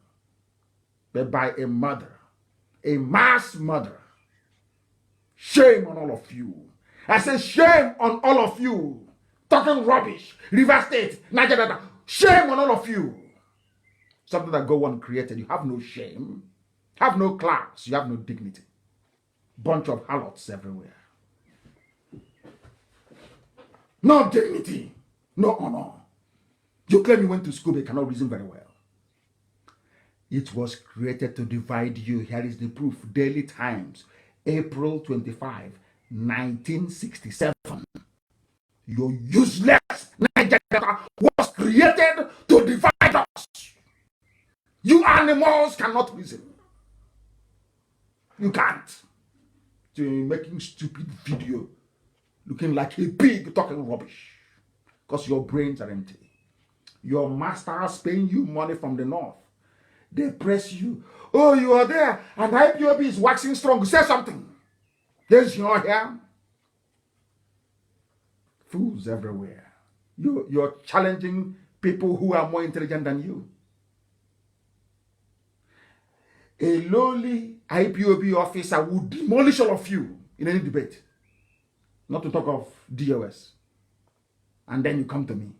but by a murder, a mass murder. Shame on all of you. I say shame on all of you. Talking rubbish, River State, Niger Delta. Shame on all of you. Something that God created. You have no shame, have no class, you have no dignity. Bunch of harlots everywhere. No dignity, no honor. You claim you went to school, but you cannot reason very well. It was created to divide you. Here is the proof. Daily Times, April 25, 1967. Your useless Niger Delta was created to divide us. You animals cannot reason. You can't. So you're making stupid video, looking like a pig, talking rubbish. Because your brains are empty. Your masters paying you money from the north. They press you. Oh, you are there, and IPOB is waxing strong. Say something. There's your hair. Fools everywhere. You're challenging people who are more intelligent than you. A lowly IPOB officer would demolish all of you in any debate. Not to talk of DOS. And then you come to me.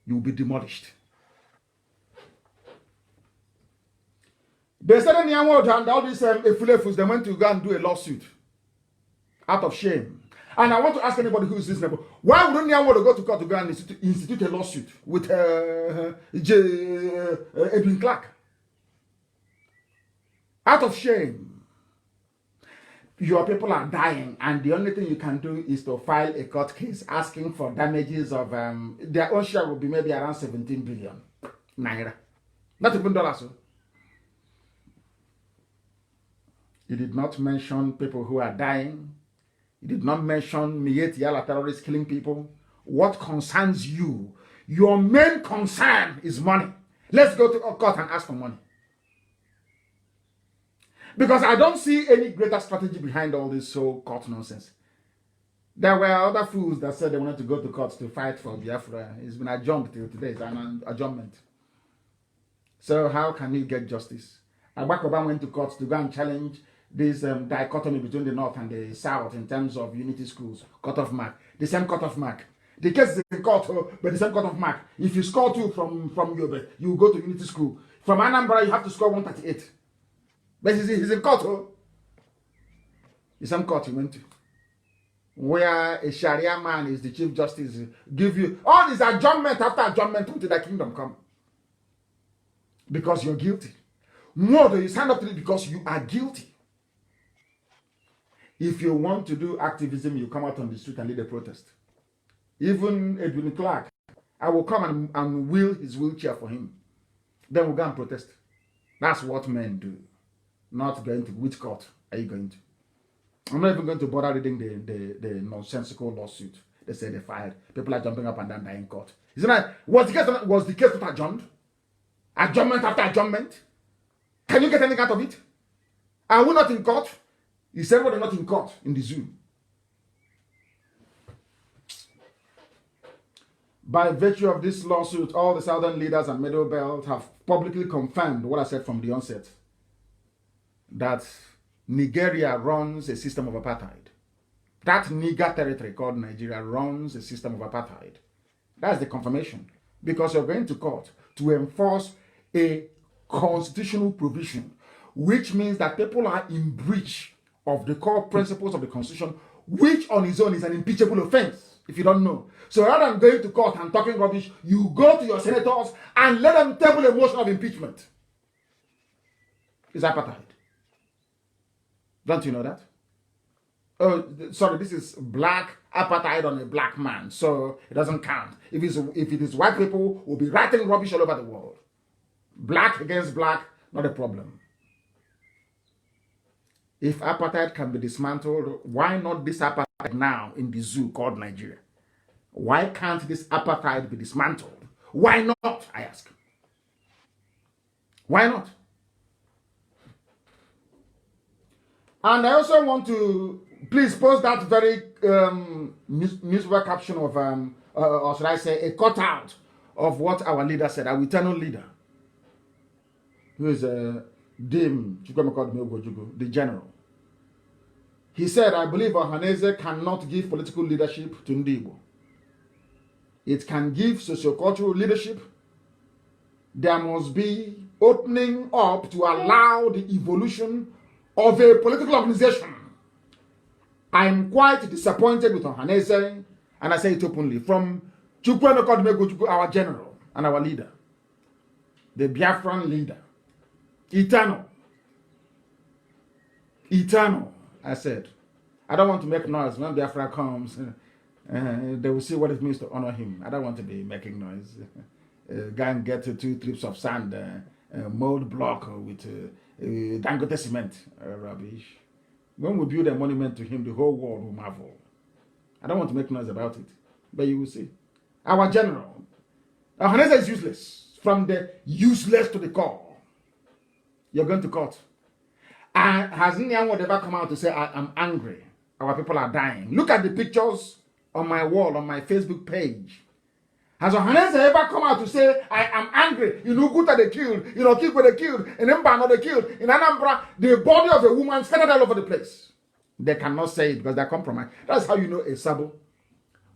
You will be demolished. They said in the world and all these Efulefus, they went to go and do a lawsuit out of shame. And I want to ask anybody who is reasonable, why wouldn't you want to go to court to go and institute a lawsuit with Edwin Clark? Out of shame. Your people are dying, and the only thing you can do is to file a court case asking for damages of their own share will be maybe around 17 billion naira. Not even dollars. You did not mention people who are dying. You did not mention Miyetti Yala terrorists killing people. What concerns you? Your main concern is money. Let's go to court and ask for money. Because I don't see any greater strategy behind all this court nonsense. There were other fools that said they wanted to go to court to fight for Biafra. It's been adjourned till today. It's an adjournment. So how can you get justice? Abakoba went to court to go and challenge this dichotomy between the North and the South in terms of unity schools, cut-off mark. The same cut-off mark. The case is in court, but the same cut-off mark. If you score 2 from Yobe, you go to unity school. From Anambra, you have to score 138. But he's in court. The same court he went to. Where a Sharia man is the Chief Justice, give you all this adjournment after adjournment until the kingdom come. Because you're guilty. More than you stand up to it because you are guilty. If you want to do activism, you come out on the street and lead a protest. Even Edwin Clark, I will come and wheel his wheelchair for him. Then we'll go and protest. That's what men do. Not going to which court are you going to? I'm not even going to bother reading the nonsensical lawsuit. They say they fired. People are jumping up and down dying in court. Isn't that was the case not adjourned? Adjournment after adjournment? Can you get anything out of it? Are we not in court? You said we're not in court in the zoo. By virtue of this lawsuit, all the southern leaders and middle belt have publicly confirmed what I said from the onset. That Nigeria runs a system of apartheid. That Niger territory called Nigeria runs a system of apartheid. That's the confirmation. Because you're going to court to enforce a constitutional provision, which means that people are in breach of the core principles of the Constitution, which on its own is an impeachable offense, if you don't know. So rather than going to court and talking rubbish, you go to your senators and let them table a motion of impeachment. It's apartheid. Don't you know that? Oh, sorry, this is black apartheid on a black man, so it doesn't count. If it is white people, will be writing rubbish all over the world. Black against black, not a problem. If apartheid can be dismantled, why not this apartheid now in the zoo called Nigeria? Why can't this apartheid be dismantled? Why not, I ask? Why not? And I also want to please post that very newspaper caption of, or should I say, a cutout of what our leader said, our eternal leader, who is Dim Chukwemeka, the general. He said, I believe Ohaneze cannot give political leadership to Ndibo. It can give sociocultural leadership. There must be opening up to allow the evolution of a political organization. I'm quite disappointed with Ohaneze, and I say it openly, from Chukwemeka, our general and our leader, the Biafran leader, eternal, I said. I don't want to make noise. When Biafra comes, they will see what it means to honor him. I don't want to be making noise. Go and get 2 trips of sand, mold block with Dangote cement, rubbish. When we build a monument to him, the whole world will marvel. I don't want to make noise about it, but you will see. Our general, Ohaneze is useless. From the useless to the core. You're going to court. And has anyone ever come out to say, I'm angry? Our people are dying. Look at the pictures on my wall, on my Facebook page. Has Ohanese ever come out to say, I am angry? You know, Guta they killed, you know, Kiko they killed, in Mbano they killed, in Anambra, the body of a woman scattered all over the place. They cannot say it because they're compromised. That's how you know a Sabo.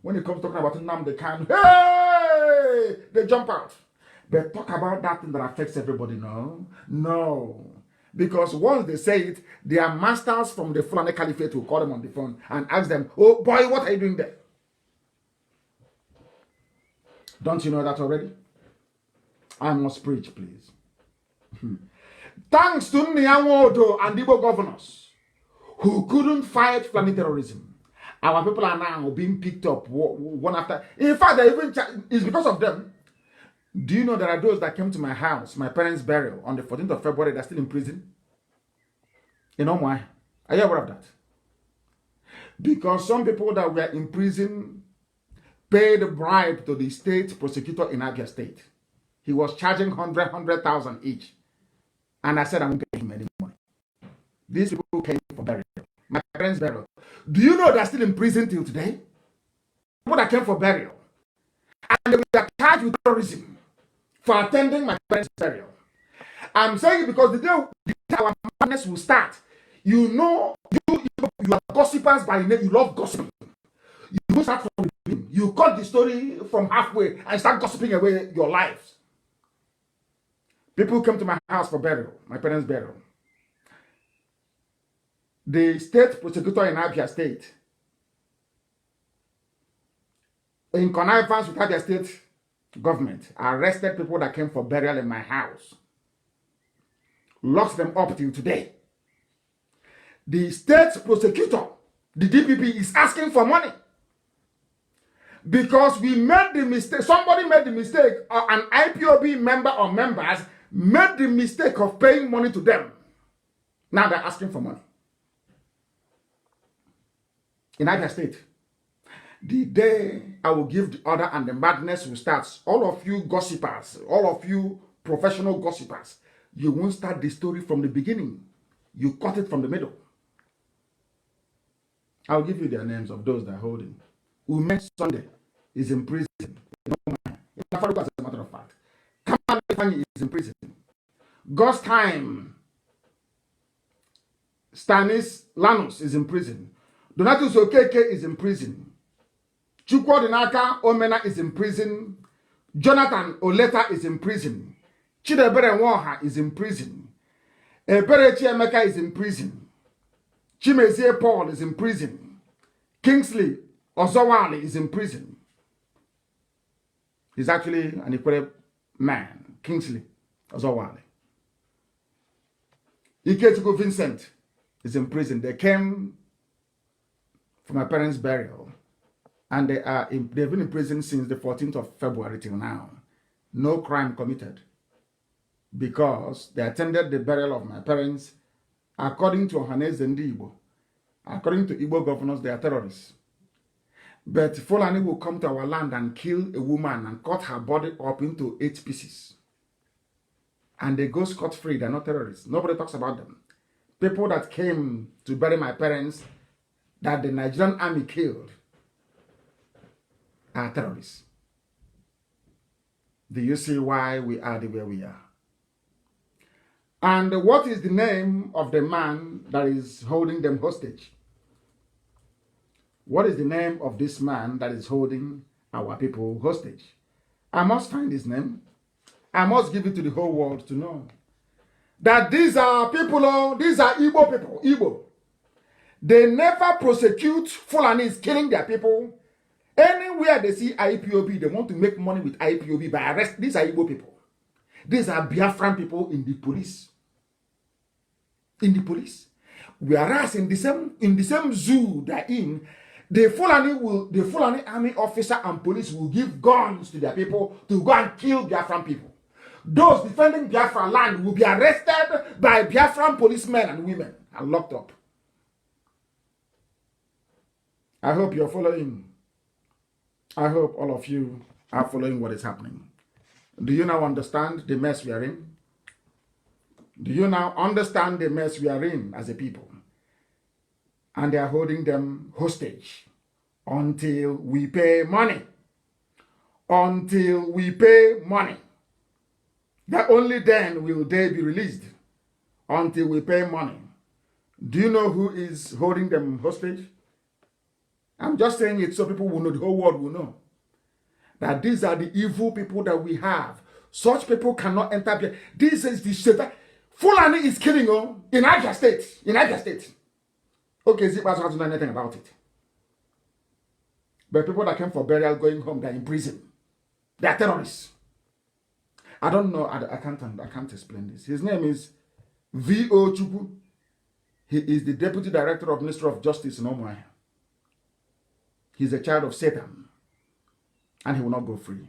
When it comes talking about Nnamdi, Kanu, hey, they jump out. But talk about that thing that affects everybody, no? No. Because once they say it, their masters from the Fulani Caliphate will call them on the phone and ask them, oh boy, what are you doing there? Don't you know that already? I must preach, please. Thanks to Nyanwodo and Igbo governors who couldn't fight Fulani terrorism, our people are now being picked up one after. In fact, it's because of them. Do you know there are those that came to my house, my parents' burial, on the 14th of February, they're still in prison? You know why? Are you aware of that? Because some people that were in prison paid a bribe to the state prosecutor in Abia State. He was charging 100,000 each. And I said, I won't pay him any money. These people came for burial. My parents' burial. Do you know they're still in prison till today? People that came for burial. And they were charged with terrorism for attending my parents' burial. I'm saying it because the day our madness will start, you know, you are gossipers by name, you love gossiping. You start from the beginning. You cut the story from halfway and start gossiping away your lives. People came to my house for burial, my parents' burial. The state prosecutor in Abia State, in connivance with Abia State government, arrested people that came for burial in my house. Locked them up till today. The state prosecutor, the DPP, is asking for money. Because we made the mistake, somebody made the mistake, or an IPOB member or members made the mistake of paying money to them. Now they're asking for money. In Abia State, the day I will give the order and the madness will start, all of you gossipers, all of you professional gossipers, you won't start the story from the beginning. You cut it from the middle. I'll give you their names of those that are holding. Ume Sunday is in prison. As a matter of fact. Kamal Ifeanyi is in prison. Ghost Time Stanis Lanus is in prison. Donatus Okeke is in prison. Chukwudinaka Omena is in prison. Jonathan Oleta is in prison. Chidebere Nwoha is in prison. Ebere Chiemeka is in prison. Chimezie Paul is in prison. Kingsley Ozowale is in prison. He's actually an equal man. Kingsley Ozowale. Ikechukwu Vincent is in prison. They came for my parents' burial. And they've been in prison since the 14th of February till now. No crime committed. Because they attended the burial of my parents according to Ohaneze Ndi Igbo. According to Igbo governors, they are terrorists. But Fulani will come to our land and kill a woman and cut her body up into 8 pieces. And they go scot-free. They're not terrorists. Nobody talks about them. People that came to bury my parents that the Nigerian army killed are terrorists. Do you see why we are the way we are? And what is the name of the man that is holding them hostage? What is the name of this man that is holding our people hostage? I must find his name. I must give it to the whole world to know that these are people, these are Igbo people, Igbo. They never prosecute Fulanis killing their people. Anywhere they see IPOB, they want to make money with IPOB by arrest. These are Igbo people. These are Biafran people in the police. In the police. Whereas in the same zoo they're in, the Fulani army officer and police will give guns to their people to go and kill Biafran people. Those defending Biafran land will be arrested by Biafran policemen and women and locked up. I hope you're following. I hope all of you are following what is happening. Do you now understand the mess we are in? Do you now understand the mess we are in as a people? And they are holding them hostage until we pay money. until we pay money. That only then will they be released, until we pay money. Do you know who is holding them hostage? I'm just saying it so people will know, the whole world will know, that these are the evil people that we have. Such people cannot enter. This is the Satan. Fulani is killing in Niger State. In Niger State. Okay, Zipas hasn't done anything about it. But people that came for burial going home, they're in prison. They are terrorists. I don't know. I can't explain this. His name is V.O. Chupu. He is the Deputy Director of Ministry of Justice in Omaya. He's a child of Satan. And he will not go free.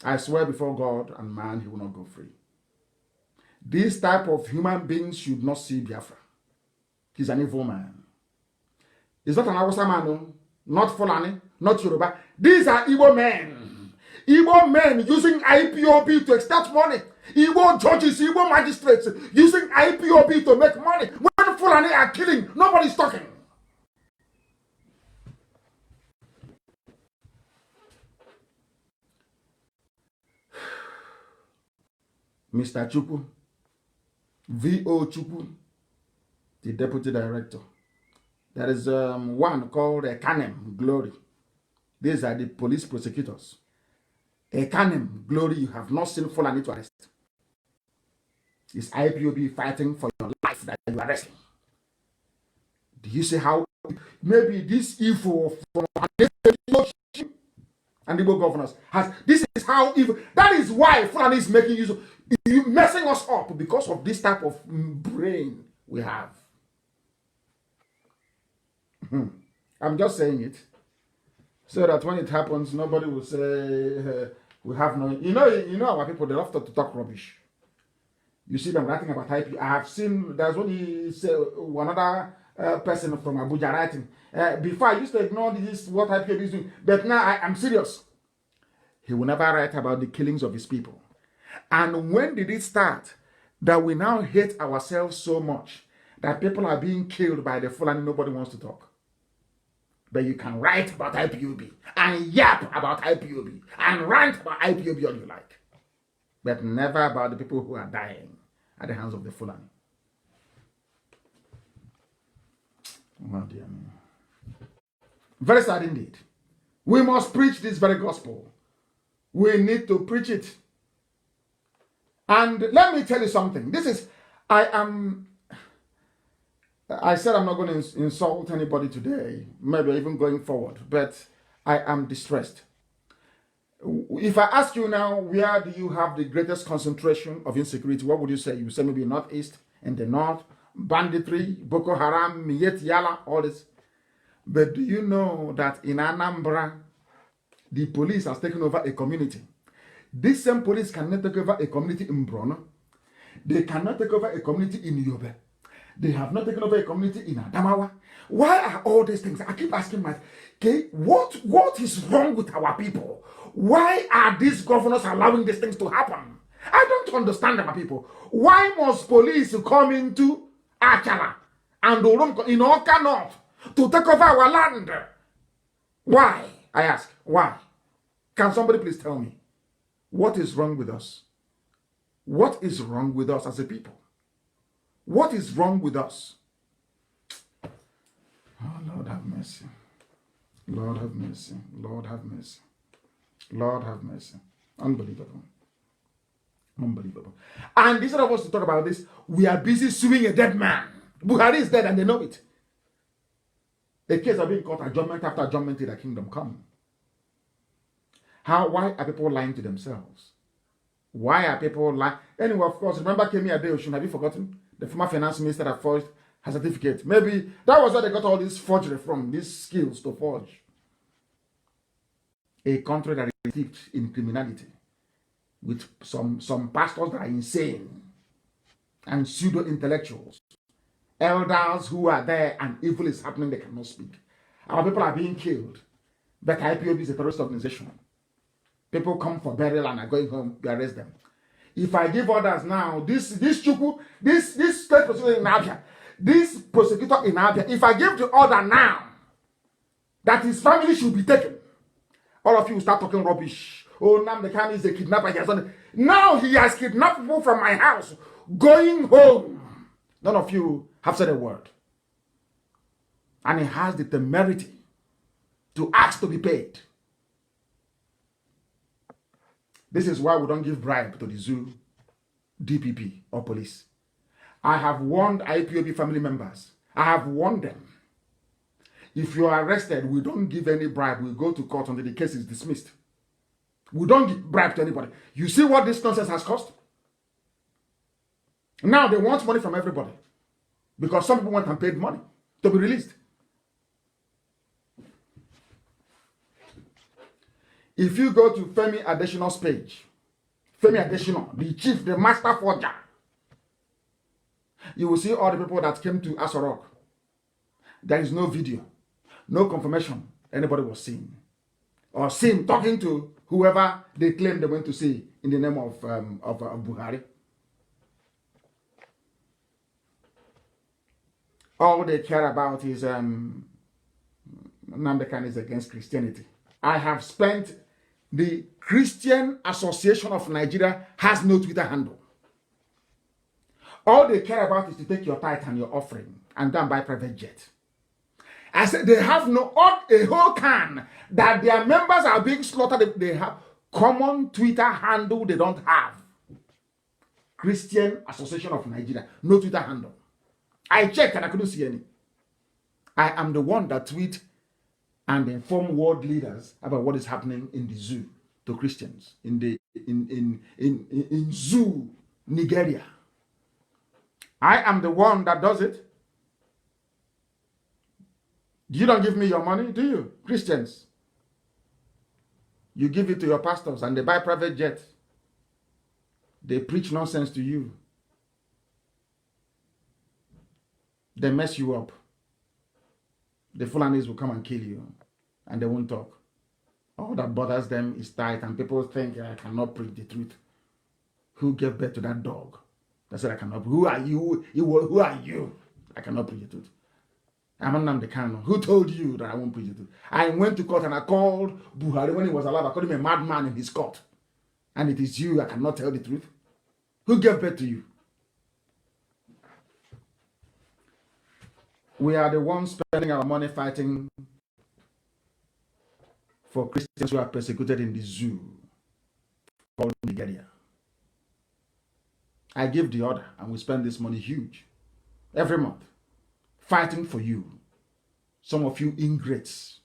I swear before God and man, he will not go free. This type of human beings should not see Biafra. He's an evil man. He's not an Hausa man, no. Not Fulani, not Yoruba. These are Igbo men. Igbo men using IPOB to extract money. Igbo judges, Igbo magistrates using IPOB to make money. When Fulani are killing, nobody's talking. Mr. Chupu, V.O. Chupu, the Deputy Director. There is one called Kanem Glory. These are the police prosecutors. Kanem Glory, you have not seen Fulani to arrest. It's IPOB fighting for your life that you are arresting. Do you see how maybe this evil from and the governors has, this is how evil, that is why Fulani is making use of, you messing us up because of this type of brain we have. I'm just saying it so that when it happens, nobody will say we have no. You know our people, they love to talk rubbish. You see them writing about IP. I have seen there's only another person from Abuja writing. Before I used to ignore this what IPOB is doing, but now I'm serious. He will never write about the killings of his people. And when did it start that we now hate ourselves so much that people are being killed by the Fulani? Nobody wants to talk. But you can write about IPOB and yap about IPOB and rant about IPOB all you like. But never about the people who are dying at the hands of the Fulani. Oh, dear me. Very sad indeed. We must preach this very gospel. We need to preach it. And let me tell you something. I said I'm not going to insult anybody today, maybe even going forward, but I am distressed. If I ask you now, where do you have the greatest concentration of insecurity, what would you say? You would say maybe Northeast, in the North, banditry, Boko Haram, Miet Yala, all this. But do you know that in Anambra, the police has taken over a community? This same police cannot take over a community in Brono. They cannot take over a community in Yobe. They have not taken over a community in Adamawa. Why are all these things? I keep asking myself, okay, what is wrong with our people? Why are these governors allowing these things to happen? I don't understand our people. Why must police come into Achala and Oromco in Oka North to take over our land? Why? I ask, why? Can somebody please tell me? What is wrong with us? What is wrong with us as a people? What is wrong with us? Oh, Lord have mercy. Lord have mercy. Lord have mercy. Lord have mercy. Unbelievable. Unbelievable. And instead of us to talk about this, we are busy suing a dead man. Buhari is dead and they know it. The case are being caught adjournment after adjournment till the kingdom come. Why are people lying to themselves? Why are people lying? Anyway, of course, remember Kemi Adeosun, have you forgotten? The former finance minister that forged her certificate. Maybe that was where they got all this forgery from, these skills to forge. A country that is steeped in criminality, with some pastors that are insane and pseudo-intellectuals, elders who are there and evil is happening, they cannot speak. Our people are being killed. But IPOB is a terrorist organization. People come for burial and are going home, we arrest them. If I give orders now, this Chuku, this state prosecutor in Abia, this prosecutor in Abia, if I give the order now that his family should be taken, all of you start talking rubbish. Oh, Nnamdi Kanu is a kidnapper. He has done it. Now he has kidnapped people from my house, going home. None of you have said a word. And he has the temerity to ask to be paid. This is why we don't give bribe to the zoo, DPP, or police. I have warned IPOB family members. I have warned them. If you are arrested, we don't give any bribe. We go to court until the case is dismissed. We don't give bribe to anybody. You see what this nonsense has cost? Now they want money from everybody because some people went and paid money to be released. If you go to Femi Adesina's page, Femi Adesina, the chief, the master forger, you will see all the people that came to Asorok. There is no video, no confirmation anybody was seen or seen talking to whoever they claim they went to see in the name of Buhari. All they care about is Nnamdi Kanu is against Christianity. I have spent, the Christian Association of Nigeria has no Twitter handle. All they care about is to take your tithe and your offering and then buy private jet. I said they have a whole can that their members are being slaughtered. They have common Twitter handle they don't have. Christian Association of Nigeria, no Twitter handle. I checked and I couldn't see any. I am the one that tweet and inform world leaders about what is happening in the zoo to Christians in zoo, Nigeria. I am the one that does it. You don't give me your money, do you? Christians. You give it to your pastors and they buy private jets. They preach nonsense to you. They mess you up. The Fulanis will come and kill you and they won't talk. All that bothers them is tithe, and people think I cannot preach the truth. Who gave birth to that dog? They said I cannot. Who are you? Who are you? I cannot preach the truth. I'm Nnamdi Kanu. Who told you that I won't preach the truth? I went to court and I called Buhari when he was alive. I called him a madman in his court. And it is you, I cannot tell the truth. Who gave birth to you? We are the ones spending our money fighting for Christians who are persecuted in the zoo called Nigeria. I give the order and we spend this money huge every month fighting for you. Some of you ingrates,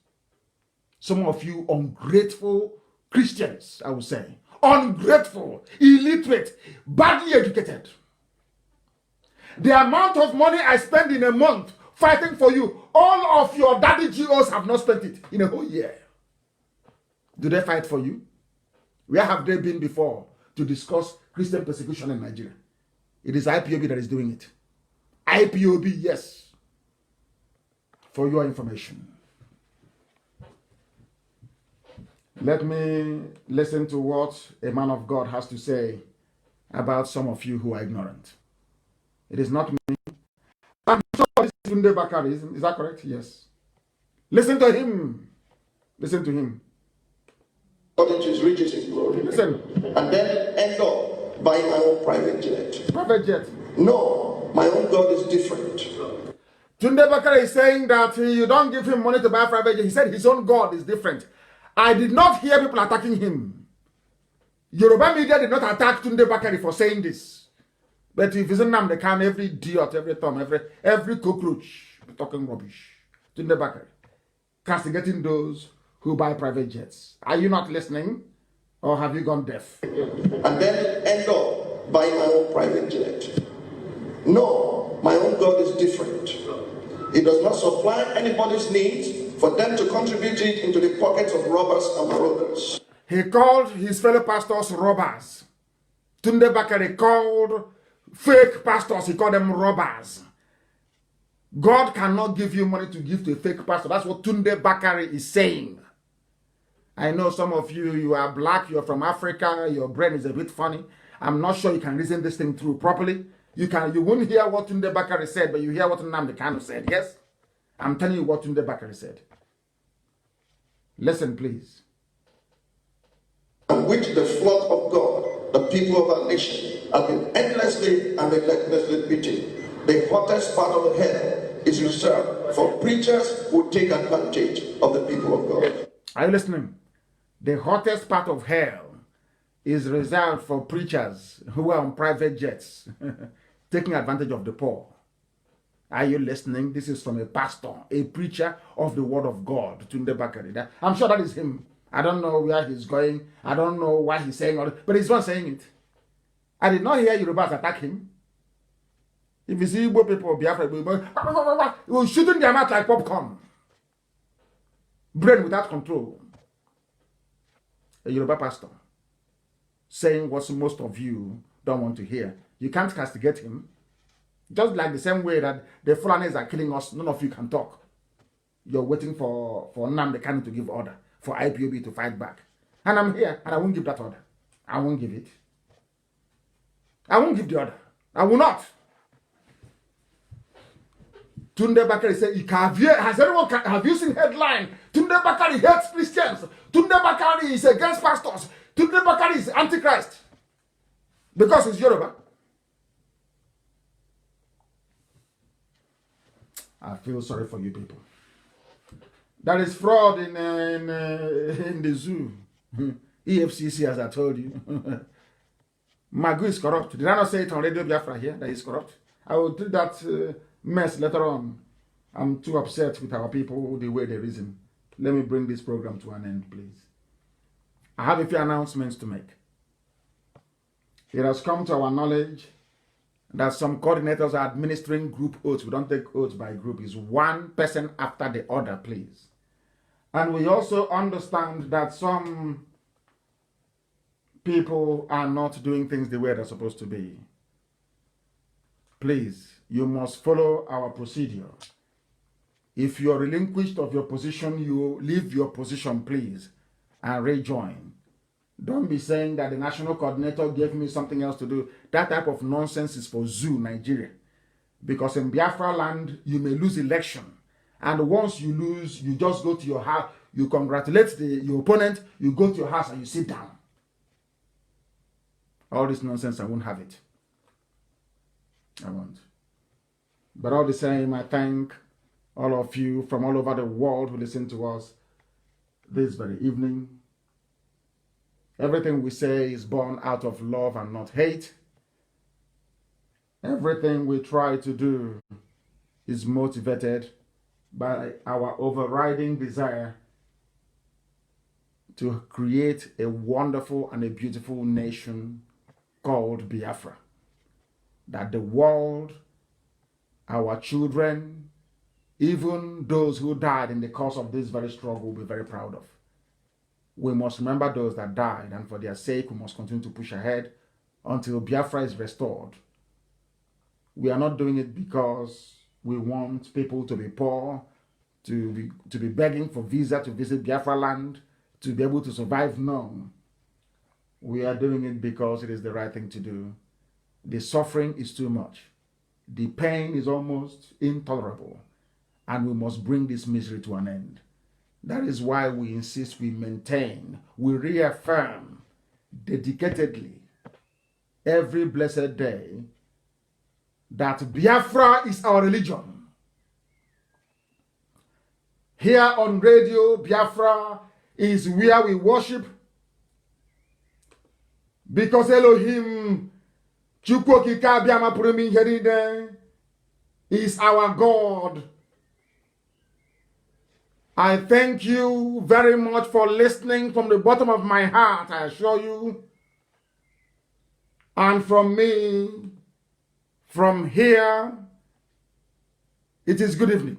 some of you ungrateful Christians, I would say. Ungrateful, illiterate, badly educated. The amount of money I spend in a month fighting for you, all of your daddy GOs have not spent it in a whole year. Do they fight for you? Where have they been before to discuss Christian persecution in Nigeria? It is IPOB that is doing it. IPOB, yes. For your information. Let me listen to what a man of God has to say about some of you who are ignorant. It is not me. I'm sure this is Tunde Bakari. Is that correct? Yes. Listen to him. Listen to him. According to his riches in glory. Listen. And then end up buying my own private jet. Private jet. No, my own God is different. Tunde Bakari is saying that you don't give him money to buy a private jet. He said his own God is different. I did not hear people attacking him. Yoruba media did not attack Tunde Bakari for saying this. But if it's Nnamdi Kanu, every idiot, every thumb, every cockroach talking rubbish. Tunde Bakari castigating those who buy private jets. Are you not listening? Or have you gone deaf? And then end up buying my own private jet. No, my own God is different. He does not supply anybody's needs for them to contribute it into the pockets of robbers and marauders. He called his fellow pastors robbers. Tunde Bakari called fake pastors, he called them robbers. God cannot give you money to give to a fake pastor. That's what Tunde Bakari is saying. I know some of you, you are black, you're from Africa, your brain is a bit funny. I'm not sure you can reason this thing through properly. You won't hear what Tunde Bakari said, but you hear what Nnamdi Kanu said, yes? I'm telling you what Tunde Bakari said. Listen, please. and which the flock of God, the people of our nation, have been endlessly and relentlessly beaten. The hottest part of hell is reserved for preachers who take advantage of the people of God. Are you listening? The hottest part of hell is reserved for preachers who are on private jets, taking advantage of the poor. Are you listening? This is from a pastor, a preacher of the word of God, Tunde Bakari. I'm sure that is him. I don't know where he's going. I don't know why he's saying all this, but he's not saying it. I did not hear Yorubas attack him. If you see Igbo people, Biafra, he was shooting their mouth like popcorn. Brain without control. A Yoruba pastor saying what most of you don't want to hear. You can't castigate him. Just like the same way that the Fulanis are killing us, none of you can talk. You're waiting for Nnamdi Kanu to give order, for IPOB to fight back. And I'm here, and I won't give that order. I won't give it. I won't give the order. I will not. Tunde Bakari said, have you seen headline? Tunde Bakari hates Christians. Tunde Bakari is against pastors. Tunde Bakari is Antichrist. Because he's Yoruba. I feel sorry for you people. That is fraud in the zoo. EFCC, as I told you. Magu is corrupt. Did I not say it on Radio Biafra here that he's corrupt? I will do that mess later on. I'm too upset with our people, the way they reason. Let me bring this program to an end, please. I have a few announcements to make. It has come to our knowledge that some coordinators are administering group oaths. We don't take oaths by group. It's one person after the other, please. And we also understand that some people are not doing things the way they're supposed to be. Please, you must follow our procedure. If you're relinquished of your position, you leave your position, please, and rejoin. Don't be saying that the national coordinator gave me something else to do. That type of nonsense is for Zoo, Nigeria. Because in Biafra land, you may lose election. And once you lose, you just go to your house, you congratulate your opponent, you go to your house and you sit down. All this nonsense, I won't have it. I won't. But all the same, I thank all of you from all over the world who listen to us this very evening. Everything we say is born out of love and not hate. Everything we try to do is motivated by our overriding desire to create a wonderful and a beautiful nation called Biafra. That the world, our children, even those who died in the course of this very struggle will be very proud of. We must remember those that died, and for their sake, we must continue to push ahead until Biafra is restored. We are not doing it because we want people to be poor, to be begging for visa to visit Biafra land, to be able to survive. No. We are doing it because it is the right thing to do. The suffering is too much. The pain is almost intolerable, and we must bring this misery to an end. That is why we insist we maintain, we reaffirm dedicatedly every blessed day that Biafra is our religion. Here on Radio Biafra is where we worship, because Elohim Chukwokika Biama Purumi Heride is our God. I thank you very much for listening from the bottom of my heart, I assure you. And from me, from here, it is good evening.